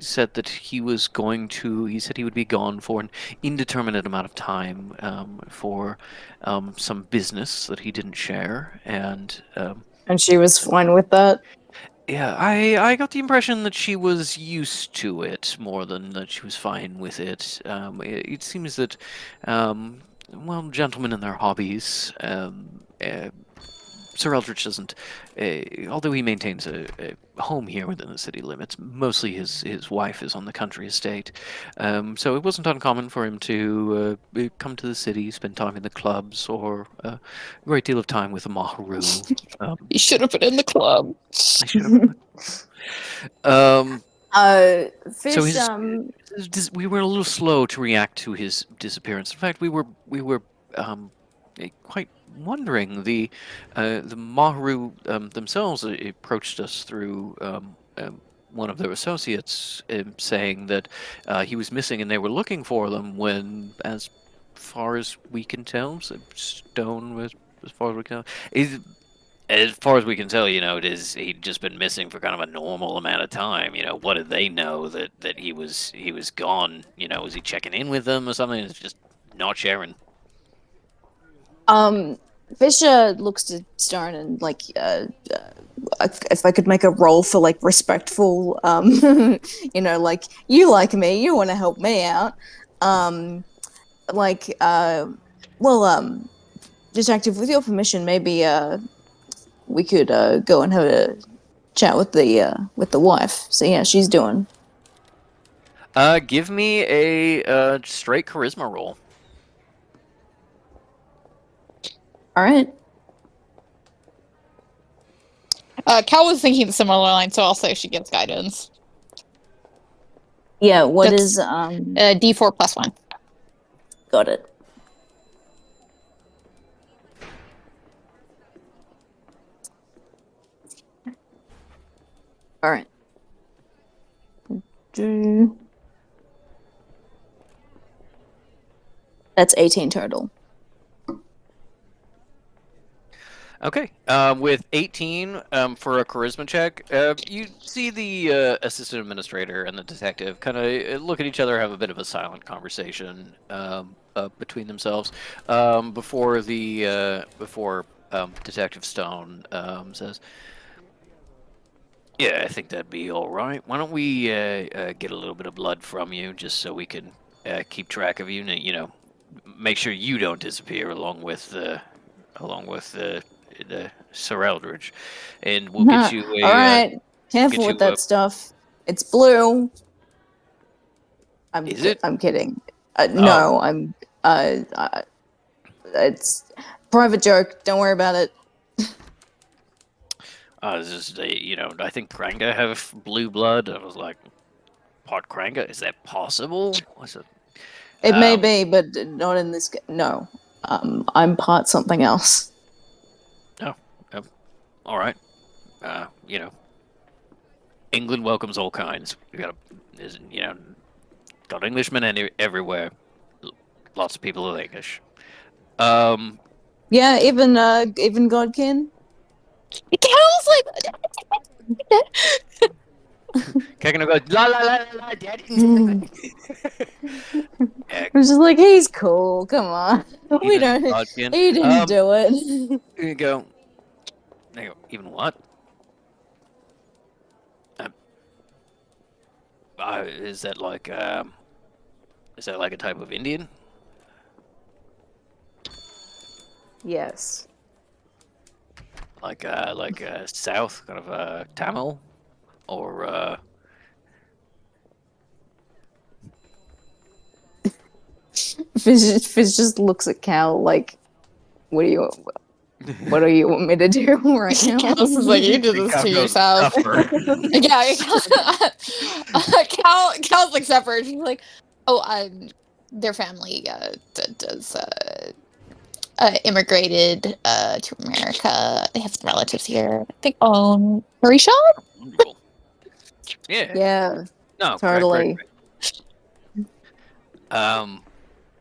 said that he said he would be gone for an indeterminate amount of time for some business that he didn't share, and she was fine with that. yeah, I got the impression that she was used to it more than that she was fine with it. It seems that, well, gentlemen and their hobbies, Sir Eldritch doesn't, although he maintains a home here within the city limits, mostly his wife is on the country estate. So it wasn't uncommon for him to come to the city, spend time in the clubs, or a great deal of time with the Maharu. He should have been in the club. I should have. Fish, So we were a little slow to react to his disappearance. In fact, we were quite wondering. The Maharu themselves approached us through one of their associates, saying that he was missing and they were looking for them. When, as far as we can tell, Stone was, as far as we can tell, as far as we can tell, he'd just been missing for kind of a normal amount of time. What did they know that he was gone? Was he checking in with them or something? It's just not sharing. Fisher looks to Stone and if I could make a roll for respectful, you like me, you want to help me out. Detective, with your permission, maybe we could go and have a chat with the wife. So yeah, she's doing. Give me a straight charisma roll. All right. Cal was thinking the similar line, so I'll say she gets guidance. Yeah. What That's, is D4 plus 1. Got it. All right. That's 18 total. Okay. With 18 for a charisma check, you see the assistant administrator and the detective kind of look at each other, have a bit of a silent conversation between themselves before Detective Stone says, "Yeah, I think that'd be all right. Why don't we get a little bit of blood from you, just so we can keep track of you, and make sure you don't disappear along with the Sir Eldritch, and we'll get you a. All right, careful with that stuff. It's blue. Is it? I'm kidding. No, I'm. It's private joke. Don't worry about it. It's just I think Kranga have blue blood. I was like, part Kranga? Is that possible? What's it? It may be, but not in this. No, I'm part something else. All right. England welcomes all kinds. We got got Englishmen everywhere. Lots of people are English. Yeah, even Godkin. Cal's like. Kegano goes, la la la la la, daddy. I was just like, he's cool. Come on, we don't. Godkin. He didn't do it. Here you go. There you go. Even what? Is that like a type of Indian? Yes. Like South, kind of Tamil, or Fizz just looks at Cal like, what do you want me to do right now? Cal's is like, you did this Cal to goes, yourself. "Tougher." Yeah, Cal's like separate. She's like, oh, their family does immigrated to America. They have some relatives here. I think own curry shop. Wonderful. Yeah. Yeah, No. totally. Great.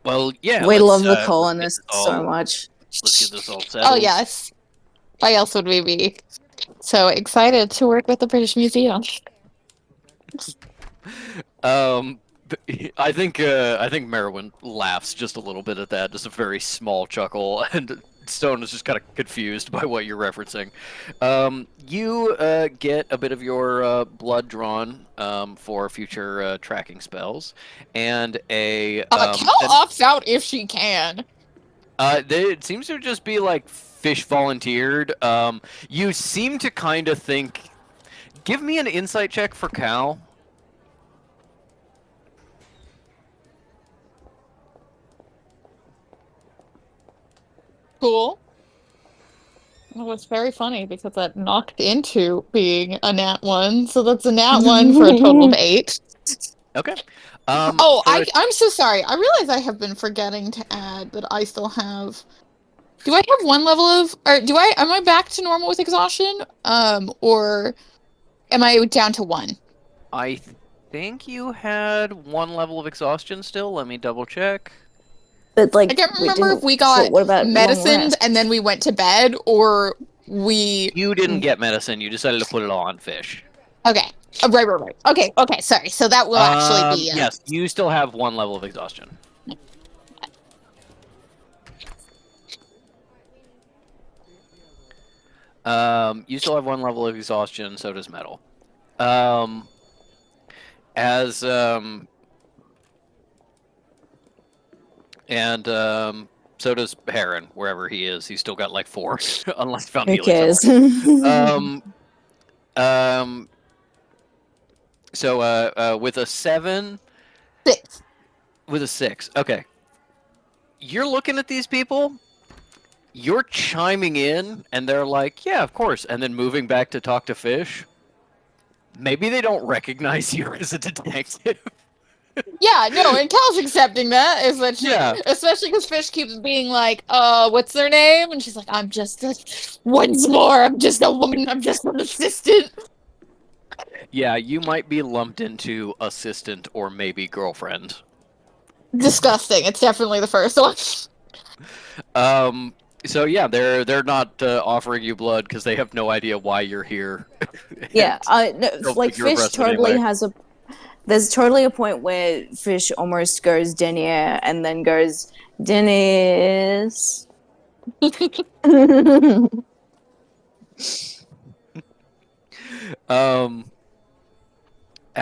Well, yeah. We love the let's get colonists this all- so much. Let's get this all settled. Oh yes. Why else would we be so excited to work with the British Museum? I think Merwin laughs just a little bit at that, just a very small chuckle, and Stone is just kind of confused by what you're referencing. You get a bit of your blood drawn for future tracking spells, and a Cal opts out if she can. it seems to just be like Fish volunteered. You seem to kind of think. Give me an insight check for Cal. Cool. Well, it's very funny because that knocked into being a nat 1, so that's a nat 1 for a total of 8. Okay. Oh, for a- I'm so sorry. I realize I have been forgetting to add that I still have. Do I have one level of, or am I back to normal with exhaustion? Or am I down to 1? I think you had one level of exhaustion still. Let me double check. But like, I can't we remember if didn't- we got what about long medicined rest? and then we went to bed, or we. You didn't get medicine. You decided to put it all on Fish. Okay. Right. Okay. Sorry. So that will actually be. Yes, you still have one level of exhaustion. You still have one level of exhaustion. So does Metal. So does Heron, wherever he is. He's still got like 4, unless found Who healing cares? So with a 7, 6. with a 6, okay. You're looking at these people. You're chiming in, and they're like, "Yeah, of course," and then moving back to talk to Fish. Maybe they don't recognize you as a detective. Yeah, no, and Cal's accepting that, is that she, Yeah. especially because Fish keeps being like, what's their name? And she's like, I'm just once more, I'm just a woman, I'm just an assistant. Yeah, you might be lumped into assistant or maybe girlfriend. Disgusting. It's definitely the first one. So yeah, they're not offering you blood because they have no idea why you're here. Yeah, no, Don't like think you're Fish aggressive totally anyway. has a. There's totally a point where Fish almost goes Denier and then goes Dennis.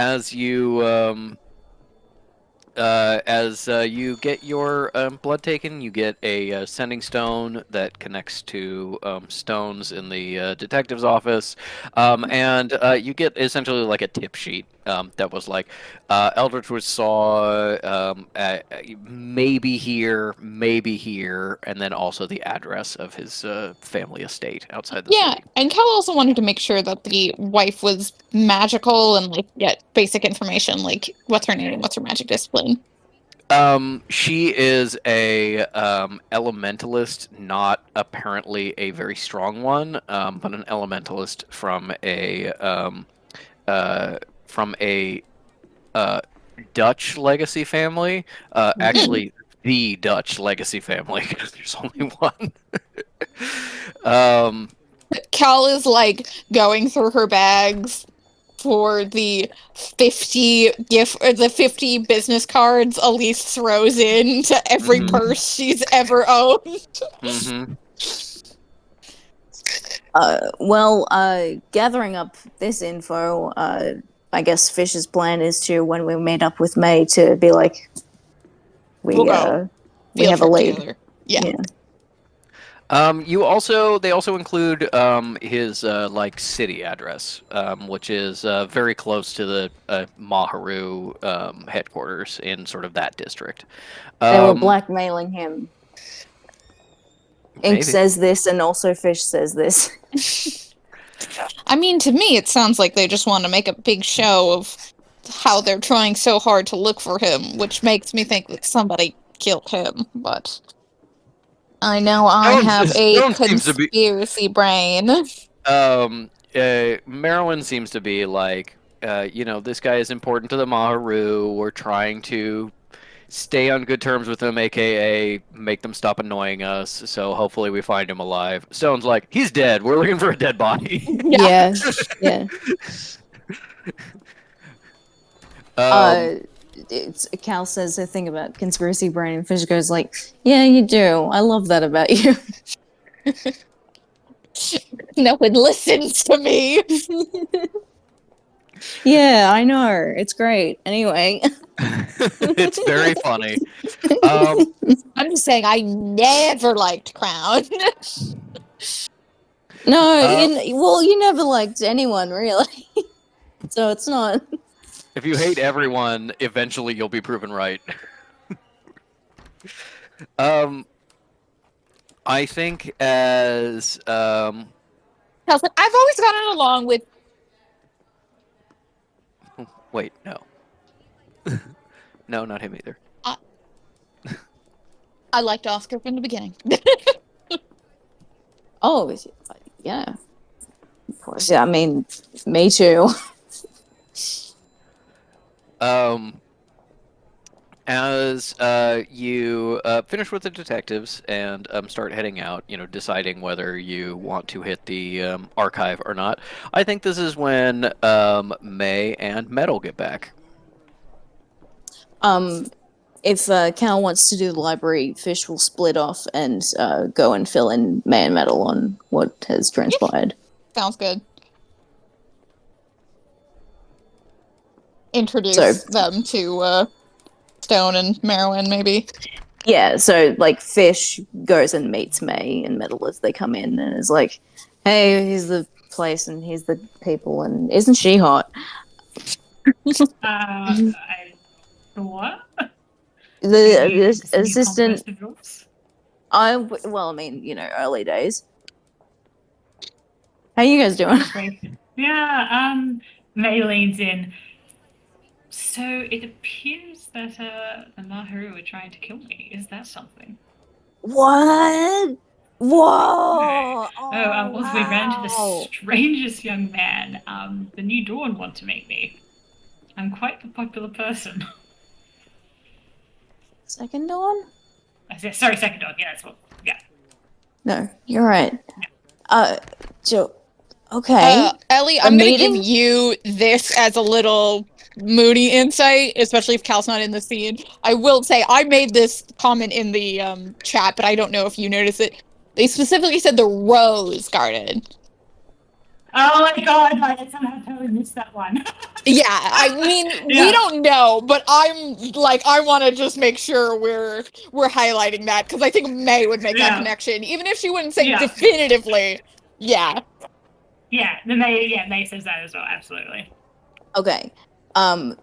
As you get your blood taken, you get a sending stone that connects to stones in the detective's office, and you get essentially like a tip sheet that was like Eldritch saw maybe here, and then also the address of his family estate outside the Yeah, city. and Cal also wanted to make sure that the wife was magical and like get basic information, like what's her name, what's her magic discipline. She is a elementalist, not apparently a very strong one, but an elementalist from a Dutch legacy family. Actually, the Dutch legacy family, because there's only one. Cal is like going through her bags for the 50 the 50 business cards Elise throws into every Mhm. purse she's ever owned. Mm-hmm. Gathering up this info, I guess Fish's plan is to, when we meet up with May, to be like, We'll go. we Field have a trip lead. together. Yeah. They also include his like city address, which is very close to the Maharu headquarters in sort of that district. They were blackmailing him. Ink Maybe. says this, and also Fish says this. I mean, to me, it sounds like they just want to make a big show of how they're trying so hard to look for him, which makes me think that somebody killed him, but I know I have a conspiracy brain. Marilyn seems to be like, this guy is important to the Maharu. We're trying to stay on good terms with them, aka make them stop annoying us. So hopefully we find him alive. Stone's like, he's dead. We're looking for a dead body. Yeah. Cal says a thing about conspiracy brain, and Fish goes like, "Yeah, you do. I love that about you." No one listens to me. Yeah, I know. It's great. Anyway. It's very funny. I'm just saying, I never liked Crown. No, you never liked anyone, really. So it's not. If you hate everyone, eventually you'll be proven right. I think as I've always gotten along with. Wait, no. No, not him either. I liked Oscar from the beginning. Oh, yeah. Of course, yeah. I mean, me too. As you finish with the detectives and start heading out, deciding whether you want to hit the archive or not, I think this is when May and Metal get back. If Cal wants to do the library, Fish will split off and go and fill in May and Metal on what has transpired. Sounds good. Introduce them to Stone and Merwin, maybe. Yeah, so like Fish goes and meets May and Metal as they come in, and is like, "Hey, here's the place, and here's the people, and isn't she hot?" What? The assistant. I mean, early days. How you guys doing? Yeah, May leans in. So it appears that the Maharu are trying to kill me. Is that something? What? Whoa! Also we ran into the strangest young man. The New Dawn want to meet me. I'm quite the popular person. Second Dawn? Sorry, Second Dawn. Yeah, that's what. Yeah. No, you're right. Joe. Okay. Ellie, I'm gonna give you this as a little moody insight, especially if Cal's not in the scene. I will say I made this comment in the chat, but I don't know if you noticed it. They specifically said the Rose Garden. Oh my god, I somehow totally missed that one. Yeah, I mean, we don't know, but I'm like, I want to just make sure we're highlighting that, because I think May would make that connection, even if she wouldn't say definitively. Yeah. Yeah, May says that as well, absolutely. Okay.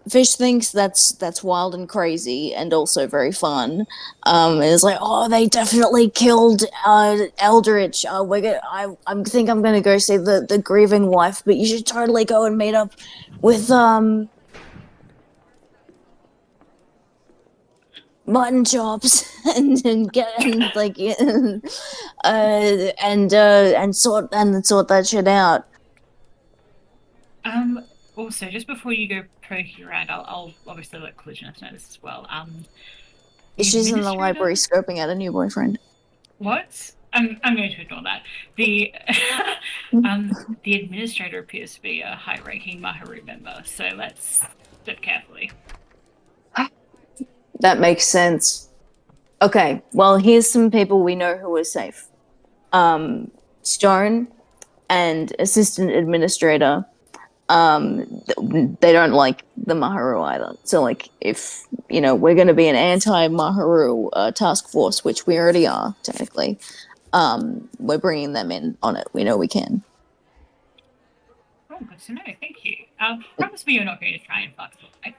Fish thinks that's wild and crazy and also very fun. And it's like, oh, they definitely killed Eldritch. I think I'm gonna go see the grieving wife, but you should totally go and meet up with mutton chops and sort that shit out. Also, just before you go poking around, I'll obviously let Collisionist know this as well. She's in the library scoping out a new boyfriend. What? I'm going to ignore that. The the administrator appears to be a high-ranking Maharu member, so let's step carefully. That makes sense. Okay, well, here's some people we know who are safe. Stone and assistant administrator they don't like the Maharu either. So like, if we're going to be an anti-Maharu task force, which we already are technically, we're bringing them in on it. We know we can. Oh, good to know. Thank you. Promise me you're not going to try and fuck the wife.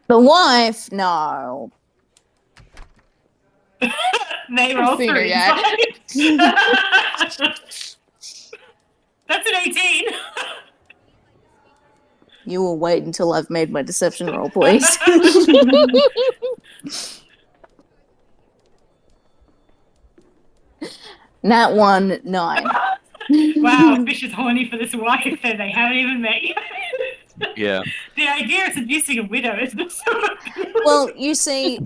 The wife, no. They roll seen her three. yet. That's an 18. You will wait until I've made my deception roll, please. Nat 1, 9. Wow, Fish is horny for this wife and they haven't even met yet. Yeah. The idea of seducing a widow is not so Well, you see,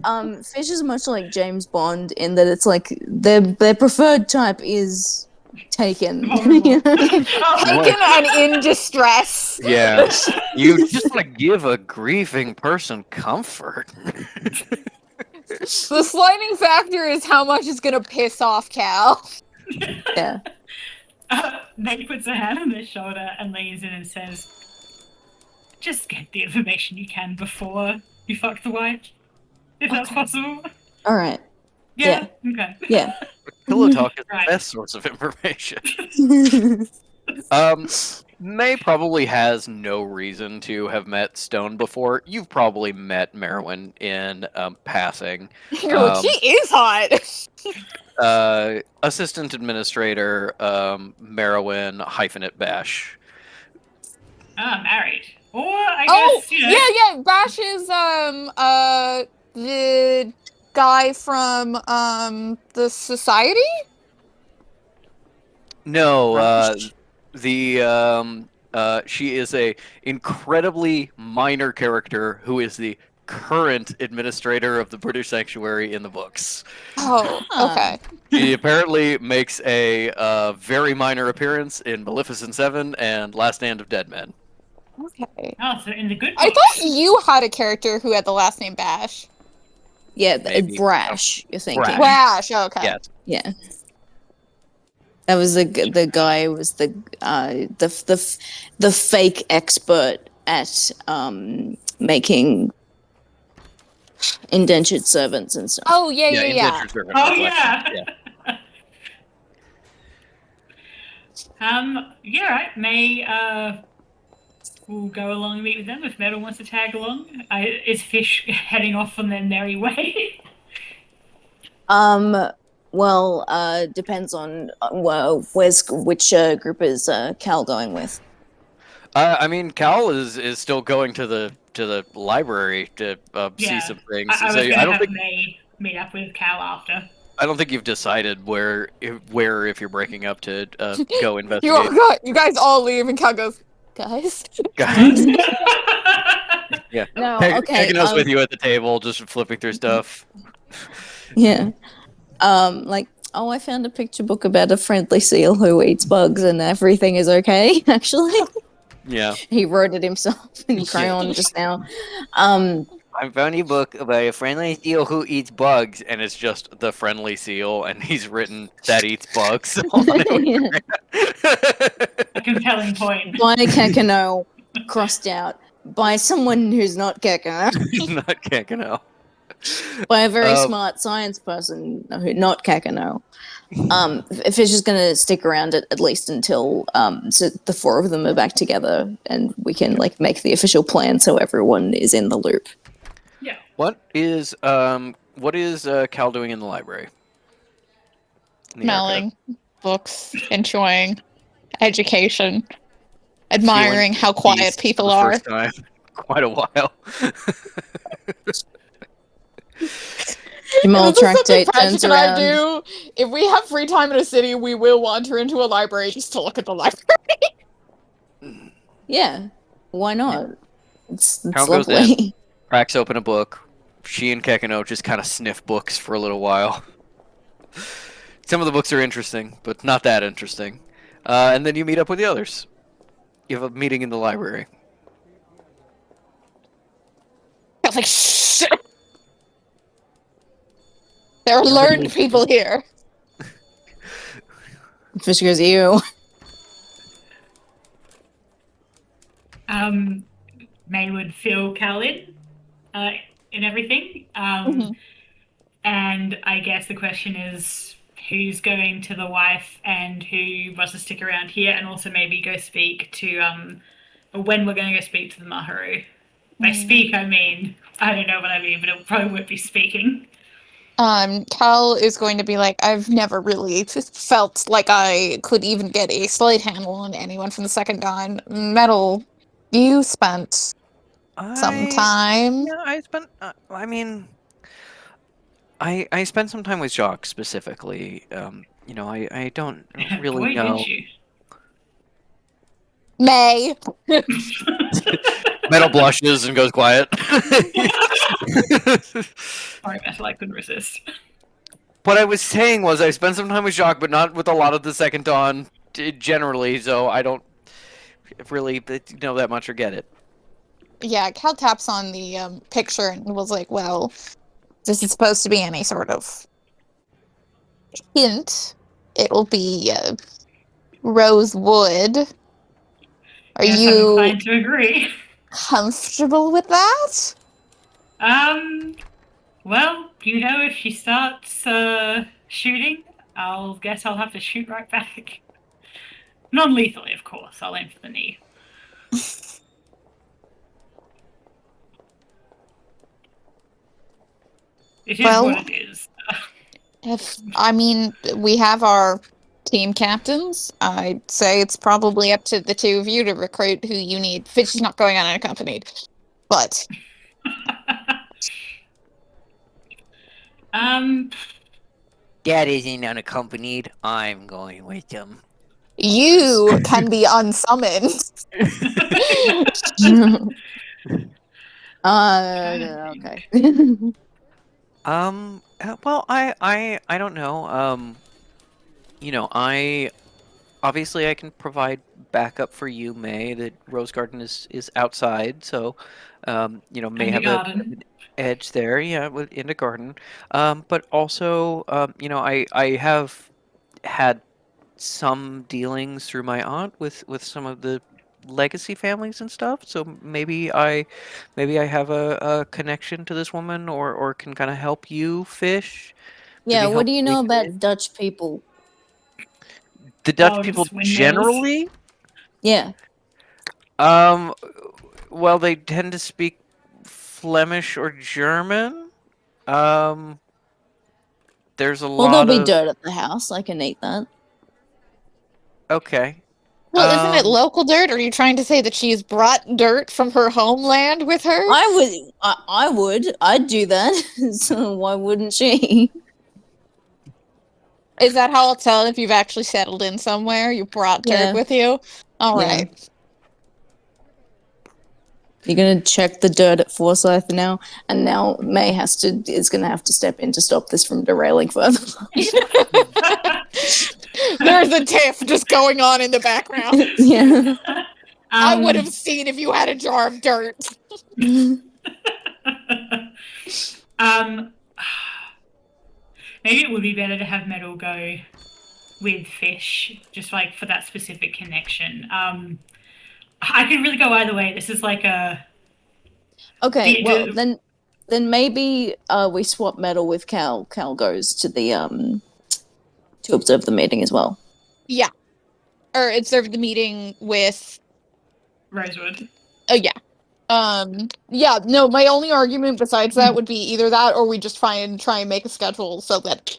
Fish is much like James Bond in that it's like their preferred type is taken. Vulnerable. Taken and in distress. Yeah. You just want to give a grieving person comfort. The sliding factor is how much it's gonna piss off Cal. Yeah. Nate puts a hand on their shoulder and leans in and says, just get the information you can before you fuck the wife, if that's possible. All right. Yeah? Okay. Yeah. Pillow talk is Right. the best source of information. May probably has no reason to have met Stone before. You've probably met Merwin in passing. She is hot. Assistant Administrator Merwin hyphenate Bash. Married. Or I Oh, guess, yeah. Bash is the guy from the society. No, she is a incredibly minor character who is the current administrator of the British Sanctuary in the books. Oh, okay. She apparently makes a very minor appearance in Maleficent 7 and Last Stand of Dead Men. Okay. Oh, so in the good I books. thought you had a character who had the last name Bash. Yeah, Maybe. Brash, you're thinking. Brash. Bash. Okay. Yes. Yeah. That was the guy who was the fake expert at making indentured servants and stuff. Oh yeah. Indentured servant Oh, reflection. yeah. Yeah, right. May we'll go along and meet with them if Metal wants to tag along. Is Fish heading off on their merry way? Well, depends on which group is Cal going with. I mean, Cal is still going to the library to see Yeah. some things. I was So going to I don't have think May meet up with Cal after. I don't think you've decided where if you're breaking up to go investigate. You guys all leave, and Cal goes, guys. Guys, yeah. No, Taking okay. us with you at the table, just flipping through stuff. Yeah. Like, oh, I found a picture book about a friendly seal who eats bugs and everything is okay, actually. Yeah. He wrote it himself in crayon just now. I found a book about a friendly seal who eats bugs, and it's just the friendly seal, and he's written that eats bugs on it. A compelling point. By Kekano, crossed out. By someone who's not Kekano. He's not Kekano. By a very smart science person, not Kekano. Fish is going to stick around at least until so the four of them are back together and we can make the official plan so everyone is in the loop. Yeah. What is Cal doing in the library? In the Smelling books, enjoying education, admiring how quiet peace people for the are. first time in quite a while. Jamal This is something Tractate Patrick turns and I around. do. If we have free time in a city, we will wander into a library just to look at the library. Yeah, why not? It's Cal goes in. lovely. Cracks open a book. She and Kekano just kind of sniff books for a little while. Some of the books are interesting, but not that interesting. And then you meet up with the others. You have a meeting in the library. I was like, shit. There are learned people here. Fish goes, ew. May would fill Cal in everything. Mhm. And I guess the question is who's going to the wife and who wants to stick around here, and also maybe go speak to or when we're going to go speak to the Maharu. By speak, I mean I don't know what I mean, but it probably won't be speaking. Cal is going to be like, I've never really felt like I could even get a slight handle on anyone from the Second Dawn. Metal, you spent some time. Yeah, I spent. I mean, I spent some time with Jacques specifically. You know, I don't really Boy, know. did you. May. Metal blushes and goes quiet. Sorry, Metal, I couldn't resist. What I was saying was I spent some time with Jacques, but not with a lot of the Second Dawn generally, so I don't really know that much or get it. Yeah, Cal taps on the picture and was like, well, this is supposed to be any sort of hint. It'll be Rosewood. Are Yes, I'm you inclined to agree. comfortable with that? Well, you know, if she starts shooting, I'll guess I'll have to shoot right back. Non-lethally, of course. I'll aim for the knee. It is Well- what it is. We have our team captains. I'd say it's probably up to the two of you to recruit who you need. Fitch is not going on unaccompanied. But Dad isn't unaccompanied. I'm going with him. you can be unsummoned. Okay. Well, I don't know. You know, obviously I can provide backup for you, May. That Rose Garden is outside, so you know, May And the have garden. an edge there. Yeah, in the garden. But also, you know, I have had some dealings through my aunt with some of the legacy families and stuff. So maybe I have a connection to this woman, or can kind of help you fish. Yeah, Maybe what help do you know make it about Dutch people? the Dutch Dogs, people windmills. generally. Yeah. Well, they tend to speak Flemish or German. There's a Well, there'll lot be of dirt at the house. I can eat that. okay. Well, isn't it Um, local dirt? Or are you trying to say that she's brought dirt from her homeland with her? I would. I'd do that. So why wouldn't she? Is that how I'll tell if you've actually settled in somewhere? You brought dirt Yeah. with you? All Yeah. right. You're gonna check the dirt at Forsyth now, and now May is gonna have to step in to stop this from derailing further. There's a tiff just going on in the background. Yeah. I would have seen if you had a jar of dirt. Maybe it would be better to have Metal go with Fish, just like for that specific connection. I could really go either way. This is like a Okay, Do- well do- then maybe we swap Metal with Cal. Cal goes to the to observe the meeting as well. Yeah. Or observe the meeting with Rosewood. oh yeah. Yeah, no, my only argument besides that would be either that or we just try and make a schedule so that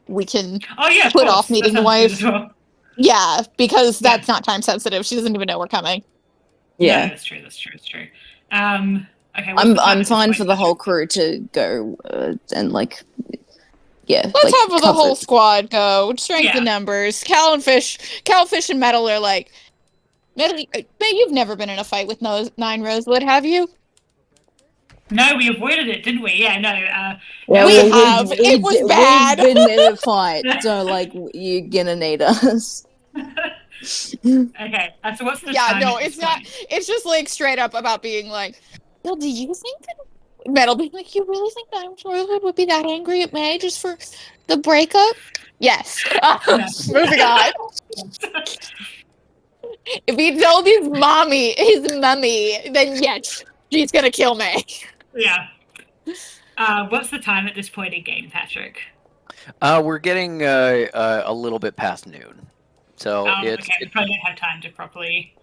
we can Oh yeah, of Put course. off That meeting the sounds good wife. as well. yeah, because Yeah. that's not time sensitive. She doesn't even know we're coming. Yeah. No, that's true. That's true. Okay. what's the plan I'm at this fine point, for the whole Patrick? crew to go and like yeah. Let's like, have the whole comfort. squad go. Strength Yeah. in numbers. Cal, Fish, and Metal are like Metal, but you've never been in a fight with Nine Rosewood, have you? No, we avoided it, didn't we? Yeah, no. Yeah, We well, have. It was we've bad. been in a fight, so like you're gonna need us. Okay. So what's the Yeah, time no, at it's this not. point? It's just like straight up about being like, Bill, do you think that Metal being like, you really think that Rosewood would be that angry at May just for the breakup? Yes. No. Moving on. If he told his mummy, then yes, she's gonna kill me. Yeah. What's the time at this point in game, Patrick? We're getting a little bit past noon, so it's Okay, we probably don't have time to properly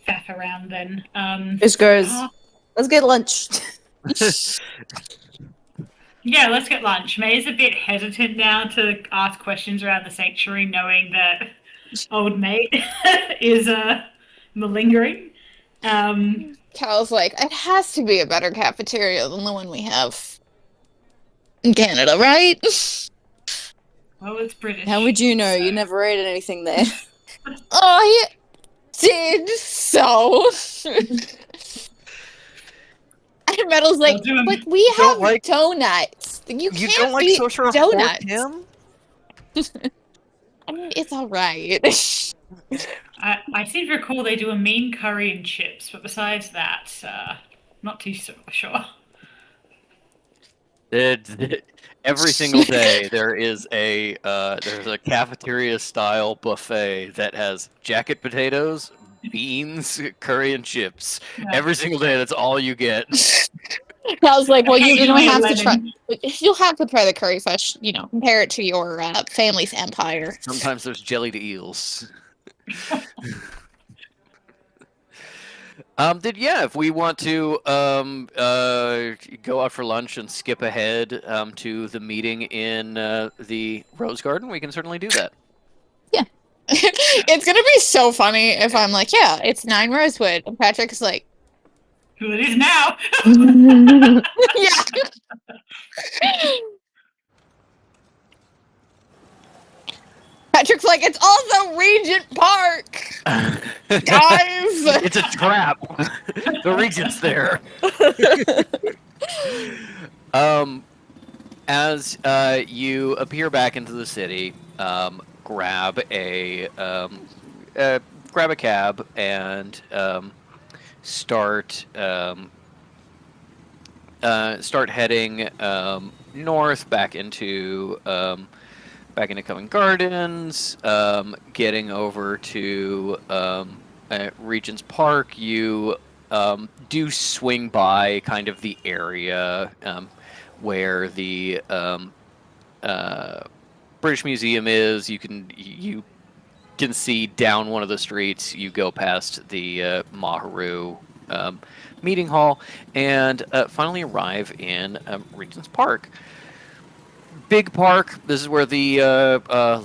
faff around then. Just goes, oh, let's get lunch. yeah, let's get lunch. May's a bit hesitant now to ask questions around the sanctuary, knowing that old mate is malingering. Cal's like, it has to be a better cafeteria than the one we have in Canada, right? Well, it's British. How would you know? so- You never ate anything there. I did so. And Metal's like, I'll do 'em. but we Don't have like- donuts. You You can't don't like beat social donuts. Tim? I mean, it's all right. I seem to recall they do a mean curry and chips, but besides that, not too sure. Every single day there's a cafeteria style buffet that has jacket potatoes, beans, curry, and chips. Yeah. Every single day, that's all you get. I was like, well, you're gonna have to try. Lemon. You'll have to try the curry fish. You know, compare it to your family's empire. Sometimes there's jellied eels. If we want to go out for lunch and skip ahead to the meeting in the Rose Garden, we can certainly do that. It's gonna be so funny if I'm like, yeah, it's 9 Rosewood, and Patrick is like, Who it is now? yeah. Patrick's like, it's also Regent Park, guys. It's a trap. The Regent's there. As you appear back into the city, grab a cab and start heading north back into Covent Gardens, getting over to Regent's Park. You do swing by kind of the area where the British Museum is. You can see down one of the streets. You go past the Maharu meeting hall and finally arrive in Regent's Park. Big park. This is where the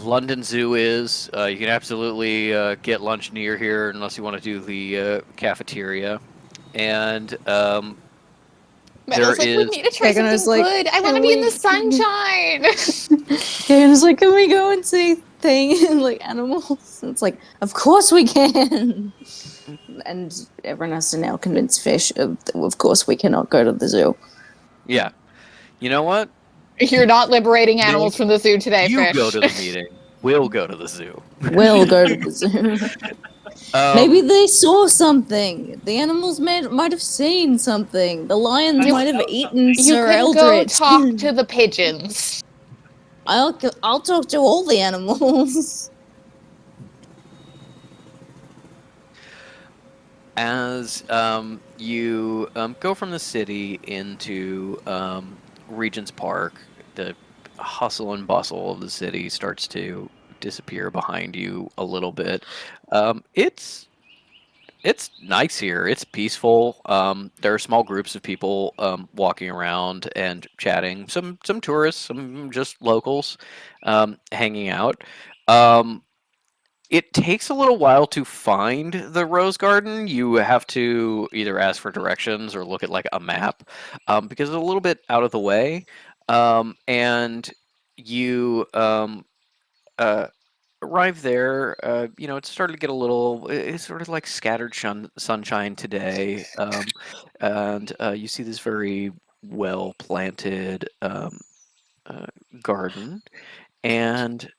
London Zoo is. You can absolutely get lunch near here unless you want to do the cafeteria. And Metal's like, we need to try Kagan was something like, good. I want to "Can be in we-" the sunshine. Kagan was like, can we go and see like animals? And it's like, of course we can. And everyone has to now convince Fish of course we cannot go to the zoo. yeah, you know what? You're not liberating animals from the zoo today, You Fish. go to the meeting. We'll go to the zoo. We'll go to the zoo. Maybe they saw something. The animals might have seen something. The lions You- might have eaten You Sir can go Eldritch. talk to the pigeons. I'll talk to all the animals. As you go from the city into Regent's Park, the hustle and bustle of the city starts to disappear behind you a little bit. It's nice here. It's peaceful. There are small groups of people walking around and chatting. Some tourists, some just locals hanging out. It takes a little while to find the Rose Garden. You have to either ask for directions or look at like a map because it's a little bit out of the way. And you arrive there. It's starting to get a little. It's sort of like scattered sunshine today, and you see this very well planted garden, and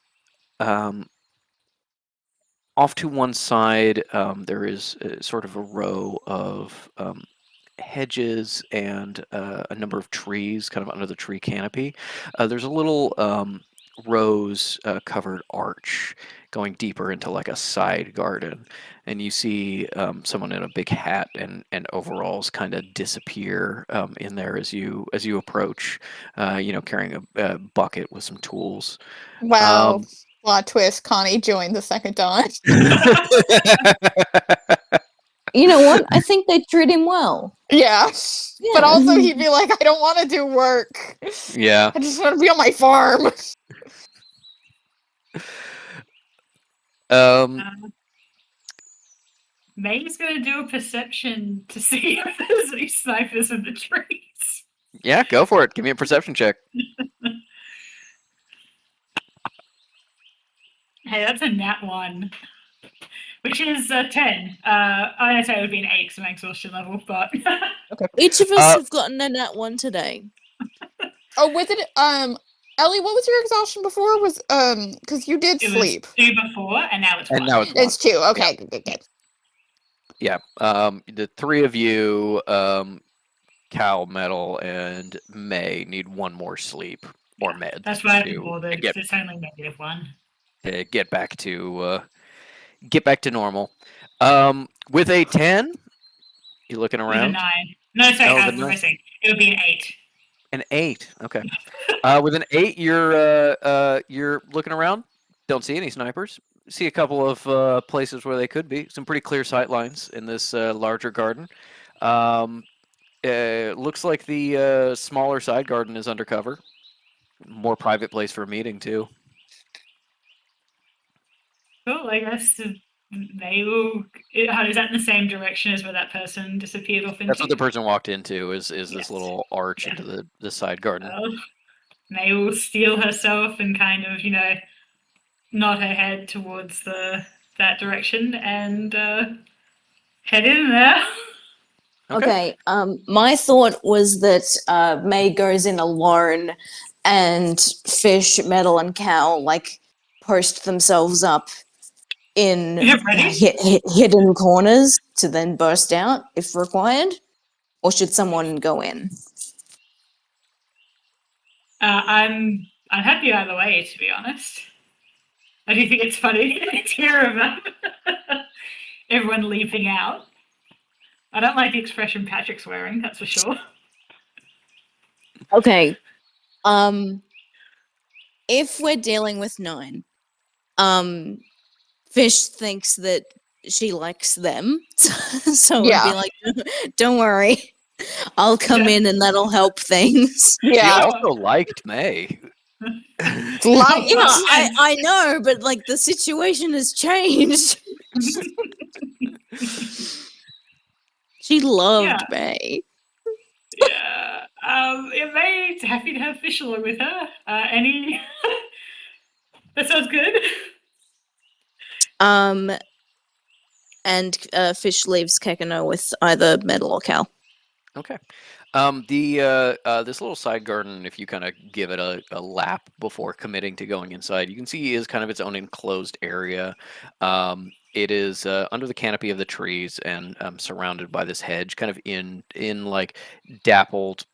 off to one side, there is sort of a row of hedges and a number of trees kind of under the tree canopy. There's a little rose covered arch going deeper into like a side garden, and you see someone in a big hat and overalls kind of disappear in there as you approach, carrying a bucket with some tools. Wow. Plot twist, Connie joined the Second Dawn. You know what? I think they treat him well. Yeah. Yeah. But also he'd be like, I don't want to do work. Yeah. I just want to be on my farm. May's gonna do a perception to see if there's any snipers in the trees. Yeah, go for it. Give me a perception check. Hey, that's a nat 1. Which is 10. I'd say it would be an 8 because of my exhaustion level, but Each of us have gotten a nat 1 today. Oh, with it, Ellie, what was your exhaustion before? Was because you did it sleep. was 2 before, and now it's 1. And now it's It's 2. Okay, good. yeah. The three of you, Cal, Metal, and May need one more sleep or med. That's why I to haven't bothered, get, because it's only -1. to get back to normal. With a 10, you looking With a around? 9. No, sorry, Oh, the what am I nine. saying? It would be an 8. An 8. Okay. With an 8, you're looking around. Don't see any snipers. See a couple of places where they could be. Some pretty clear sight lines in this larger garden. Looks like the smaller side garden is undercover. More private place for a meeting too. Cool, I guess they will. Is that in the same direction as where that person disappeared off into? That's what the person walked into. Is this little arch into the side garden? May will steal herself and kind of nod her head towards that direction and head in there. Okay. My thought was that May goes in alone, and Fish, Metal, and Cal post themselves up in hidden corners to then burst out if required. Or should someone go in? I'm happy either way, to be honest. I do think it's funny to hear about everyone leaping out. I don't like the expression Patrick's wearing, that's for sure. Okay. If we're dealing with 9, Fish thinks that she likes them, so Yeah. it'd be like, don't worry, I'll come in and that'll help things. She Yeah. also liked May. I know, but the situation has changed. She loved May. Yeah. May's happy to have Fish along with her. Any? That sounds good. And Fish leaves Kekano with either Metal or Cal. Okay. This little side garden, if you kind of give it a lap before committing to going inside, you can see is kind of its own enclosed area. It is under the canopy of the trees and surrounded by this hedge, kind of in dappled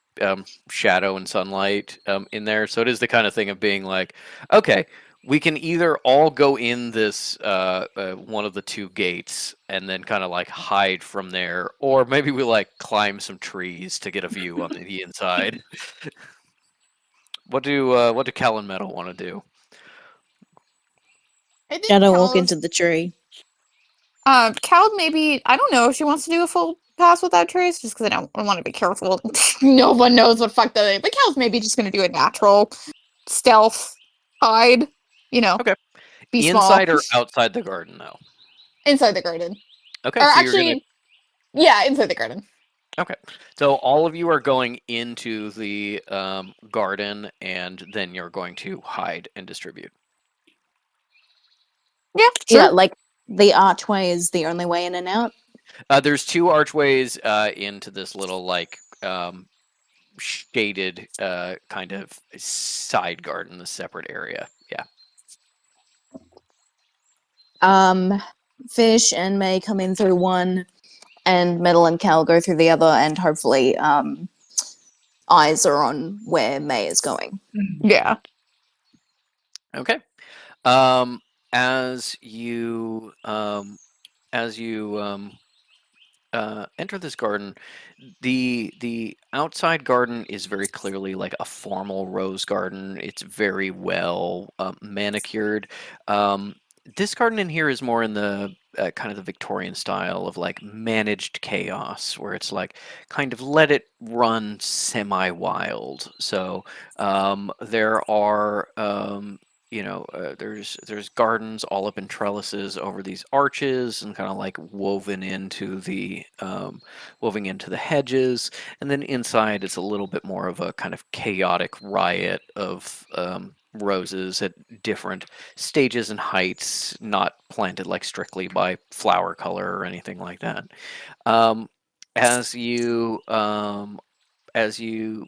shadow and sunlight in there. So it is the kind of thing of being like, okay, we can either all go in this one of the 2 gates and then kind of hide from there, or maybe we climb some trees to get a view on the inside. What do Cal and Metal want to do? Shadow walk into the tree. Cal maybe, I don't know if she wants to do a full pass without trees, just because I want to be careful. No one knows what fuck that is. But Cal's maybe just going to do a natural stealth hide. Okay. Be Inside small. or outside the garden, though? Inside the garden. Okay. Or So actually, yeah, inside the garden. Okay. So all of you are going into the garden, and then you're going to hide and distribute. Yeah, sure. Yeah, the archway is the only way in and out. There's 2 archways into this little shaded kind of side garden, the separate area. Yeah. Fish and May come in through one, and Metal and Cal go through the other, and hopefully eyes are on where May is going. Yeah. Okay. Um, as you as you enter this garden, the outside garden is very clearly like a formal rose garden. It's very well manicured. Um, this garden in here is more in the kind of the Victorian style of like managed chaos, where it's like kind of let it run semi-wild. So there are there's gardens all up in trellises over these arches and kind of like woven into the hedges, and then inside it's a little bit more of a kind of chaotic riot of roses at different stages and heights, not planted like strictly by flower color or anything like that. Um, as you as you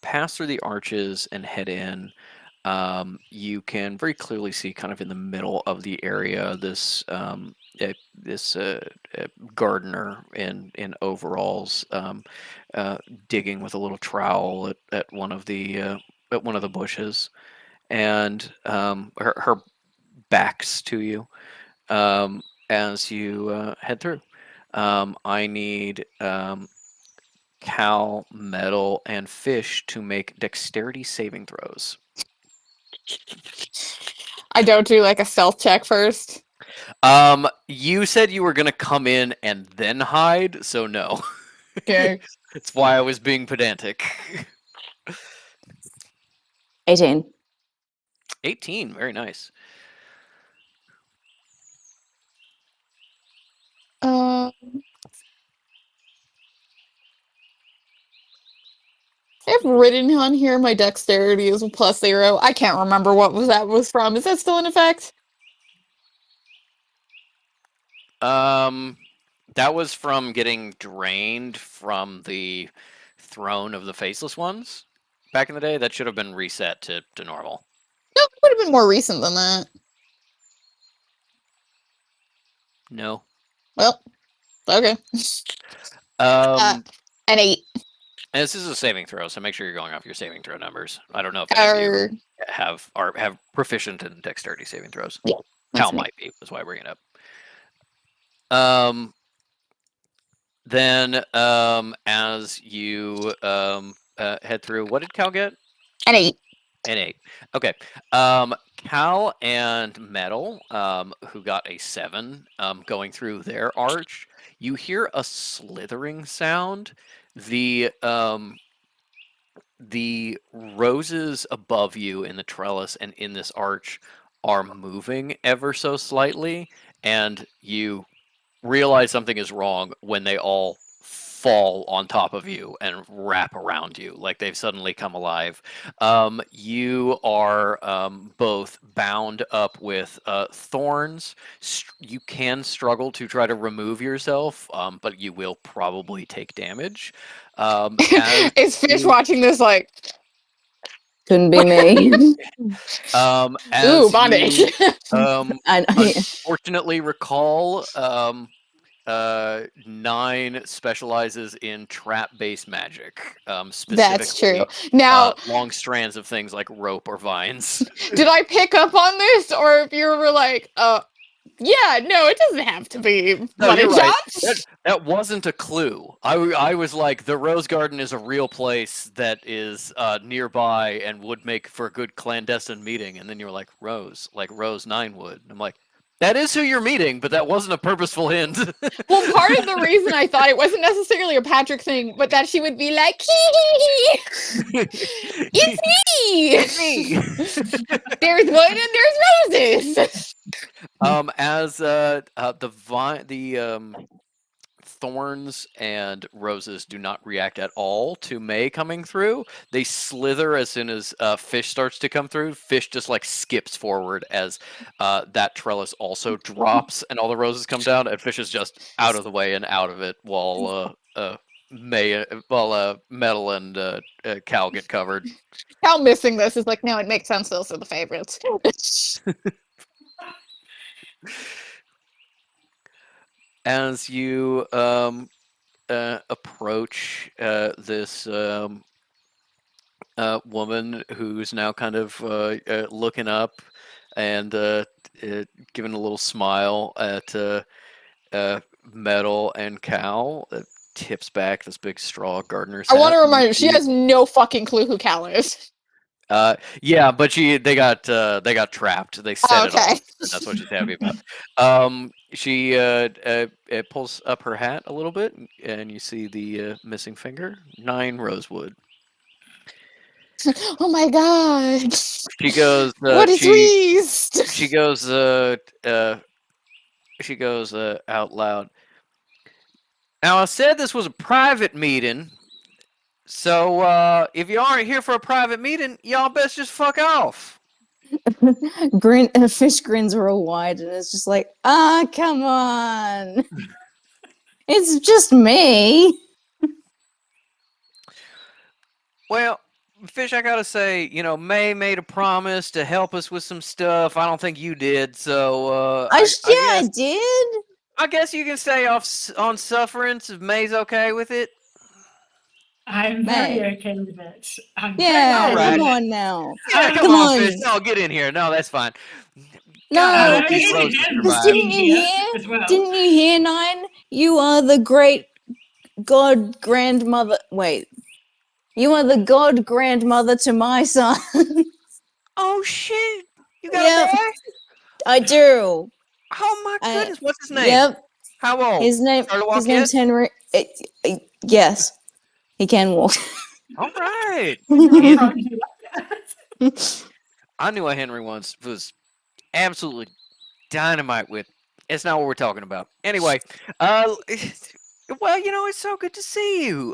pass through the arches and head in, you can very clearly see, kind of in the middle of the area, this gardener in overalls, digging with a little trowel at one of the bushes, and her back's to you as you head through. I need Cal, Metal, and Fish to make dexterity saving throws. I don't do like a stealth check first. You said you were gonna come in and then hide, so no. Okay. That's why I was being pedantic. 18. 18, very nice. Um, I've written on here my dexterity is a +0. I can't remember what that was from. Is that still in effect? That was from getting drained from the throne of the Faceless Ones back in the day. That should have been reset to normal. No, it would have been more recent than that. No. Well, okay. Um, An 8. and this is a saving throw, so make sure you're going off your saving throw numbers. I don't know if any of you have proficient in dexterity saving throws. Yeah, Cal that's me. might be. That's why I bring it up. Then as you head through, what did Cal get? An 8. An 8. Okay. Cal and Metal, who got a 7, going through their arch, you hear a slithering sound. The roses above you in the trellis and in this arch are moving ever so slightly, and you realize something is wrong when they all fall on top of you and wrap around you like they've suddenly come alive. You are both bound up with thorns. You can struggle to try to remove yourself, but you will probably take damage. Is Fish watching this like, Couldn't be me. ooh, bondage? I know. Unfortunately recall, 9 specializes in trap-based magic, That's true. specifically Now, long strands of things like rope or vines. did I pick up on this, or if you were like, yeah, no, it doesn't have to be No, bloody you're right. shots. That wasn't a clue. I was like, the Rose Garden is a real place that is nearby and would make for a good clandestine meeting. And then you were like, Rose, like Rose Ninewood. And I'm like, that is who you're meeting, but that wasn't a purposeful hint. Well, part of the reason I thought it wasn't necessarily a Patrick thing, but that she would be like, hee, it's me! It's me. There's wood and there's roses! As the thorns and roses do not react at all to May coming through. They slither as soon as Fish starts to come through. Fish just like skips forward as that trellis also drops and all the roses come down, and Fish is just out of the way and out of it while Metal and Cal get covered. How missing this is like, no, it makes sense. Those are the favorites. As you approach this woman who's now kind of looking up and giving a little smile at Metal and Cal. Tips back this big straw gardener's I want to hat. remind you, she has no fucking clue who Cal is. Yeah, but they got trapped. They set it Okay. off, and that's what she's happy about. She pulls up her hat a little bit, and you see the missing finger. 9 rosewood. Oh my god. She goes. What is these? She goes. She goes out loud. Now I said this was a private meeting, so if you aren't here for a private meeting, y'all best just fuck off. Fish grins real wide, and it's just like, come on. It's just me. Well, Fish, I gotta say, May made a promise to help us with some stuff. I don't think you did, so I did. I guess you can stay off on sufferance if May's okay with it. I'm May. very okay with it. Yeah, Alright. come on now. Yeah, come on. Fish. No, get in here. No, that's fine. No, God, I hope because these roses because survive. didn't you hear? as well. Didn't you hear, Nine? You are the great god grandmother. Wait, you are the god grandmother to my son. Oh shit! You got Yep. a boy? I do. Oh my I- goodness! What's his name? Yep. How old? His name. Start to walk His name's Henry. Yes, he can walk. All right. I knew a Henry once was absolutely dynamite with. It's not what we're talking about. Anyway, well, it's so good to see you.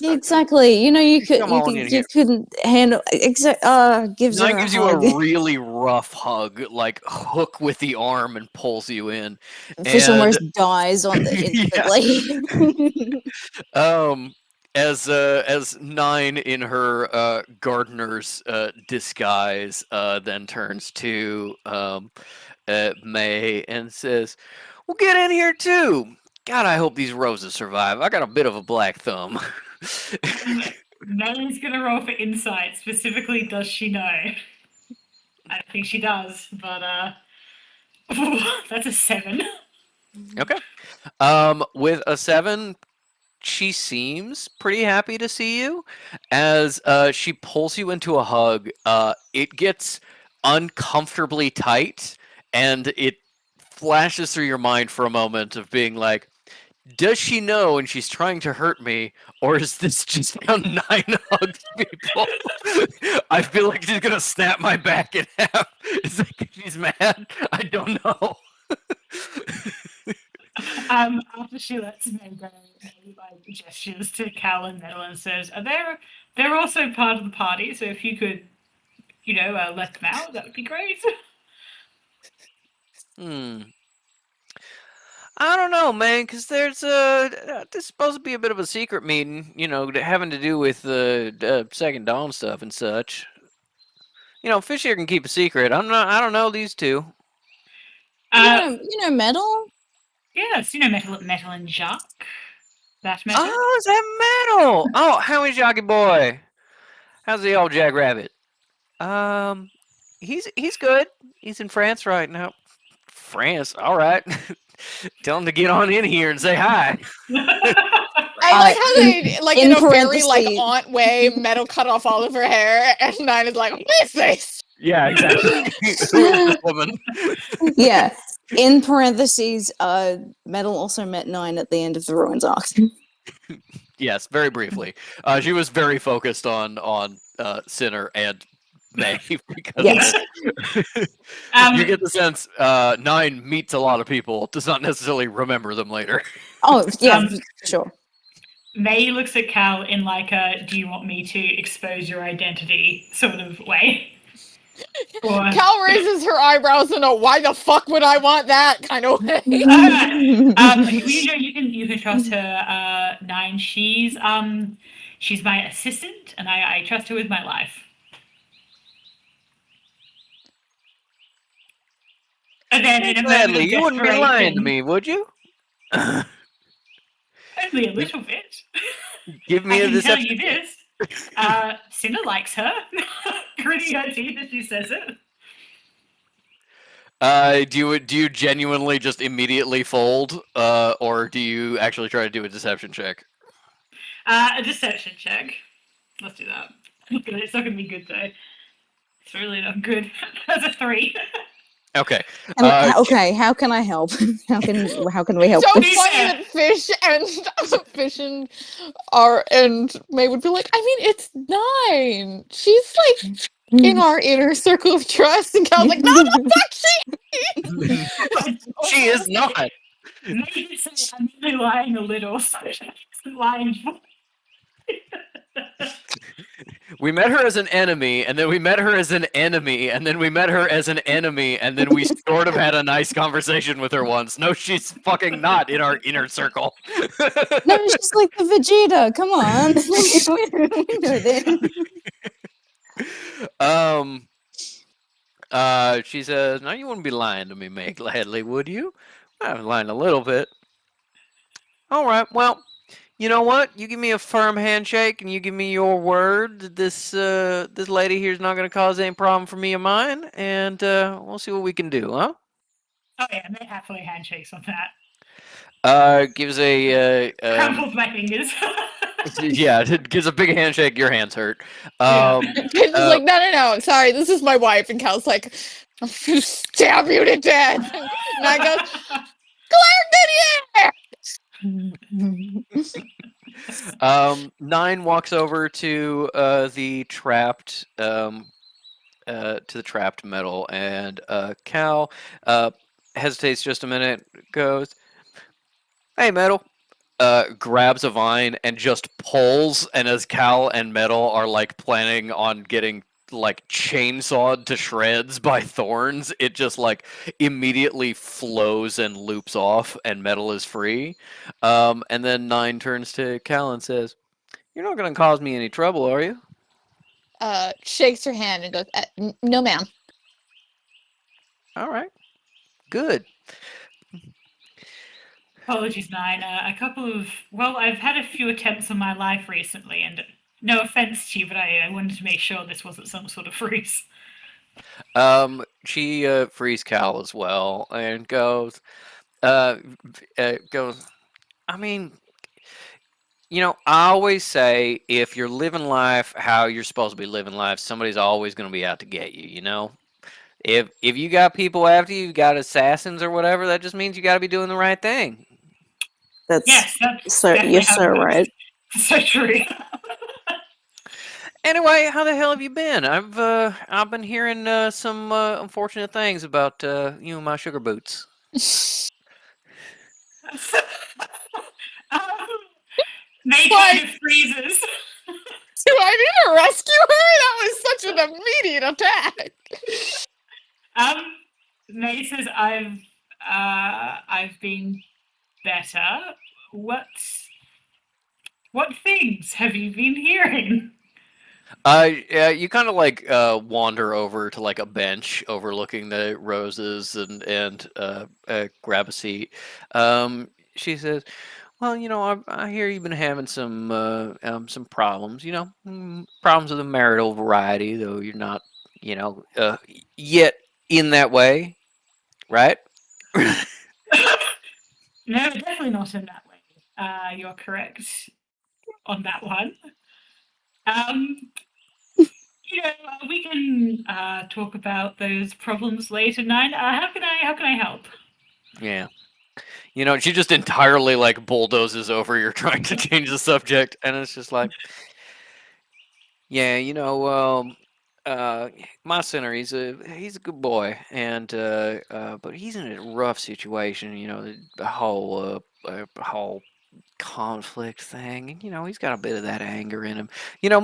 Exactly. You Come on in here. couldn't handle gives her Nine a gives you hug. a really rough hug, like hook with the arm, and pulls you in. Fish And- almost dies on the instantly. As 9 in her gardener's disguise then turns to May and says, "Well, get in here too. God, I hope these roses survive. I got a bit of a black thumb." May's gonna roll for insight. Specifically, does she know? I don't think she does, but that's a 7. Okay. With a 7, she seems pretty happy to see you. As she pulls you into a hug, it gets uncomfortably tight, and it flashes through your mind for a moment of being like, does she know and she's trying to hurt me, or is this just how 9 hugs people? I feel like she's gonna snap my back in half. Is that 'cause she's mad? I don't know. After she lets May go, May like gestures to Cal and Metal and says, they're also part of the party, so if you could, let them out, that would be great. I don't know, man, because there's this is supposed to be a bit of a secret meeting, having to do with the Second Dawn stuff and such. Fish here can keep a secret. I don't know these two. you know Metal? Yes, Metal and Jacques. That Metal. Oh, is that Metal? Oh, how is Jockey Boy? How's the old Jackrabbit? He's good. He's in France right now. France, all right. Tell him to get on in here and say hi. I like how they, like, in a very, like, parentheses- aunt way, Metal cut off all of her hair, and 9 is like, what is this? Yeah, exactly. Who is this woman? Yeah. In parentheses, Metal also met 9 at the end of the Ruins arc. Yes, very briefly. She was very focused on Sinner and May because Yes. you get the sense 9 meets a lot of people, does not necessarily remember them later. Oh, yeah, sure. May looks at Cal in like a "do you want me to expose your identity" sort of way. Or, Cal raises her eyebrows in a why the fuck would I want that kind of way. you can trust her, 9. She's my assistant, and I trust her with my life. And then in a moment Gladly, of you wouldn't be lying to desperation- me, would you? Only a little bit. Give me I a can tell deception. you this. Cinna likes her. Gritting her teeth as she says it. Do you genuinely just immediately fold, or do you actually try to do a deception check? A deception check. Let's do that. It's not gonna be good though. It's really not good. That's a 3. Okay. Okay, how can I help? How can we help? So this? funny that Fish and May would be like, I mean, it's 9. She's like in our inner circle of trust, and Cal's like, no, the fuck she. She is not. Maybe say I'm really lying a little, so she's lying. We met her as an enemy, and then we met her as an enemy, and then we met her as an enemy, and then we sort of had a nice conversation with her once. No, she's fucking not in our inner circle. No, she's like the Vegeta. Come on, we know that. She says, "No, you wouldn't be lying to me, Meg Gladly, would you?" I'm lying a little bit. All right, well. You know what? You give me a firm handshake, and you give me your word that this lady here is not going to cause any problem for me or mine, and we'll see what we can do, huh? Oh yeah, May happily handshakes on that. Gives a Crumpled my fingers. yeah, it gives a big handshake. Your hands hurt. Fish is like, no, sorry, this is my wife, and Cal's like, I'm gonna stab you to death. And I go, Claire Didier! 9 walks over to the trapped metal, and Cal hesitates just a minute, goes, "Hey, Metal," grabs a vine and just pulls, and as Cal and Metal are like planning on getting like chainsawed to shreds by thorns, it just like immediately flows and loops off, and Metal is free. And then 9 turns to Cal and says, "You're not going to cause me any trouble, are you?" Shakes her hand and goes, no, ma'am. All right. Good. Apologies, 9. I've had a few attempts on my life recently, and no offense to you, but I wanted to make sure this wasn't some sort of freeze. She frees Cal as well and goes, I mean, I always say if you're living life how you're supposed to be living life, somebody's always going to be out to get you, If you got people after you, got assassins or whatever, that just means you got to be doing the right thing. That's Yes, that's so. definitely You're how so it works. right. So true. Anyway, how the hell have you been? I've been hearing some unfortunate things about you and my sugar boots. May kind of freezes. Do I need to rescue her? That was such an immediate attack. May says, I've been better. What things have you been hearing? You kind of like wander over to like a bench overlooking the roses and grab a seat. She says, "Well, I hear you've been having some problems. Problems of the marital variety, though you're not, yet in that way, right?" No, definitely not in that way. You're correct on that one. We can talk about those problems later, 9. How can I help? Yeah. She just entirely like bulldozes over you're trying to change the subject, and it's just like, yeah, my center, he's a good boy, and but he's in a rough situation. The whole conflict thing, and he's got a bit of that anger in him.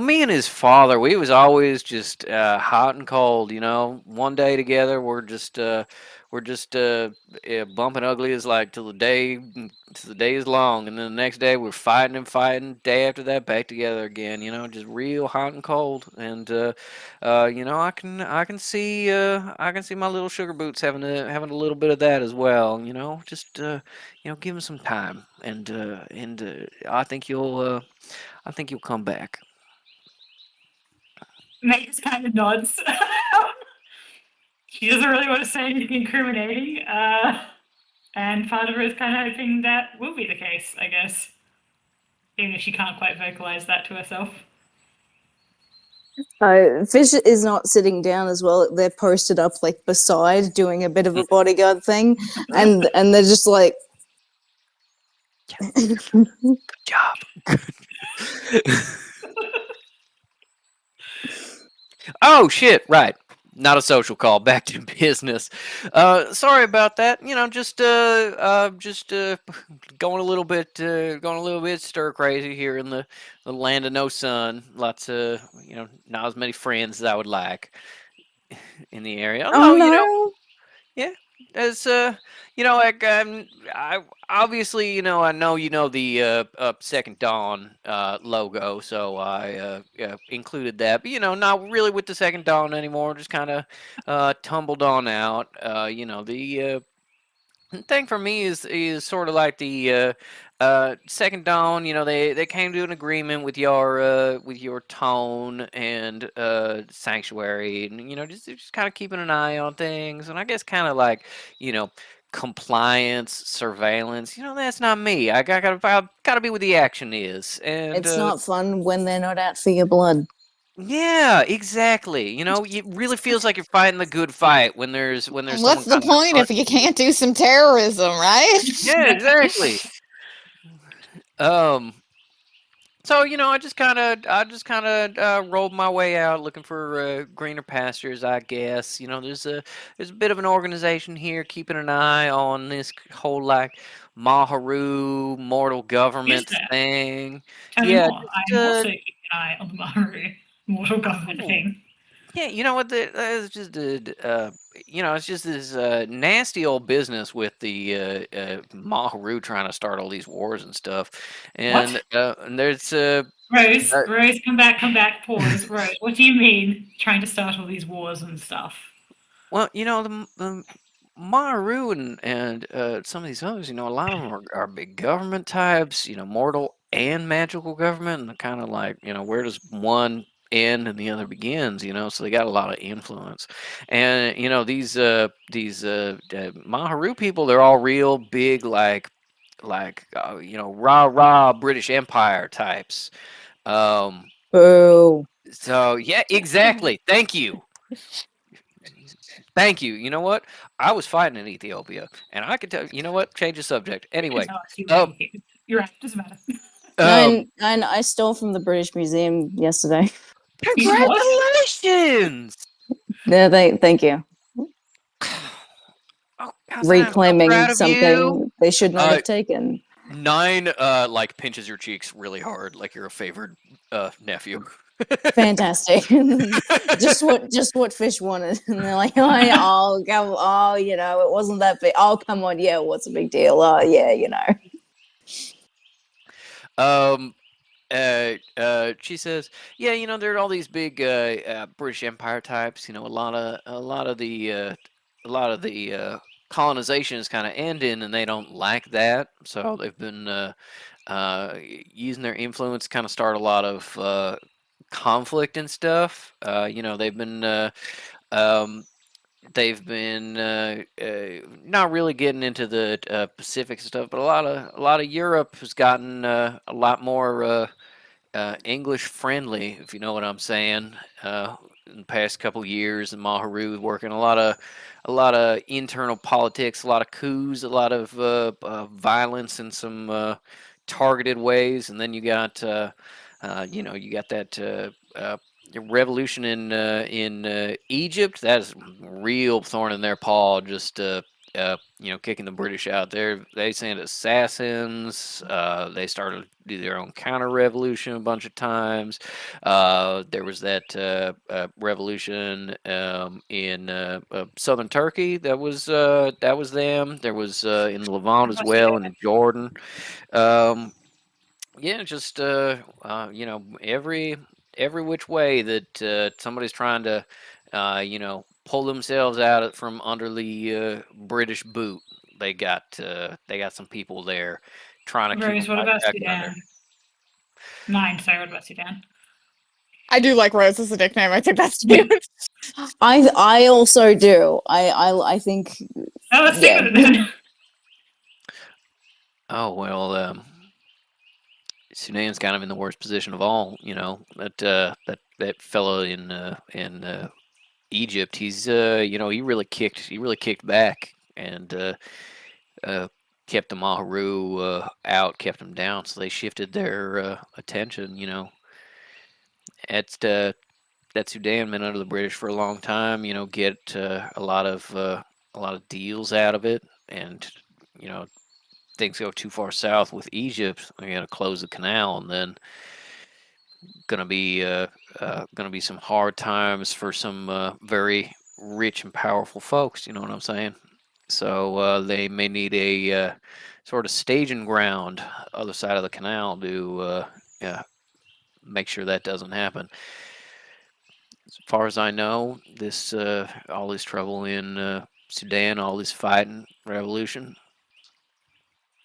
Me and his father, we was always just hot and cold. One day together, we're just bumping uglies like till the day is long, and then the next day we're fighting and fighting. Day after that, back together again. Just real hot and cold. And I can see my little sugar boots having a little bit of that as well. Just give him some time, and I think you'll come back. Magus kind of nods. She doesn't really want to say anything incriminating, and part of her is kind of hoping that will be the case, I guess. Even if she can't quite vocalize that to herself. Fish is not sitting down as well. They're posted up like beside, doing a bit of a bodyguard thing, and they're just like, Good job. Oh shit! Right, not a social call. Back to business. Sorry about that. You know, just going a little bit stir crazy here in the land of no sun. Lots of not as many friends as I would like in the area. oh Although no. as like I obviously I know the Second Dawn logo, so I included that, but not really with the Second Dawn anymore. Just kind of tumbled on out. The thing for me is sort of like the Second Dawn. They came to an agreement with your tone and Sanctuary, and just kind of keeping an eye on things, and I guess kind of like compliance, surveillance. That's not me. I gotta be where the action is, and It's not fun when they're not out for your blood. yeah, exactly. It really feels like you're fighting the good fight when there's And someone what's the kind of point if you can't do some terrorism, right? yeah, exactly. Um, so I just kind of rolled my way out looking for greener pastures, I guess. There's a bit of an organization here keeping an eye on this whole like Maharu mortal government that? thing. Tell me Yeah, more. just, I'm also keeping an eye on the Maharu mortal government oh, thing. yeah, you know what? It's just it's just this nasty old business with the Maharu trying to start all these wars and stuff, and What? there's Rose, come back, pause. Rose, what do you mean trying to start all these wars and stuff? well, the Maharu and some of these others, a lot of them are big government types, mortal and magical government, and kind of like, where does one end and the other begins, so they got a lot of influence. And, these Maharu people, they're all real big, rah rah British Empire types. Um, Boo. so yeah, exactly. Thank you. Thank you. You know what? I was fighting in Ethiopia, and I could tell. You know what? Change the subject. Anyway, um, You're right, doesn't matter. And I stole from the British Museum yesterday. congratulations! Yeah, thank you. Oh, Hassan, I'm so Reclaiming proud of you. something they should not have taken. 9 like pinches your cheeks really hard, like you're a favored nephew. Fantastic. just what Fish wanted. And they're like, oh, come, oh, it wasn't that big. Oh, come on, yeah, what's a big deal? Oh, yeah, She says, yeah, there are all these big British Empire types. A lot of the colonization is kind of ending, and they don't like that. So they've been using their influence to kind of start a lot of conflict and stuff. They've been not really getting into the Pacific stuff, but a lot of Europe has gotten a lot more English friendly, if you know what I'm saying. In the past couple years, and Maharu working a lot of internal politics, a lot of coups, a lot of violence in some targeted ways, and then you got that revolution in Egypt. That's real thorn in their paw. Just kicking the British out there. They sent assassins. They started to do their own counter revolution a bunch of times. There was that revolution in southern Turkey. That was them. There was in the Levant as well, and in Jordan. Yeah, just every which way that somebody's trying to pull themselves out from under the British boot. They got some people there trying to keep Rose, them what right about back Sudan? under. 9, sorry, what about Sudan? I do like Rose as a nickname. I think that's cute. I also do. I think Oh, let's yeah. stick with it then. Oh well, Sudan's kind of in the worst position of all. You know that fellow in Egypt. He's he really kicked back and uh, kept the Maharu out, kept them down. So they shifted their attention. At that Sudan been under the British for a long time. Get a lot of deals out of it, and things go too far south with Egypt. They're gonna close the canal, and then gonna be some hard times for some very rich and powerful folks. You know what I'm saying? So they may need a sort of staging ground other side of the canal to make sure that doesn't happen. As far as I know, this all this trouble in Sudan, all this fighting, revolution,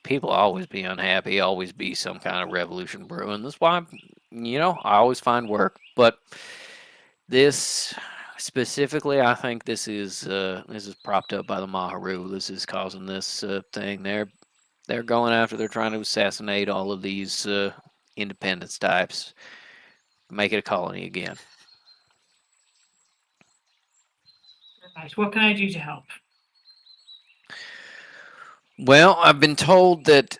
people always be unhappy, always be some kind of revolution brewing. That's why, I always find work. But this specifically, I think this is propped up by the Maharu. This is causing this thing. They're going after. They're trying to assassinate all of these independence types, make it a colony again. Right, what can I do to help? Well, I've been told that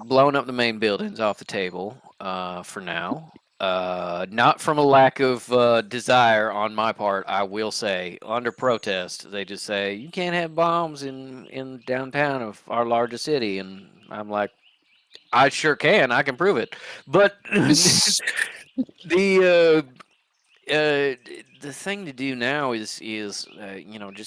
blowing up the main building's off the table for now. Not from a lack of desire on my part, I will say. Under protest, they just say you can't have bombs in downtown of our largest city, and I'm like, I sure can. I can prove it. But the the thing to do now is just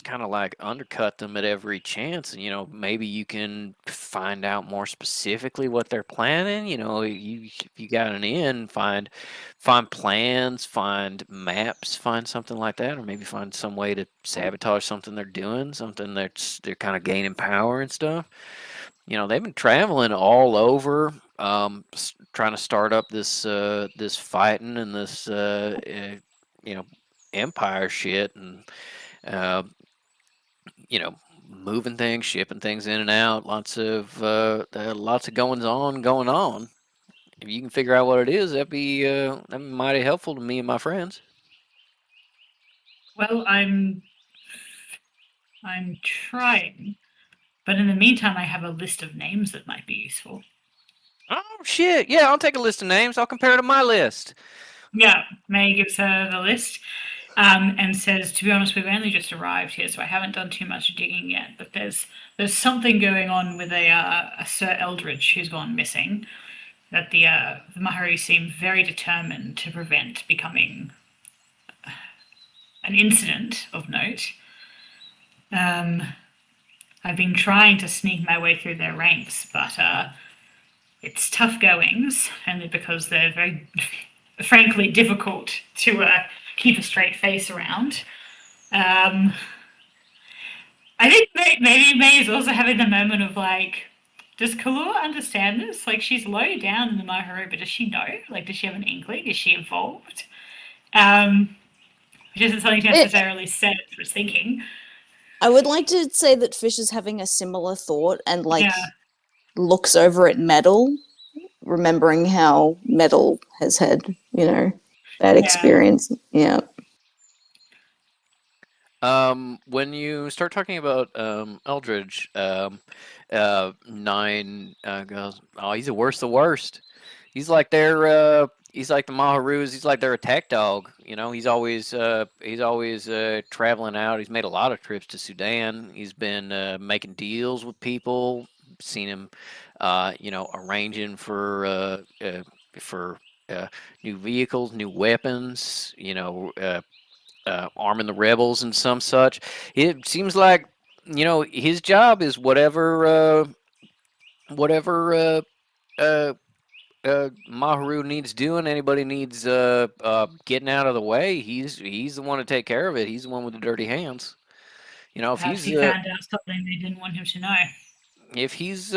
kind of like undercut them at every chance, and maybe you can find out more specifically what they're planning. If you got an in, find plans, find maps, find something like that, or maybe find some way to sabotage something they're doing, something they're kind of gaining power and stuff. They've been traveling all over, trying to start up this fighting and this empire shit, and uh, moving things, shipping things in and out. Lots of going on. If you can figure out what it is, that'd be mighty helpful to me and my friends. Well, I'm trying, but in the meantime, I have a list of names that might be useful. Oh shit! Yeah, I'll take a list of names. I'll compare it to my list. Yeah, May gives her the list and says, "To be honest, we've only just arrived here, so I haven't done too much digging yet. But there's something going on with a Sir Eldridge who's gone missing. That the Mahari seem very determined to prevent becoming an incident of note. I've been trying to sneak my way through their ranks, but it's tough goings, only because they're very, frankly, difficult to keep a straight face around. I think maybe May is also having the moment of like, does Kalua understand this? Like, she's low down in the Maharu, but does she know? Like, does she have an inkling? Is she involved? Which isn't something to necessarily set for thinking. I would like to say that Fish is having a similar thought and looks over at Metal, remembering how Metal has had, bad experience. Yeah. When you start talking about Eldridge, Nine goes, "Oh, he's the worst of the worst. He's like their he's like the Maharus. He's like their attack dog. He's always traveling out. He's made a lot of trips to Sudan. He's been making deals with people. Seen him, arranging for new vehicles, new weapons. Arming the rebels and some such. It seems like his job is whatever Maharu needs doing. Anybody needs getting out of the way. He's the one to take care of it. He's the one with the dirty hands. If Perhaps he found out something they didn't want him to know. If he's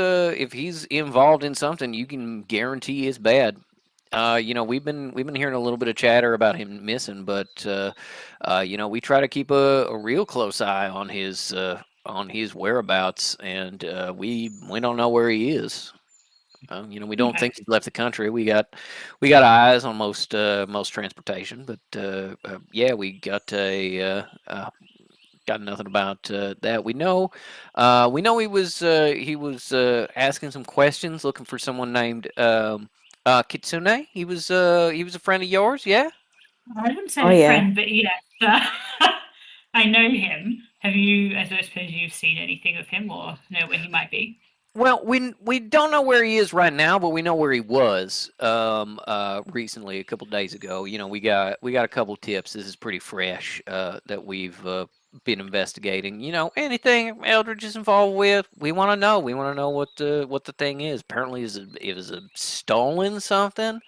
involved in something, you can guarantee it's bad. we've been hearing a little bit of chatter about him missing, but we try to keep a real close eye on his whereabouts, and we don't know where he is. We don't Okay. think he's left the country. We got eyes on most transportation, but yeah, got nothing about that. We know he was asking some questions, looking for someone named Kitsune. He was a friend of yours, yeah. I wouldn't Oh, say a yeah. friend, but yes, I know him. Have you? I suppose you've seen anything of him or know where he might be. Well, we don't know where he is right now, but we know where he was recently, a couple days ago. We got a couple tips. This is pretty fresh that we've been investigating. Anything Eldridge is involved with, we want to know. We want to know what the thing is. Apparently, it was a stolen something.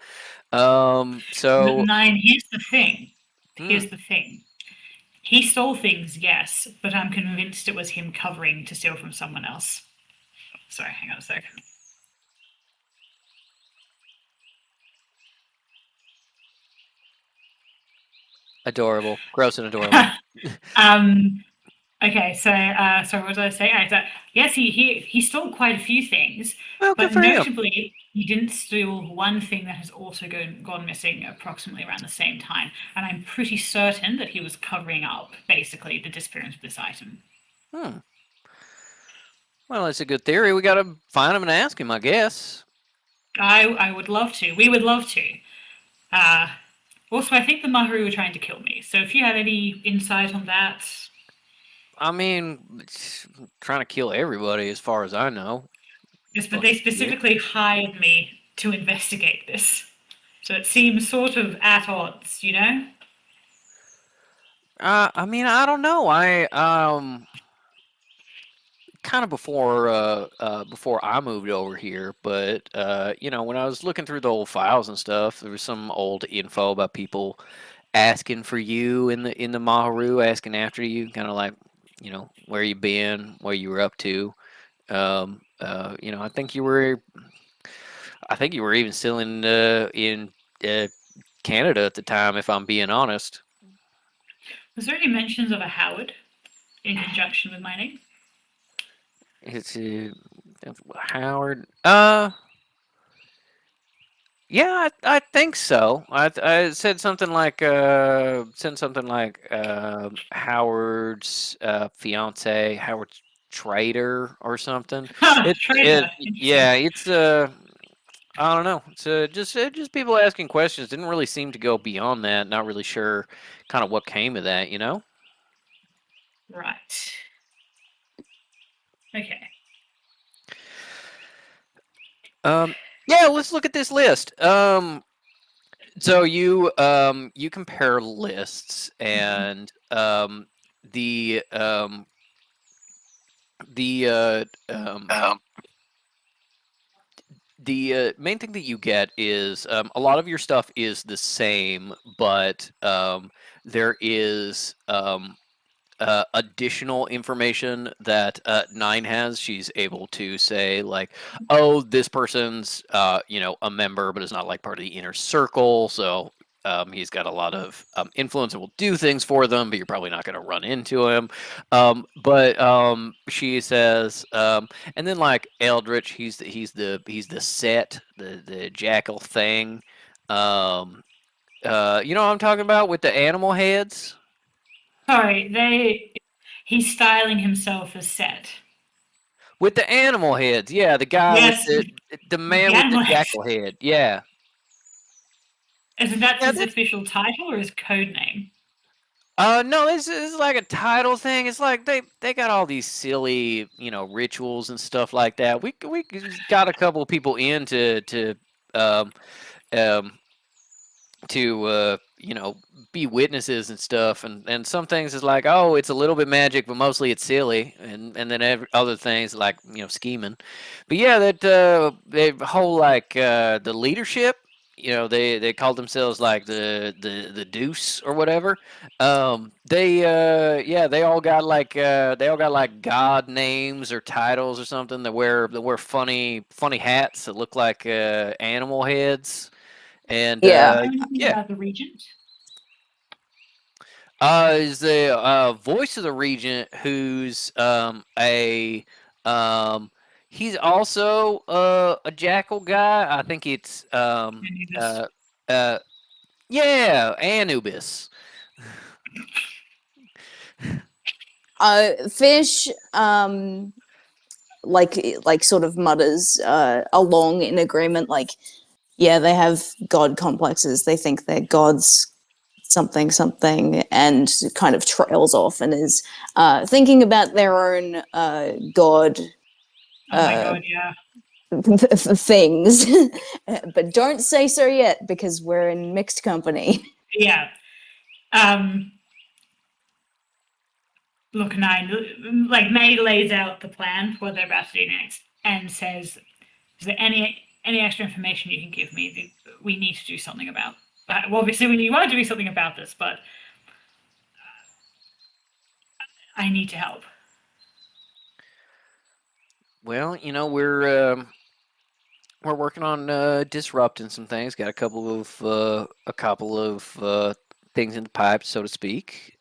But So nine, here's the thing. hmm, Here's the thing. He stole things, yes, but I'm convinced it was him covering to steal from someone else. Sorry, hang on a sec. adorable, gross and adorable. um, okay, so sorry, what did I say? Yes, he stole quite a few things, Well, good but for him. notably, he didn't steal one thing that has also gone missing approximately around the same time, and I'm pretty certain that he was covering up basically the disappearance of this item. Hmm. Well, it's a good theory. We got to find him and ask him, I guess. I would love to. We would love to. Uh, Also, I think the Maharu were trying to kill me. So if you have any insight on that, I mean, it's trying to kill everybody, as far as I know. yes, but But they yeah. specifically hired me to investigate this. So it seems sort of at odds, you know? I mean, I don't know. I kind of before I moved over here, but when I was looking through the old files and stuff, there was some old info about people asking for you in the Maharu, asking after you, kind of like, where you been, what you were up to. I think you were even still in Canada at the time, if I'm being honest. Was there any mentions of a Howard in conjunction with my name? It's Howard. Yeah, I think so. I said something like Howard's fiance, Howard's trader or something. Huh, It traitor. it Interesting. yeah, it's I don't know. It's just people asking questions. Didn't really seem to go beyond that. Not really sure kind of what came of that, you know? Right. Okay. Yeah, let's look at this list. So you compare lists, and the the the main thing that you get is a lot of your stuff is the same, but there is additional information that Nine has. She's able to say like, oh, this person's a member, but is not like part of the inner circle. So he's got a lot of influence and will do things for them, but you're probably not going to run into him. But she says, and then like Eldritch, he's the set, the jackal thing. You know what I'm talking about with the animal heads? Sorry, he's styling himself as Set. With the animal heads, yeah, the guy with Yes, the with the man with the animal heads. jackal head, yeah. Isn't that Yeah, his official title or his code name? no, this is like a title thing. It's like they got all these silly, rituals and stuff like that. We got a couple of people in um um to be witnesses and stuff, and some things is like, oh, it's a little bit magic, but mostly it's silly, and then other things like scheming. But yeah, that the whole like the leadership, they called themselves like the deuce or whatever. They all got like god names or titles or something. They wear funny hats that look like animal heads. And Yeah. Anything yeah. about the regent? Is the voice of the regent, who's a he's also a jackal guy. I think it's Anubis. uh yeah, Anubis. Fish, like sort of mutters along in agreement, like, yeah, they have god complexes. They think they're gods, something, something, and kind of trails off and is thinking about their own god Oh my god, yeah. things. But don't say so yet because we're in mixed company. Yeah. Look, Nine, like May lays out the plan for what they're about to do next and says, is there any extra information you can give me that we need to do something about? Well, obviously we want to do something about this, but I need to help. Well, you know, we're working on disrupting some things. Got a couple of things in the pipe, so to speak.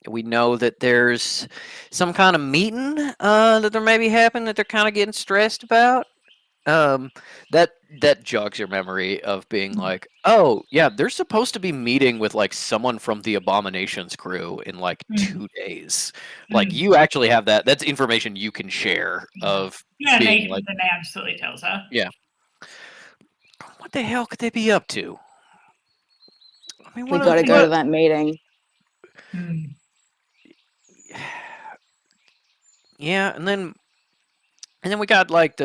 We know that there's some kind of meeting that there may be happening that they're kind of getting stressed about. That jogs your memory of being like, oh yeah, they're supposed to be meeting with like someone from the Abominations crew in like 2 days. Like Mm. you actually have that. That's information you can share Yeah. of Yeah, being May, like, May absolutely tells her. yeah. What the hell could they be up to? I mean, We gotta go to that meeting. Mm. Yeah, and then we got like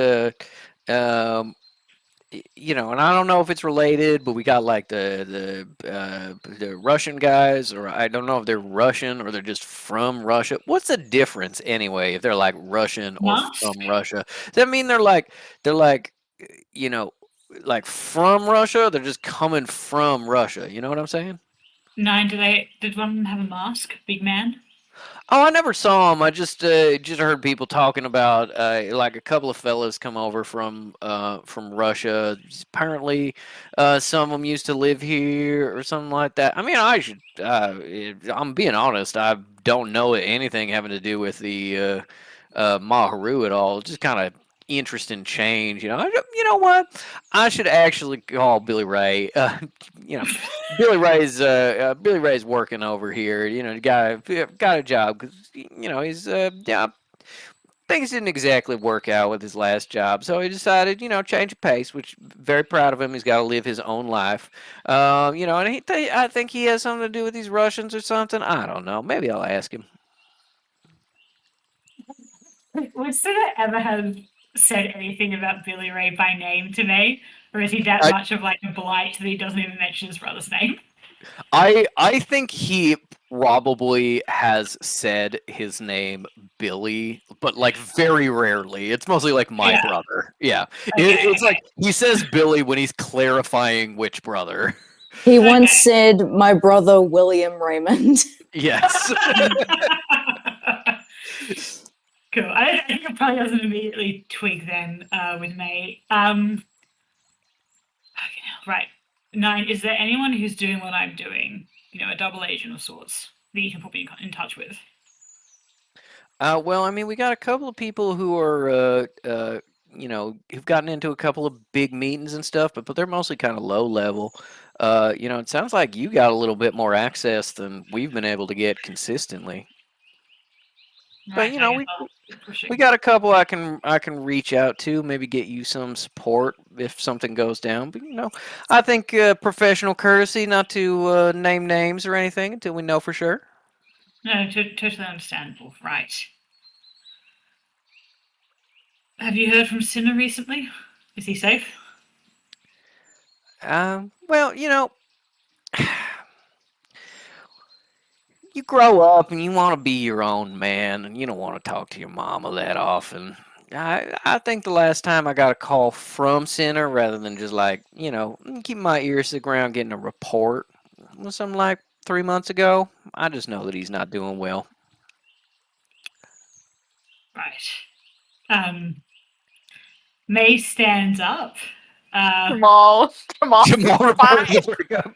you know, and I don't know if it's related, but we got like the Russian guys, or I don't know if they're Russian or they're just from Russia. What's the difference anyway? If they're like Russian or Musk? from Russia, does that mean they're like you know, like from Russia? Or they're just coming from Russia. You know what I'm saying? Nine, did one of them have a mask? Big man? Oh, I never saw him. I just heard people talking about like a couple of fellas come over from Russia. Apparently, some of them used to live here or something like that. I mean, I'm being honest. I don't know anything having to do with the Maharu at all. Just kind of interesting change. You know, you know what? I should actually call Billy Ray. You know, Billy Ray's working over here. You know, the guy got a job because you know he's yeah. Things didn't exactly work out with his last job, so he decided, you know, change of pace. Which very proud of him. He's got to live his own life, you know. And I think he has something to do with these Russians or something. I don't know. Maybe I'll ask him. Would Suda ever have said anything about Billy Ray by name to me? Or is he that much of like a blight that he doesn't even mention his brother's name? I think he probably has said his name Billy, but like very rarely. It's mostly like my Yeah. brother. Yeah. Okay, It's like he says Billy when he's clarifying which brother. He once said, "My brother William Raymond." Yes. Cool. I think it probably doesn't immediately twig then with May. Right. Nine, is there anyone who's doing what I'm doing? You know, a double agent of sorts that you can put me in touch with? Well, I mean, we got a couple of people who are, you know, who've gotten into a couple of big meetings and stuff, but they're mostly kind of low level. You know, it sounds like you got a little bit more access than we've been able to get consistently. But you know, we got a couple I can reach out to, maybe get you some support if something goes down. But you know, I think professional courtesy not to name names or anything until we know for sure. No, totally understandable. Right. Have you heard from Sinner recently? Is he safe? Well, you know, you grow up and you want to be your own man, and you don't want to talk to your mama that often. I think the last time I got a call from Sinner, rather than just like, you know, keep my ears to the ground getting a report, was something like 3 months ago. I just know that he's not doing well. Right. May stands up Jamal. Jamal reported fine. the breakup.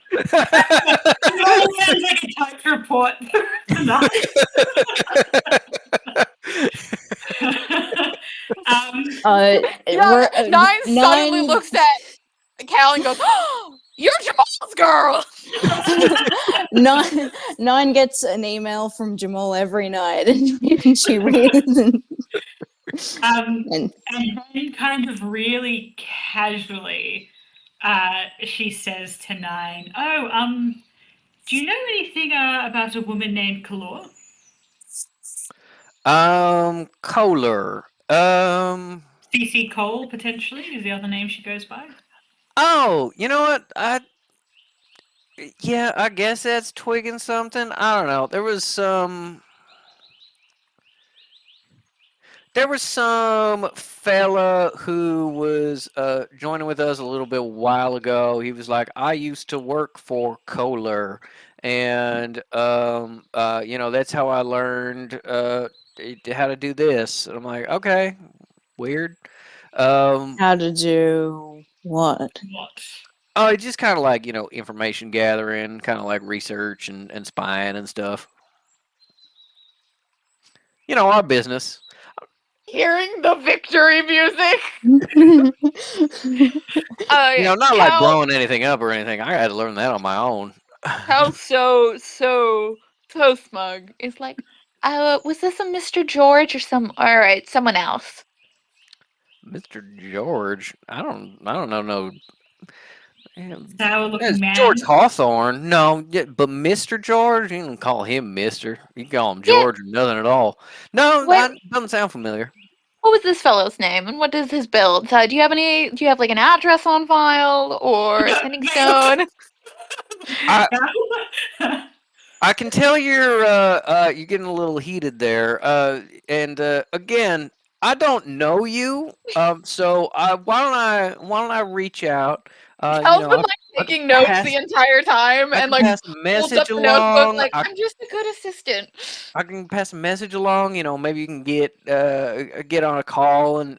Jamal sounds like a typed report tonight. Yeah, Nine suddenly looks at Cal and goes, "Oh, you're Jamal's girl." Nine gets an email from Jamal every night, and she reads and And then, kind of really casually, she says to Nine, "Oh, do you know anything about a woman named Kalor?" Kohler. CC Cole, potentially, is the other name she goes by. Oh, you know what? Yeah, I guess that's twigging something. I don't know. There was some fella who was joining with us a little bit while ago. He was like, I used to work for Kohler, and that's how I learned how to do this. And I'm like, okay, weird. how to do what? What? Oh, it's just kind of like, information gathering, kind of like research and spying and stuff. Our business. Hearing the victory music. Not like Cal, blowing anything up or anything. I had to learn that on my own. Cal's so smug. It's like, was this a Mr. George or someone else? Mr. George. I don't know. No. Sour looking man. George Hawthorne. No, yeah, but Mr. George, you don't call him Mr. You call him George or nothing at all. No, What- that doesn't sound familiar. What was this fellow's name, and what does his build? Do you have like an address on file or a sending stone? I can tell you're getting a little heated there. And again, I don't know you. So why don't I reach out? Cal's been taking notes the entire time and pass a holds up message the notebook along. I'm just a good assistant. I can pass a message along. Maybe you can get on a call and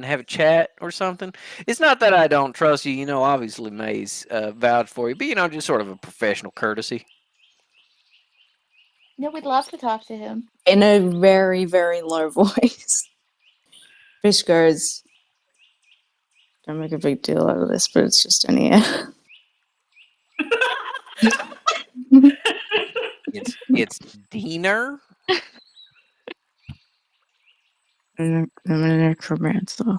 have a chat or something. It's not that I don't trust you. Obviously May's vouched for you, but just sort of a professional courtesy. No, we'd love to talk to him. In a very, very low voice. Fish goes, don't make a big deal out of this, but it's just in here. It's Diener. I'm a necromancer.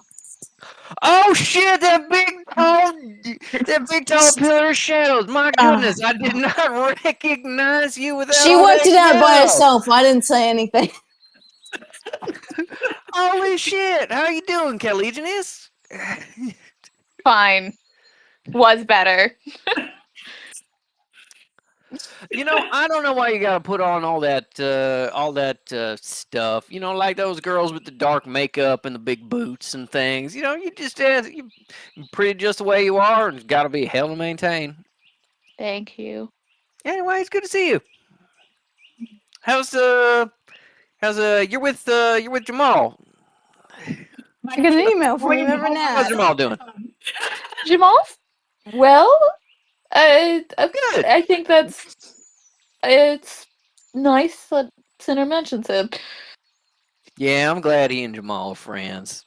Oh shit! That big tall pillar of shadows. My goodness, I did not recognize you without. She worked it out by herself. I didn't say anything. Holy shit! How you doing, Caligenis? Fine. Was better. I don't know why you gotta put on all that stuff. Like those girls with the dark makeup and the big boots and things. You just you're pretty just the way you are, and it's got to be hell to maintain. Thank you. Anyway, it's good to see you. How's you're with Jamal? I get an email from him every How's now. Jamal doing? Jamal? Well, Good. I think it's nice that Sinner mentions him. Yeah, I'm glad he and Jamal are friends.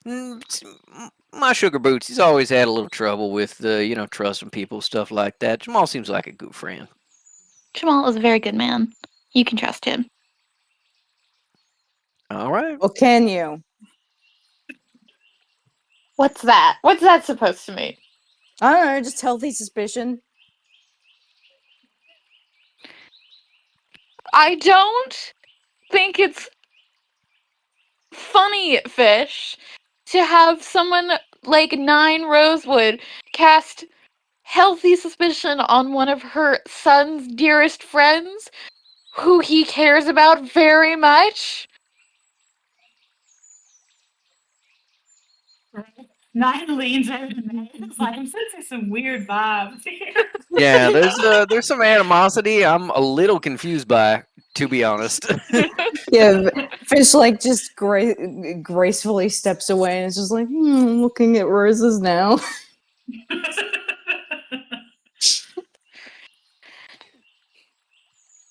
My sugar boots, he's always had a little trouble with, trusting people, stuff like that. Jamal seems like a good friend. Jamal is a very good man. You can trust him. All right. Or can you? What's that? What's that supposed to mean? I don't know, just healthy suspicion. I don't think it's funny, Fish, to have someone like Nine Rosewood cast healthy suspicion on one of her son's dearest friends, who he cares about very much. Nine leans over to me. It's like, I'm sensing some weird vibes here. Yeah, there's some animosity I'm a little confused by. to be honest. Yeah, Fish like just gracefully steps away and is just like, looking at roses now.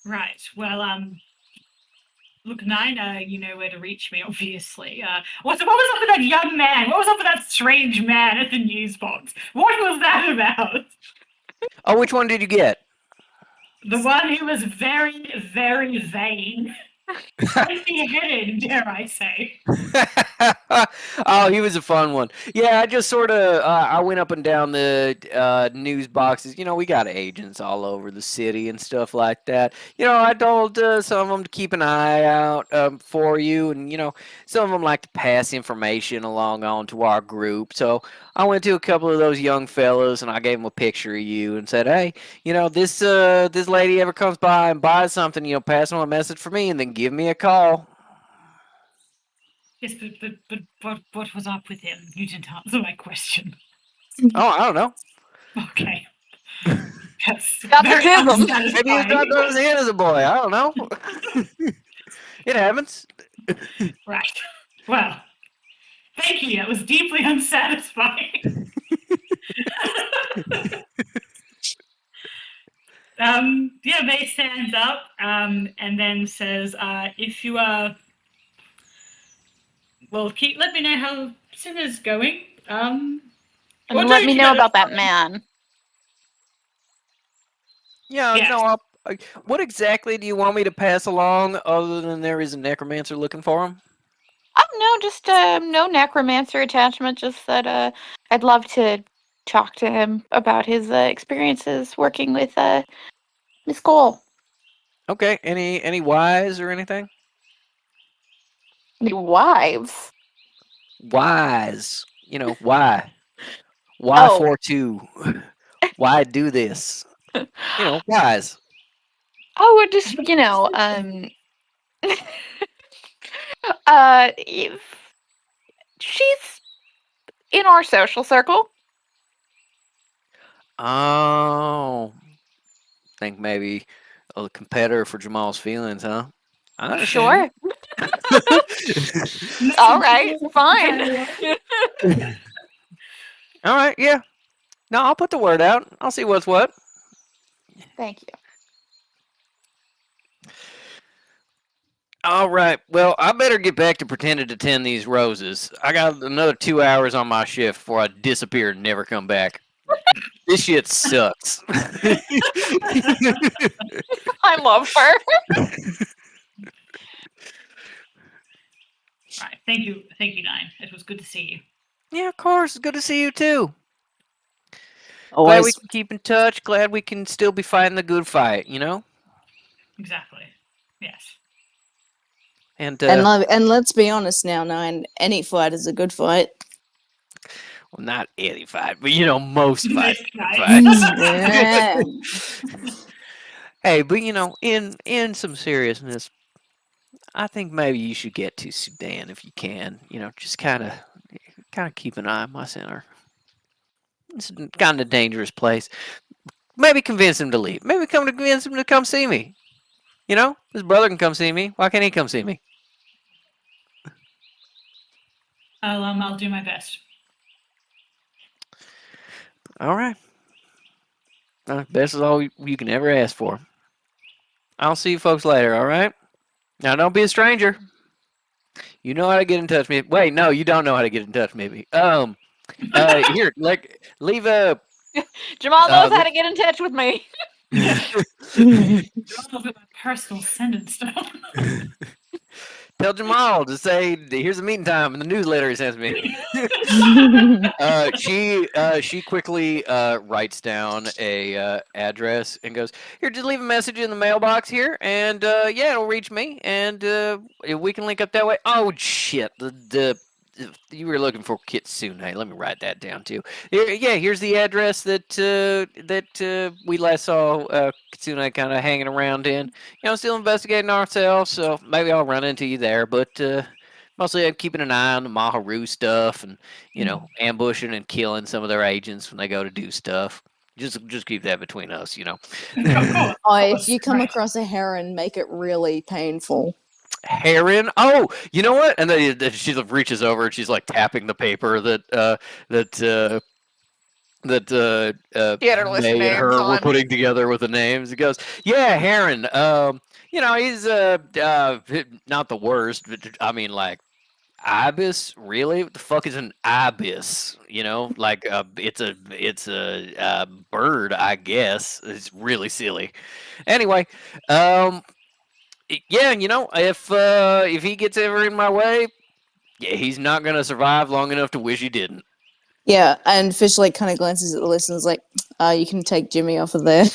Right. Well, look, Nine, you know where to reach me, obviously. What was up with that young man? What was up with that strange man at the news box? What was that about? Oh, which one did you get? The one who was very, very vain. Empty-headed, dare I say. Oh, he was a fun one. Yeah, I just sort of I went up and down the news boxes. You know, we got agents all over the city and stuff like that. You know, I told some of them to keep an eye out for you, and you know, some of them like to pass information along on to our group. So I went to a couple of those young fellas and I gave them a picture of you and said, "Hey, you know, this lady ever comes by and buys something, you know, pass on a message for me and then give me a call." Yes, but what was up with him? You didn't answer my question. Oh, I don't know. Okay. That's Got the very two of 'em. unsatisfying. Maybe he's not those in as a boy. I don't know. It happens. Right. Well, thank you. That was deeply unsatisfying. Yeah, May stands up and then says, if you are, well, let me know how Simmer's going. And Well, let don't me you know know about that that's man. Yeah, Yes. no. What exactly do you want me to pass along, other than there is a necromancer looking for him? Oh no, just no necromancer attachment. Just that I'd love to talk to him about his experiences working with Miss Cole. Okay. Any wise or anything? Any wives? Wise. You know why? Why Oh. for two? Why do this? You know, wise. Oh, we're just if she's in our social circle. Oh, think maybe a competitor for Jamal's feelings, huh? I understand. Sure. All right, fine. All right. Yeah. No, I'll put the word out. I'll see what's what. Thank you. All right. Well, I better get back to pretending to tend these roses. I got another 2 hours on my shift before I disappear and never come back. This shit sucks. I love her. Right. Thank you, Nine. It was good to see you. Yeah, of course. It's good to see you too. Glad we Always. can keep in touch. Glad we can still be fighting the good fight, you know? Exactly. Yes. And And let's be honest now, Nine. Any fight is a good fight. well, not any fight, but you know, most fights. Yeah. Hey, but you know, in some seriousness, I think maybe you should get to Sudan if you can. You know, just kind of keep an eye on my center. It's kind of a dangerous place. Maybe convince him to leave. Maybe convince him to come see me. You know, his brother can come see me. Why can't he come see me? I'll do my best. All right. Best is all you can ever ask for. I'll see you folks later. All right. Now, don't be a stranger. You know how to get in touch with me. Wait, no, you don't know how to get in touch with me. Here, leave a. Jamal knows how to get in touch with me. I'll put my personal sentence down. Tell Jamal to say here's the meeting time in the newsletter he sends me. She quickly writes down a address and goes, here, just leave a message in the mailbox here, and yeah, it'll reach me, and we can link up that way. Oh shit, the you were looking for Kitsune. Let me write that down too. Yeah, here's the address that we last saw Kitsune kind of hanging around in. You know, still investigating ourselves, so maybe I'll run into you there. But mostly I'm keeping an eye on the Maharu stuff and, you know, ambushing and killing some of their agents when they go to do stuff. Just keep that between us, you know. Of course. Oh, of if course, you come right. across a heron, make it really painful. Heron. Oh, you know what? And then she reaches over and she's like tapping the paper that She had her list of May and names her were on. putting together with the names. He goes, "Yeah, Heron. You know, he's not the worst, but I mean, like, ibis. Really? What the fuck is an ibis? You know, like, it's a bird, I guess. It's really silly. Anyway, yeah, you know, if he gets ever in my way, yeah, he's not gonna survive long enough to wish he didn't." Yeah, and Fish like kind of glances at the list and is like, you can take Jimmy off of there.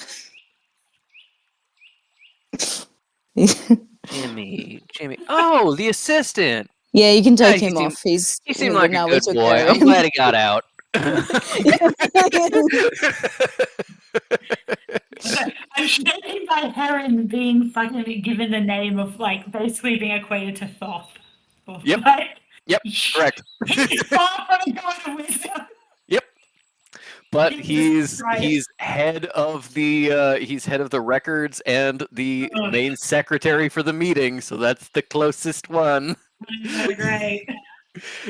Jimmy. Oh, the assistant. Yeah, you can Yeah, take him off. he seemed like a now we good took boy. care of I'm him. glad he got out. I'm shaking by Heron being fucking given the name of like basically being equated to Thoth. Or, Yep. like, Yep, correct. he's far from a god of wisdom. Yep. But Jesus Christ. he's head of the records and the Ugh. main secretary for the meeting, so that's the closest one. Great.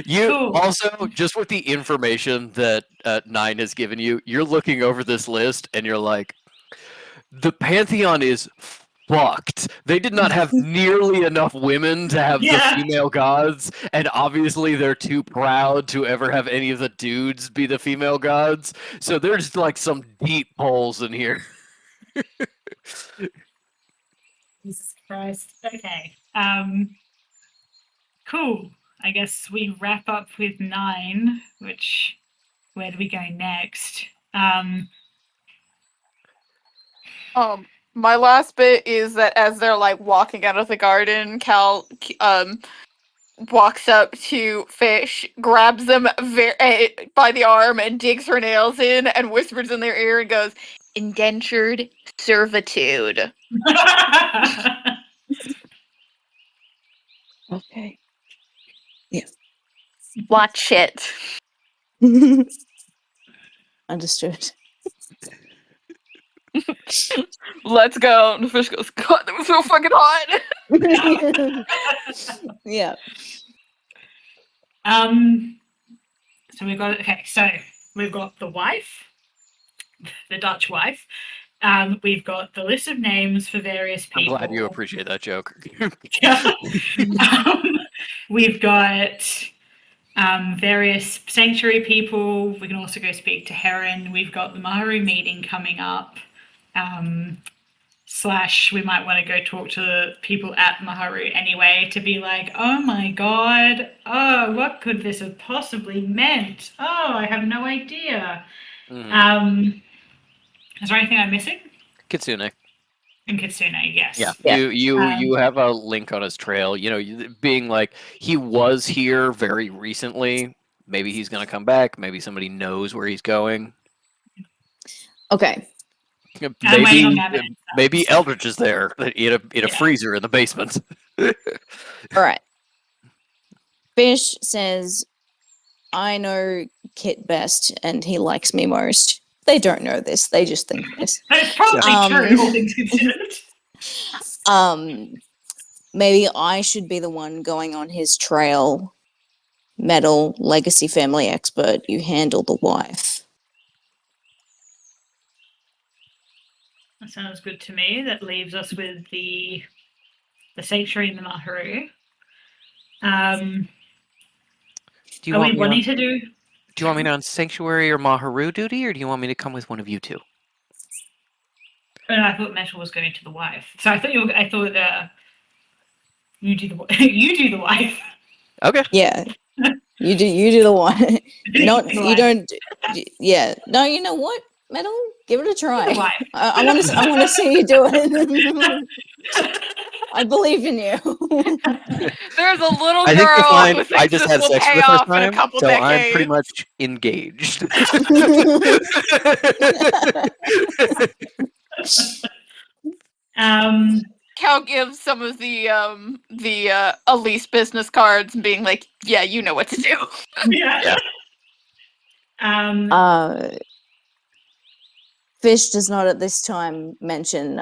You Cool. also, just with the information that Nine has given you, you're looking over this list and you're like, the Pantheon is fucked. They did not have nearly enough women to have Yeah. the female gods, and obviously they're too proud to ever have any of the dudes be the female gods. So there's like some deep holes in here. Jesus Christ. Okay. Cool. I guess we wrap up with 9, which where do we go next? My last bit is that as they're like walking out of the garden, Cal walks up to Fish, grabs them by the arm, and digs her nails in, and whispers in their ear and goes, "Indentured servitude." Okay. Watch it. Understood. Let's go. And the Fish goes, "God, that was so fucking hot." Yeah. So we've got the wife, the Dutch wife. We've got the list of names for various I'm people. glad you appreciate that joke. We've got various sanctuary people. We can also go speak to Heron. We've got the Maharu meeting coming up. / we might want to go talk to the people at Maharu anyway to be like, oh my god, oh, what could this have possibly meant? Oh, I have no idea. Mhm. Is there anything I'm missing? Kitsune. And Kitsune, yes. Yeah, Yeah. you have a link on his trail. You know, being like he was here very recently. Maybe he's gonna come back. Maybe somebody knows where he's going. Okay. I'm waiting on Maybe that answer. maybe Eldritch is there in a Yeah. freezer in the basement. All right. Fish says, I know Kit best and he likes me most. They don't know this. They just think this. That's probably true, all things considered. Maybe I should be the one going on his trail. Metal, legacy family expert, you handle the wife. That sounds good to me. That leaves us with the sanctuary in the Maharu. Do you Are want we me on, wanting to do? do you want me on Sanctuary or Maharu duty, or do you want me to come with one of you two? I thought Metal was going to the wife. So I thought you do the you do the wife. Okay. Yeah. You do the one. Not The you wife. don't. Yeah. No, you know what? Metal, give it a The try. wife. I want to. I want to see you do it. I believe in you. There's a little I think you'll girl find who I thinks just this had will sex for pay the first off in a time, couple so I'm pretty decades. much engaged. Cal gives some of the Elise business cards and being like, "Yeah, you know what to do." Yeah. Yeah. Fish does not at this time mention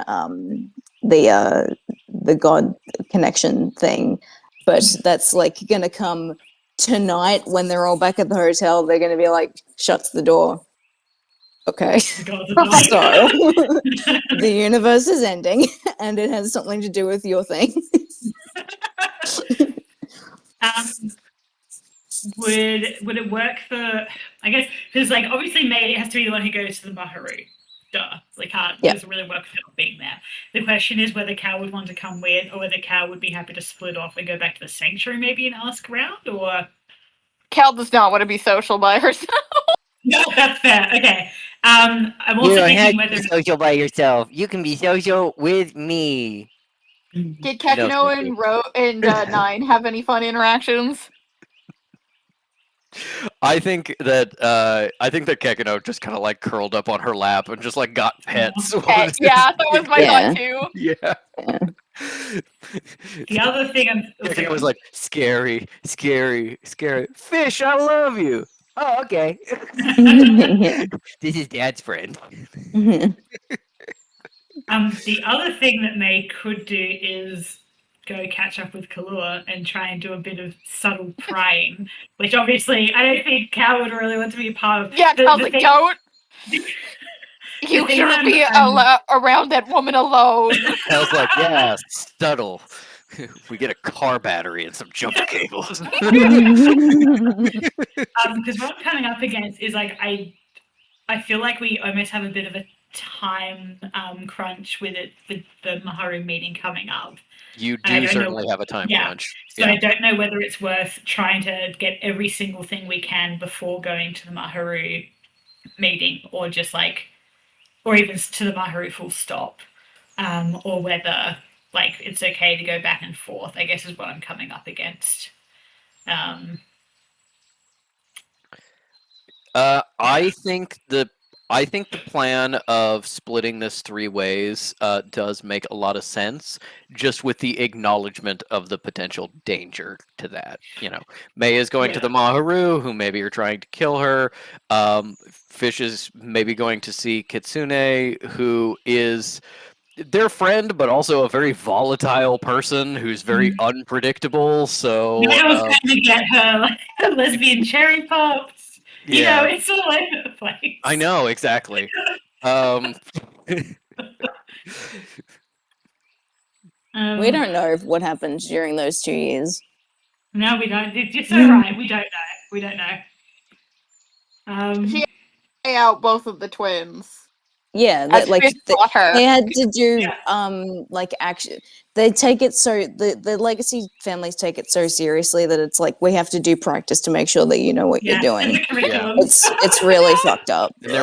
the god connection thing, but that's like gonna come tonight when they're all back at the hotel. They're gonna be like, shuts the door. Okay, God, so the universe is ending, and it has something to do with your thing. Would it work for? I guess because like obviously May has to be the one who goes to the Maharu. Duh, they can't. Yeah. It doesn't really work for not being there. The question is whether Cal would want to come with, or whether Cal would be happy to split off and go back to the sanctuary maybe and ask around, or Cal does not want to be social by herself. no, that's fair. Okay. I'm You also don't have thinking to whether be social by yourself. You can be social with me. Did Kakino and 9 have any fun interactions? I think that Kekino just kind of like curled up on her lap and just like got pets. Yeah, that was my Yeah. thought too. Yeah. the other thing I'm Kekino was like, scary, scary, scary. Fish, I love you. Oh, okay. Yeah. This is Dad's friend. the other thing that May could do is go catch up with Kalua and try and do a bit of subtle prying, which obviously I don't think Cal would really want to be a part of. Yeah, Cal's like, don't. the You thing shouldn't be I'm- around that woman alone. I was like, yeah, subtle. We get a car battery and some jumper cables. Because what I'm coming up against is like I feel like we almost have a bit of a time crunch with the Maharu meeting coming up. You I do don't know- certainly have a time yeah. crunch. So I don't know whether it's worth trying to get every single thing we can before going to the Maharu meeting, or just like, or even to the Maharu full stop, or whether like it's okay to go back and forth, I guess is what I'm coming up against. I think the plan of splitting this 3 ways does make a lot of sense, just with the acknowledgement of the potential danger to that. You know, May is going to Yeah. the Maharu, who maybe are trying to kill her. Fish is maybe going to see Kitsune, who is their friend, but also a very volatile person who's very unpredictable. So I was trying to get her like lesbian cherry pops. You know, it's all over the place. I know exactly. We don't know what happened during those 2 years. No, we don't. You're so right. We don't know. We don't know. She- Pay out both of the twins. Yeah, As that, like Fish brought her. they had to do Yeah. like action. They take it so the legacy families take it so seriously that it's like we have to do practice to make sure that you know what Yeah. you're doing. The curriculum. It's really fucked up. And they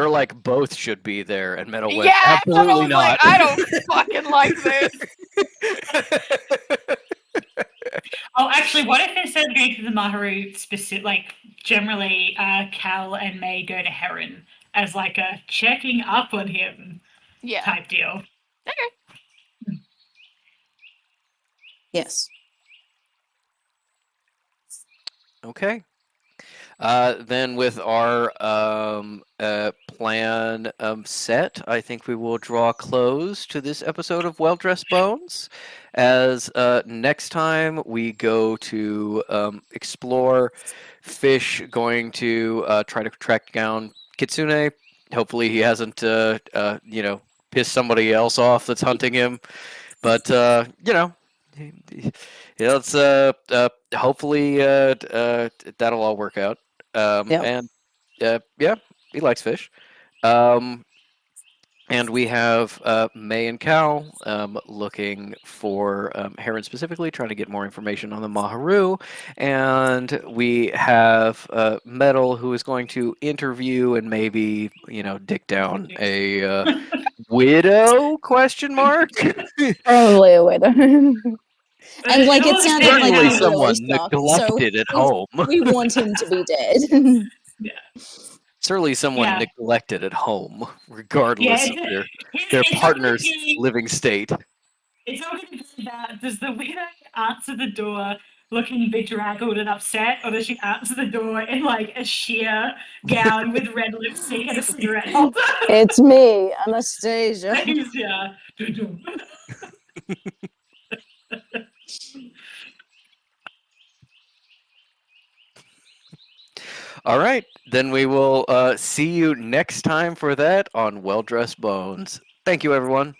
were like, both should be there, and Meadow went, Yeah, absolutely I was not. like, I don't fucking like this. Oh, actually, what if instead of going to the Maharu specific, like generally, Cal and May go to Heron as like a checking up on him Yeah. type deal? Yes. Okay. Then with our plan set, I think we will draw close to this episode of Well Dressed Bones. As next time we go to explore Fish going to try to track down Kitsune. Hopefully he hasn't pissed somebody else off that's hunting him. But let's hopefully that'll all work out. And he likes fish. And we have May and Cal looking for Heron specifically, trying to get more information on the Maharu. And we have Metal, who is going to interview and maybe, dick down a widow, question mark? Probably a widow. And like it was sounded like Certainly he someone really sucked, so neglected at home. we want him to be dead. Certainly someone Yeah. neglected at home, regardless of their It's all partner's gonna be- living state. It's all going to be about, does the widow answer the door looking bedraggled and upset, or does she answer the door in like a sheer gown with red lipstick and a cigarette holder? It's me, Anastasia. Anastasia. All right, then we will see you next time for that on Well Dressed Bones. Thank you, everyone.